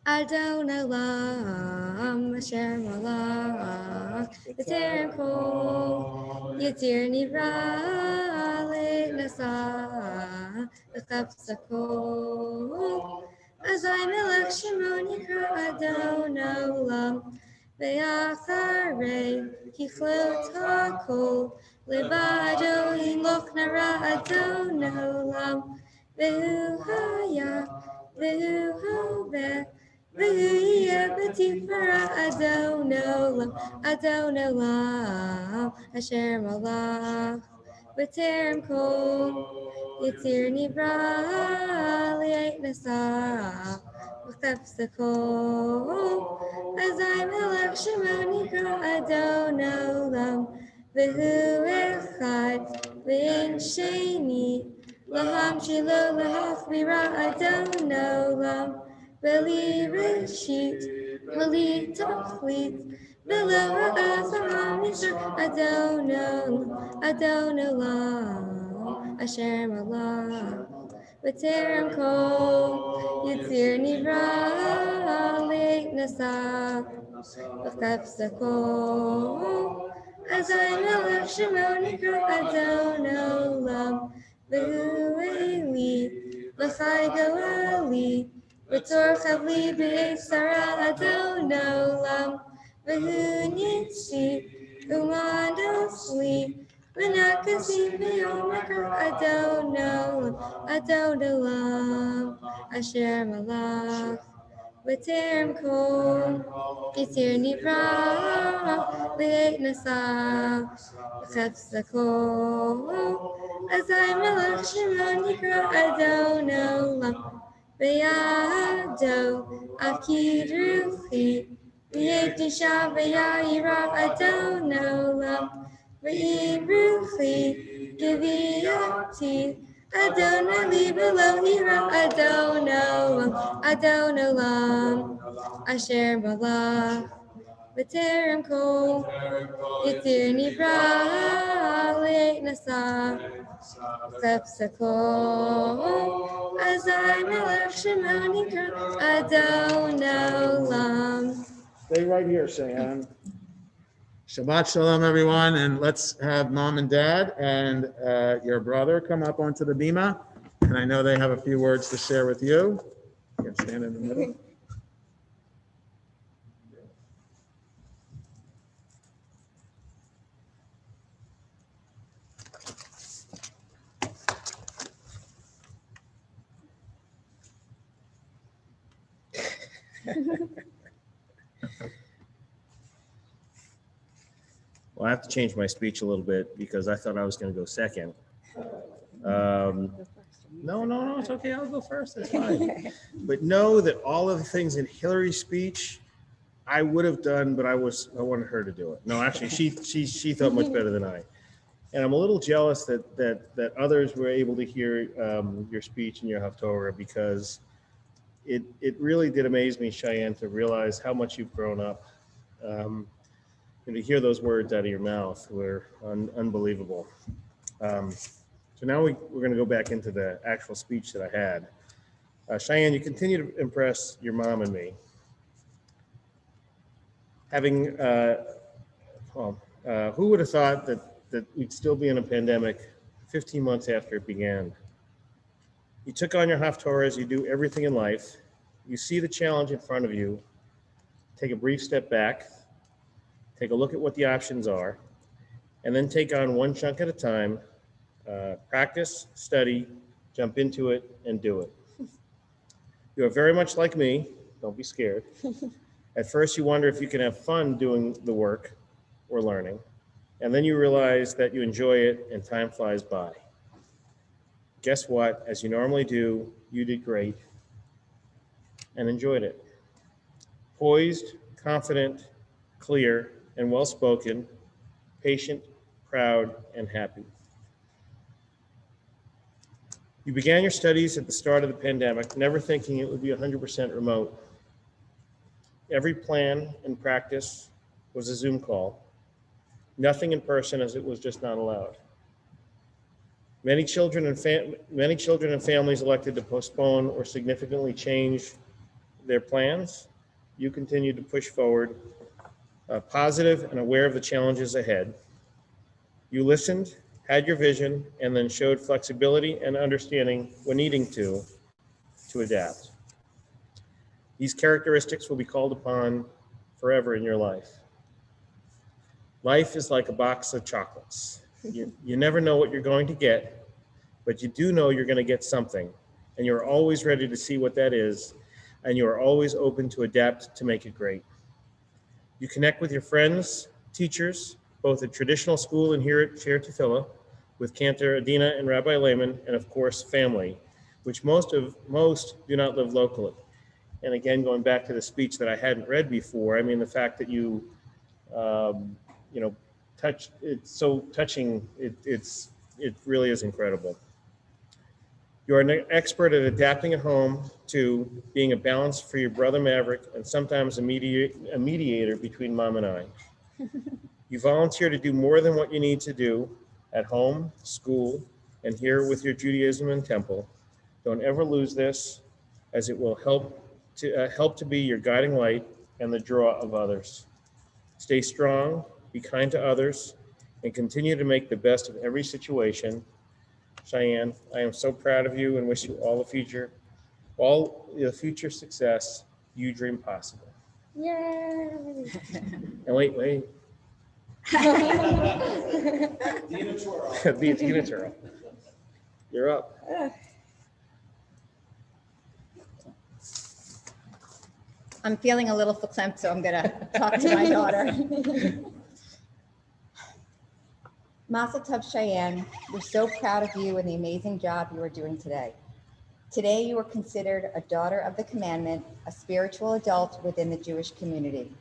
Adon Olam, Asher Malach, B'Terem Kol, Yitzir Nivra, Le'Nasa, V'Chapsakol, Azai Melech Shimon Yikra Adon Olam, Ve'acharei, Kichlot HaKol, Levado Himloch Nara Adon Olam, Ve'hu Haya, Ve'hu Hoveh, V'yeh b'tifara Adon Olam, Asher Malach, B'Terem Kol, Yitzir Nivra, Le'Nasa, V'Chapsakol, Azai Melech Shimon Yikra Adon Olam, V'hu Echad, V'Ein Sheni, Laham Shilo Lahachvira Adon Olam, Veli Reshit, Veli Tachlit, Asher Malach, B'terem Kol, Yitzir Nivra, Leit Nasa, V'chapsakol, Azai Melech Shemo Nikra Adon Olam, V'hu Eli, V'chai Goeli, V'tor Chavli B'eit Sarah Adon Olam, V'hu Nitzi, Umadosli, V'nakasi V'yomaka Adon Olam, Adon Olam, Asher Malach, V'terem Kol, Yitzir Nivra, Leit Nasa, V'chapsakol, Azai Melech Shemo Nikra Adon Olam, V'yado Akid Ruchi, V'yet Nisha V'yayirav Adon Olam, V'yim Ruchi, Giviyati, Adon Ali V'lo Hira Adon Olam, Adon Olam, Asher Malach, V'terem Kol, Yitzir Nivra, Leit Nasa, V'chapsakol, Azai Melech Shemo Nikra Adon Olam. Stay right here, Cheyanne. Shabbat Shalom, everyone, and let's have mom and dad and your brother come up onto the bima. And I know they have a few words to share with you. You can stand in the middle. Well, I have to change my speech a little bit because I thought I was going to go second. No, it's okay. I'll go first. That's fine. But know that all of the things in Hillary's speech, I would have done, but I wanted her to do it. No, actually, she thought much better than I. And I'm a little jealous that others were able to hear your speech and your Haftorah, because it really did amaze me, Cheyanne, to realize how much you've grown up. And to hear those words out of your mouth were unbelievable. So now we're going to go back into the actual speech that I had. Cheyanne, you continue to impress your mom and me. Having, who would have thought that we'd still be in a pandemic 15 months after it began? You took on your Haftorah as you do everything in life. You see the challenge in front of you, take a brief step back, take a look at what the options are, and then take on one chunk at a time, practice, study, jump into it, and do it. You are very much like me. Don't be scared. At first, you wonder if you can have fun doing the work or learning, and then you realize that you enjoy it and time flies by. Guess what? As you normally do, you did great and enjoyed it. Poised, confident, clear, and well-spoken, patient, proud, and happy. You began your studies at the start of the pandemic, never thinking it would be 100% remote. Every plan and practice was a Zoom call. Nothing in person, as it was just not allowed. Many children and families elected to postpone or significantly change their plans. You continued to push forward, positive and aware of the challenges ahead. You listened, had your vision, and then showed flexibility and understanding when needing to adapt. These characteristics will be called upon forever in your life. Life is like a box of chocolates. You never know what you're going to get, but you do know you're going to get something, and you're always ready to see what that is, and you are always open to adapt to make it great. You connect with your friends, teachers, both at traditional school and here at Share Tefillah, with Cantor Adina and Rabbi Lehman, and of course, family, which most do not live locally. And again, going back to the speech that I hadn't read before, I mean, the fact that you it's so touching, it really is incredible. You are an expert at adapting at home to being a balance for your brother Maverick and sometimes a mediator between Mom and I. You volunteer to do more than what you need to do at home, school, and here with your Judaism and temple. Don't ever lose this, as it will help to be your guiding light and the draw of others. Stay strong, be kind to others, and continue to make the best of every situation. Cheyanne, I am so proud of you and wish you all the future success you dream possible. Yay. And wait. Dina Toro. Dina Toro. You're up. I'm feeling a little verklempt, so I'm gonna talk to my daughter. Mazel Tov, Cheyanne. We're so proud of you and the amazing job you are doing today. Today, you are considered a daughter of the commandment, a spiritual adult within the Jewish community.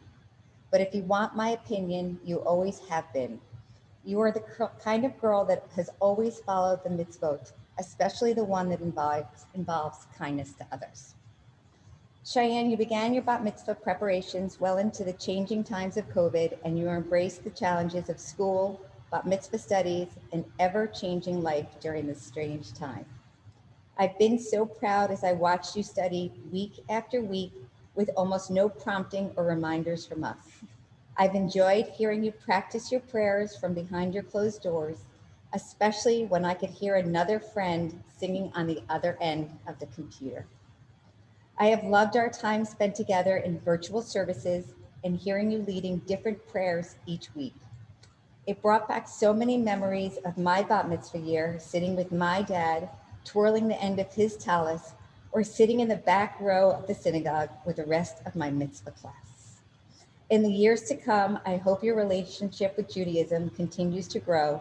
But if you want my opinion, you always have been. You are the kind of girl that has always followed the mitzvot, especially the one that involves kindness to others. Cheyanne, you began your bat mitzvah preparations well into the changing times of COVID, and you embraced the challenges of school, bat mitzvah studies, and ever-changing life during this strange time. I've been so proud as I watched you study week after week with almost no prompting or reminders from us. I've enjoyed hearing you practice your prayers from behind your closed doors, especially when I could hear another friend singing on the other end of the computer. I have loved our time spent together in virtual services and hearing you leading different prayers each week. It brought back so many memories of my bat mitzvah year, sitting with my dad, twirling the end of his tallis, or sitting in the back row of the synagogue with the rest of my mitzvah class. In the years to come, I hope your relationship with Judaism continues to grow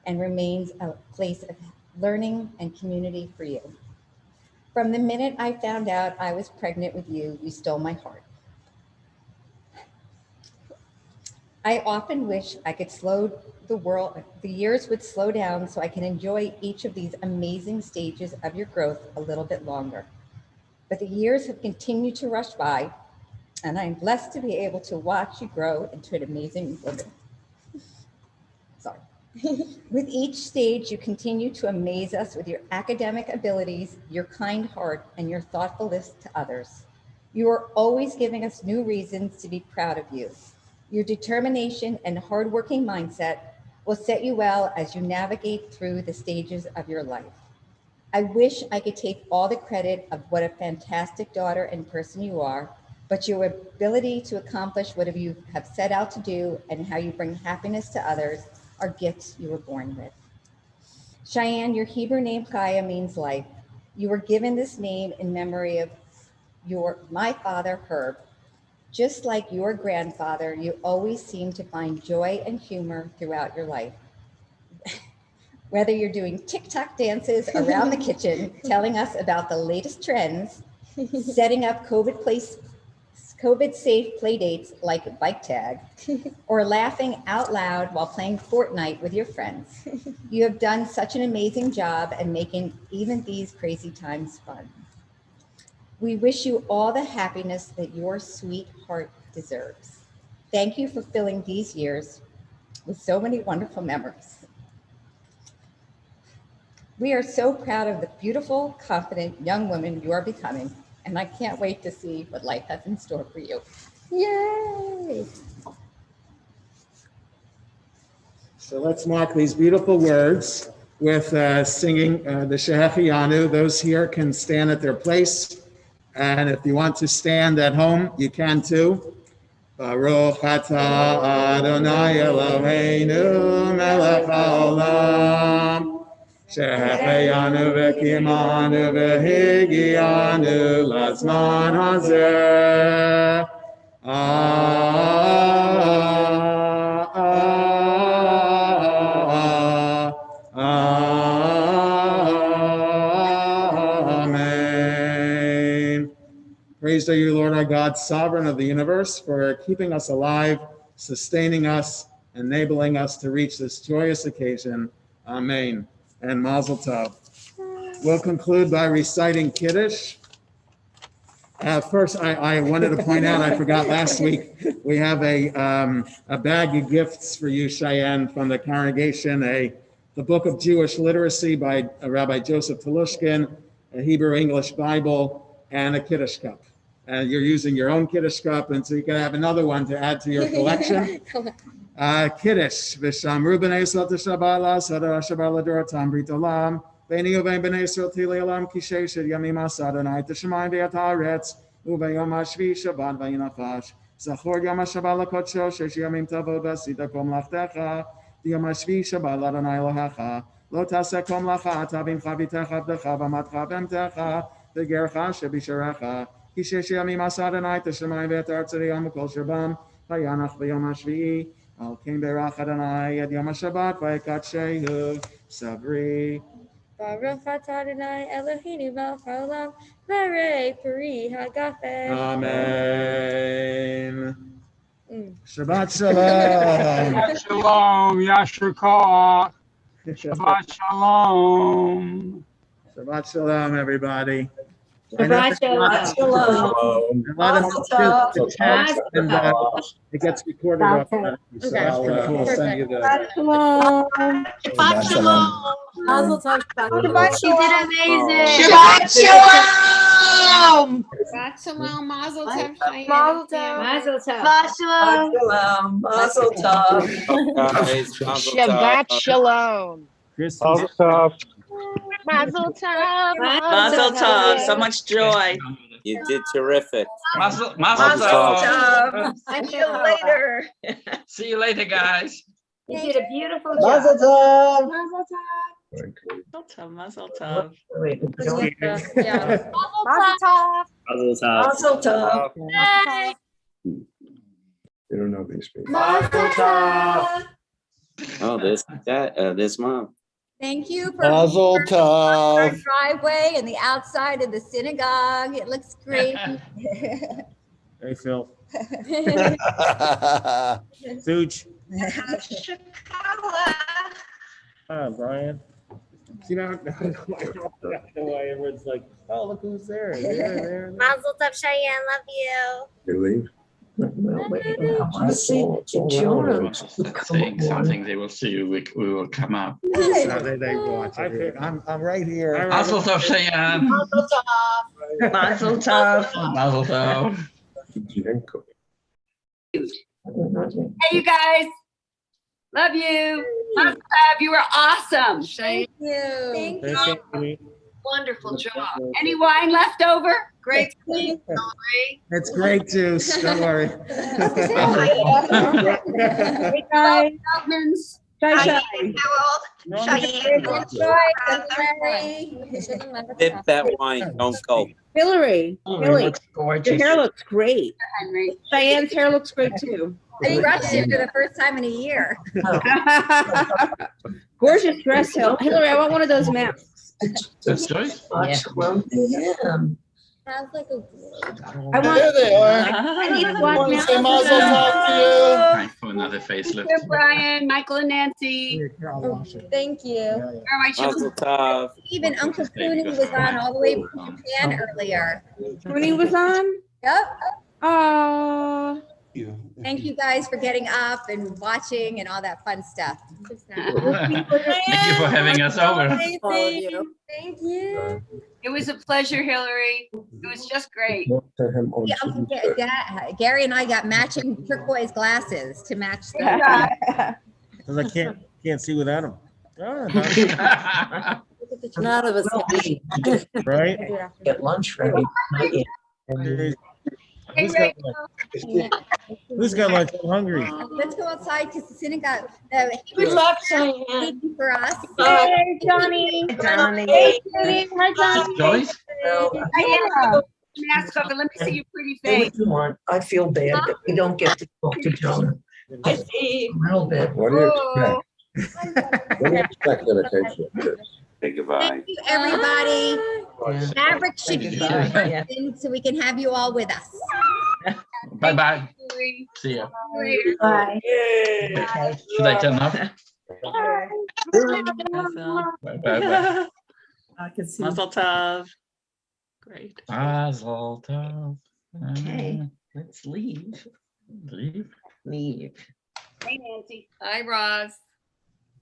and remains a place of learning and community for you. From the minute I found out I was pregnant with you, you stole my heart. I often wish I could slow the years would slow down so I can enjoy each of these amazing stages of your growth a little bit longer. But the years have continued to rush by, and I'm blessed to be able to watch you grow into an amazing woman. Sorry. With each stage, you continue to amaze us with your academic abilities, your kind heart, and your thoughtfulness to others. You are always giving us new reasons to be proud of you. Your determination and hardworking mindset will set you well as you navigate through the stages of your life. I wish I could take all the credit of what a fantastic daughter and person you are, but your ability to accomplish whatever you have set out to do and how you bring happiness to others are gifts you were born with. Cheyanne, your Hebrew name Chaya means life. You were given this name in memory of my father, Herb. Just like your grandfather, you always seem to find joy and humor throughout your life. Whether you're doing TikTok dances around the kitchen, telling us about the latest trends, setting up COVID-safe play dates like bike tag, or laughing out loud while playing Fortnite with your friends. You have done such an amazing job at making even these crazy times fun. We wish you all the happiness that your sweet heart deserves. Thank you for filling these years with so many wonderful memories. We are so proud of the beautiful, confident young woman you are becoming, and I can't wait to see what life has in store for you. Yay! So let's mark these beautiful words with singing the Cheyanne. Those here can stand at their place. And if you want to stand at home, you can too. Baruch atah Adonai Eloheinu melech haolam, שהחיינו וקיימנו והגיענו לזמן הזה. Amen. Praised are you, Lord our God, sovereign of the universe, for keeping us alive, sustaining us, enabling us to reach this joyous occasion. Amen. And Mazel Tov. we'll conclude by reciting Kiddush. First, I wanted to point out, I forgot last week, we have a bag of gifts for you, Cheyanne, from the congregation, the Book of Jewish Literacy by Rabbi Joseph Telushkin, a Hebrew-English Bible, and a Kiddush cup. And you're using your own Kiddush cup, and so you can have another one to add to your collection. Kiddush, V'shamru b'nei Yisrael t'shabala, Sadar Shabbat l'dorotam brit olam, B'nei uvein b'nei Yisrael tili olam ki sheshet yamim asad Adonai t'shamayim v'yat haaretz, u'v'yom hashvi Shabbat v'yinachash, Zachor yom ha'shabbat l'kodsho, shesh yamim tavod v'asita kol mlachtecha, v'yom hashvi Shabbat l'Adonai Elohecha, lo taseh kol mlacha, tavim chavitecha v'decha v'matcha v'emtecha, v'gercha shebisharecha, ki shesh yamim asad Adonai t'shamayim v'yat haaretz yom kol shabam, v'yanach v'yom hashvi, Al Kim Berach Adonai Ad Yom HaShabbat V'Yikadshehu Sabri. Baruch atah Adonai Eloheinu melech haolam v'arei peri hagafen. Amen. Shabbat Shalom. Shabbat Shalom. Yasher Koach. Shabbat Shalom. Shabbat Shalom, everybody. Shabbat Shalom. And it gets recorded. So we'll send you the. Shabbat Shalom. Mazel tov. Shabbat You did amazing. Shabbat Shalom. Shabbat shalom. Mazel tov. Mazel tov. Mazel tov. Shabbat Shalom. Mazel tov. Shabbat shalom. Mazel tov. Mazel tov. Mazel tov. So much joy. You did terrific. Mazel tov. See you later. See you later, guys. You did a beautiful job. Mazel tov. Mazel tov. Mazel tov. Mazel tov. Mazel tov. Hey. You don't know these people. Mazel tov. Oh, this mom. Thank you for Mazel our tov. driveway and the outside of the synagogue. It looks great. Hey, Phil. Such. Brian. You know why everyone's like, oh, look who's there. There. Mazel tov, Cheyanne. Love you. You leave? Saying something, they will see you. We will come up. They watch it. I'm right here. Mazel tov, Cheyanne. Mazel tov. Mazel tov. Mazel tov. Hey, you guys. Love you. Mazel tov. You were awesome. Thank you. Thank you. Wonderful job. Any wine left over? Great. It's great juice. Don't worry. Hey, guys. Feldman's. Dip that wine. Don't go. Hillary, Hilly, gorgeous. your hair looks great. Henry. Cheyenne's hair looks great too. I brushed it for the first time in a year. Gorgeous dress, Hillary. I want one of those masks. That's Joyce? Sounds like a I want. There they are. I need I one want to mask. say mazel tov to Time for another facelift. Here, Brian, Michael, and Nancy. Thank you. All right, Mazel tov. Even Uncle Cooney was on all the way from Japan earlier. Cooney was on. Yep. Oh. Thank you guys for getting up and watching and all that fun stuff. Thank you for having us over. Thank you. It was a pleasure, Hillary. It was just great. Yeah, Uncle Gary and I got matching turquoise glasses to match the. Because I can't see without them. None of us can. Right? Get lunch ready. Who's got lunch? I'm hungry. Let's go outside because the synagogue. Good luck, Cheyanne. For us. Hey, Johnny. Hey, Johnny. Hi, Johnny. Joyce? Mask off and let me see your pretty Hey, face. what do you want? I feel bad that we don't get to talk to Jonah. I feel a little bit. What do you expect? What do you expect that it takes you? Say goodbye. Thank you, everybody. Maverick should be in so we can have you all with us. Bye-bye. See ya. Bye. Should I turn off? Bye-bye. I can see. Mazel tov. Great. Mazel tov. Okay, let's leave. Leave. Leave. Hey, Nancy. Hi, Roz.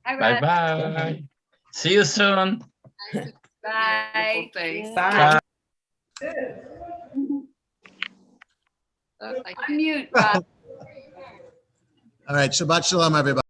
Hi, Bye Roz. bye. See you soon. Bye. Bye. Unmute, Roz. All right, Shabbat Shalom, everybody.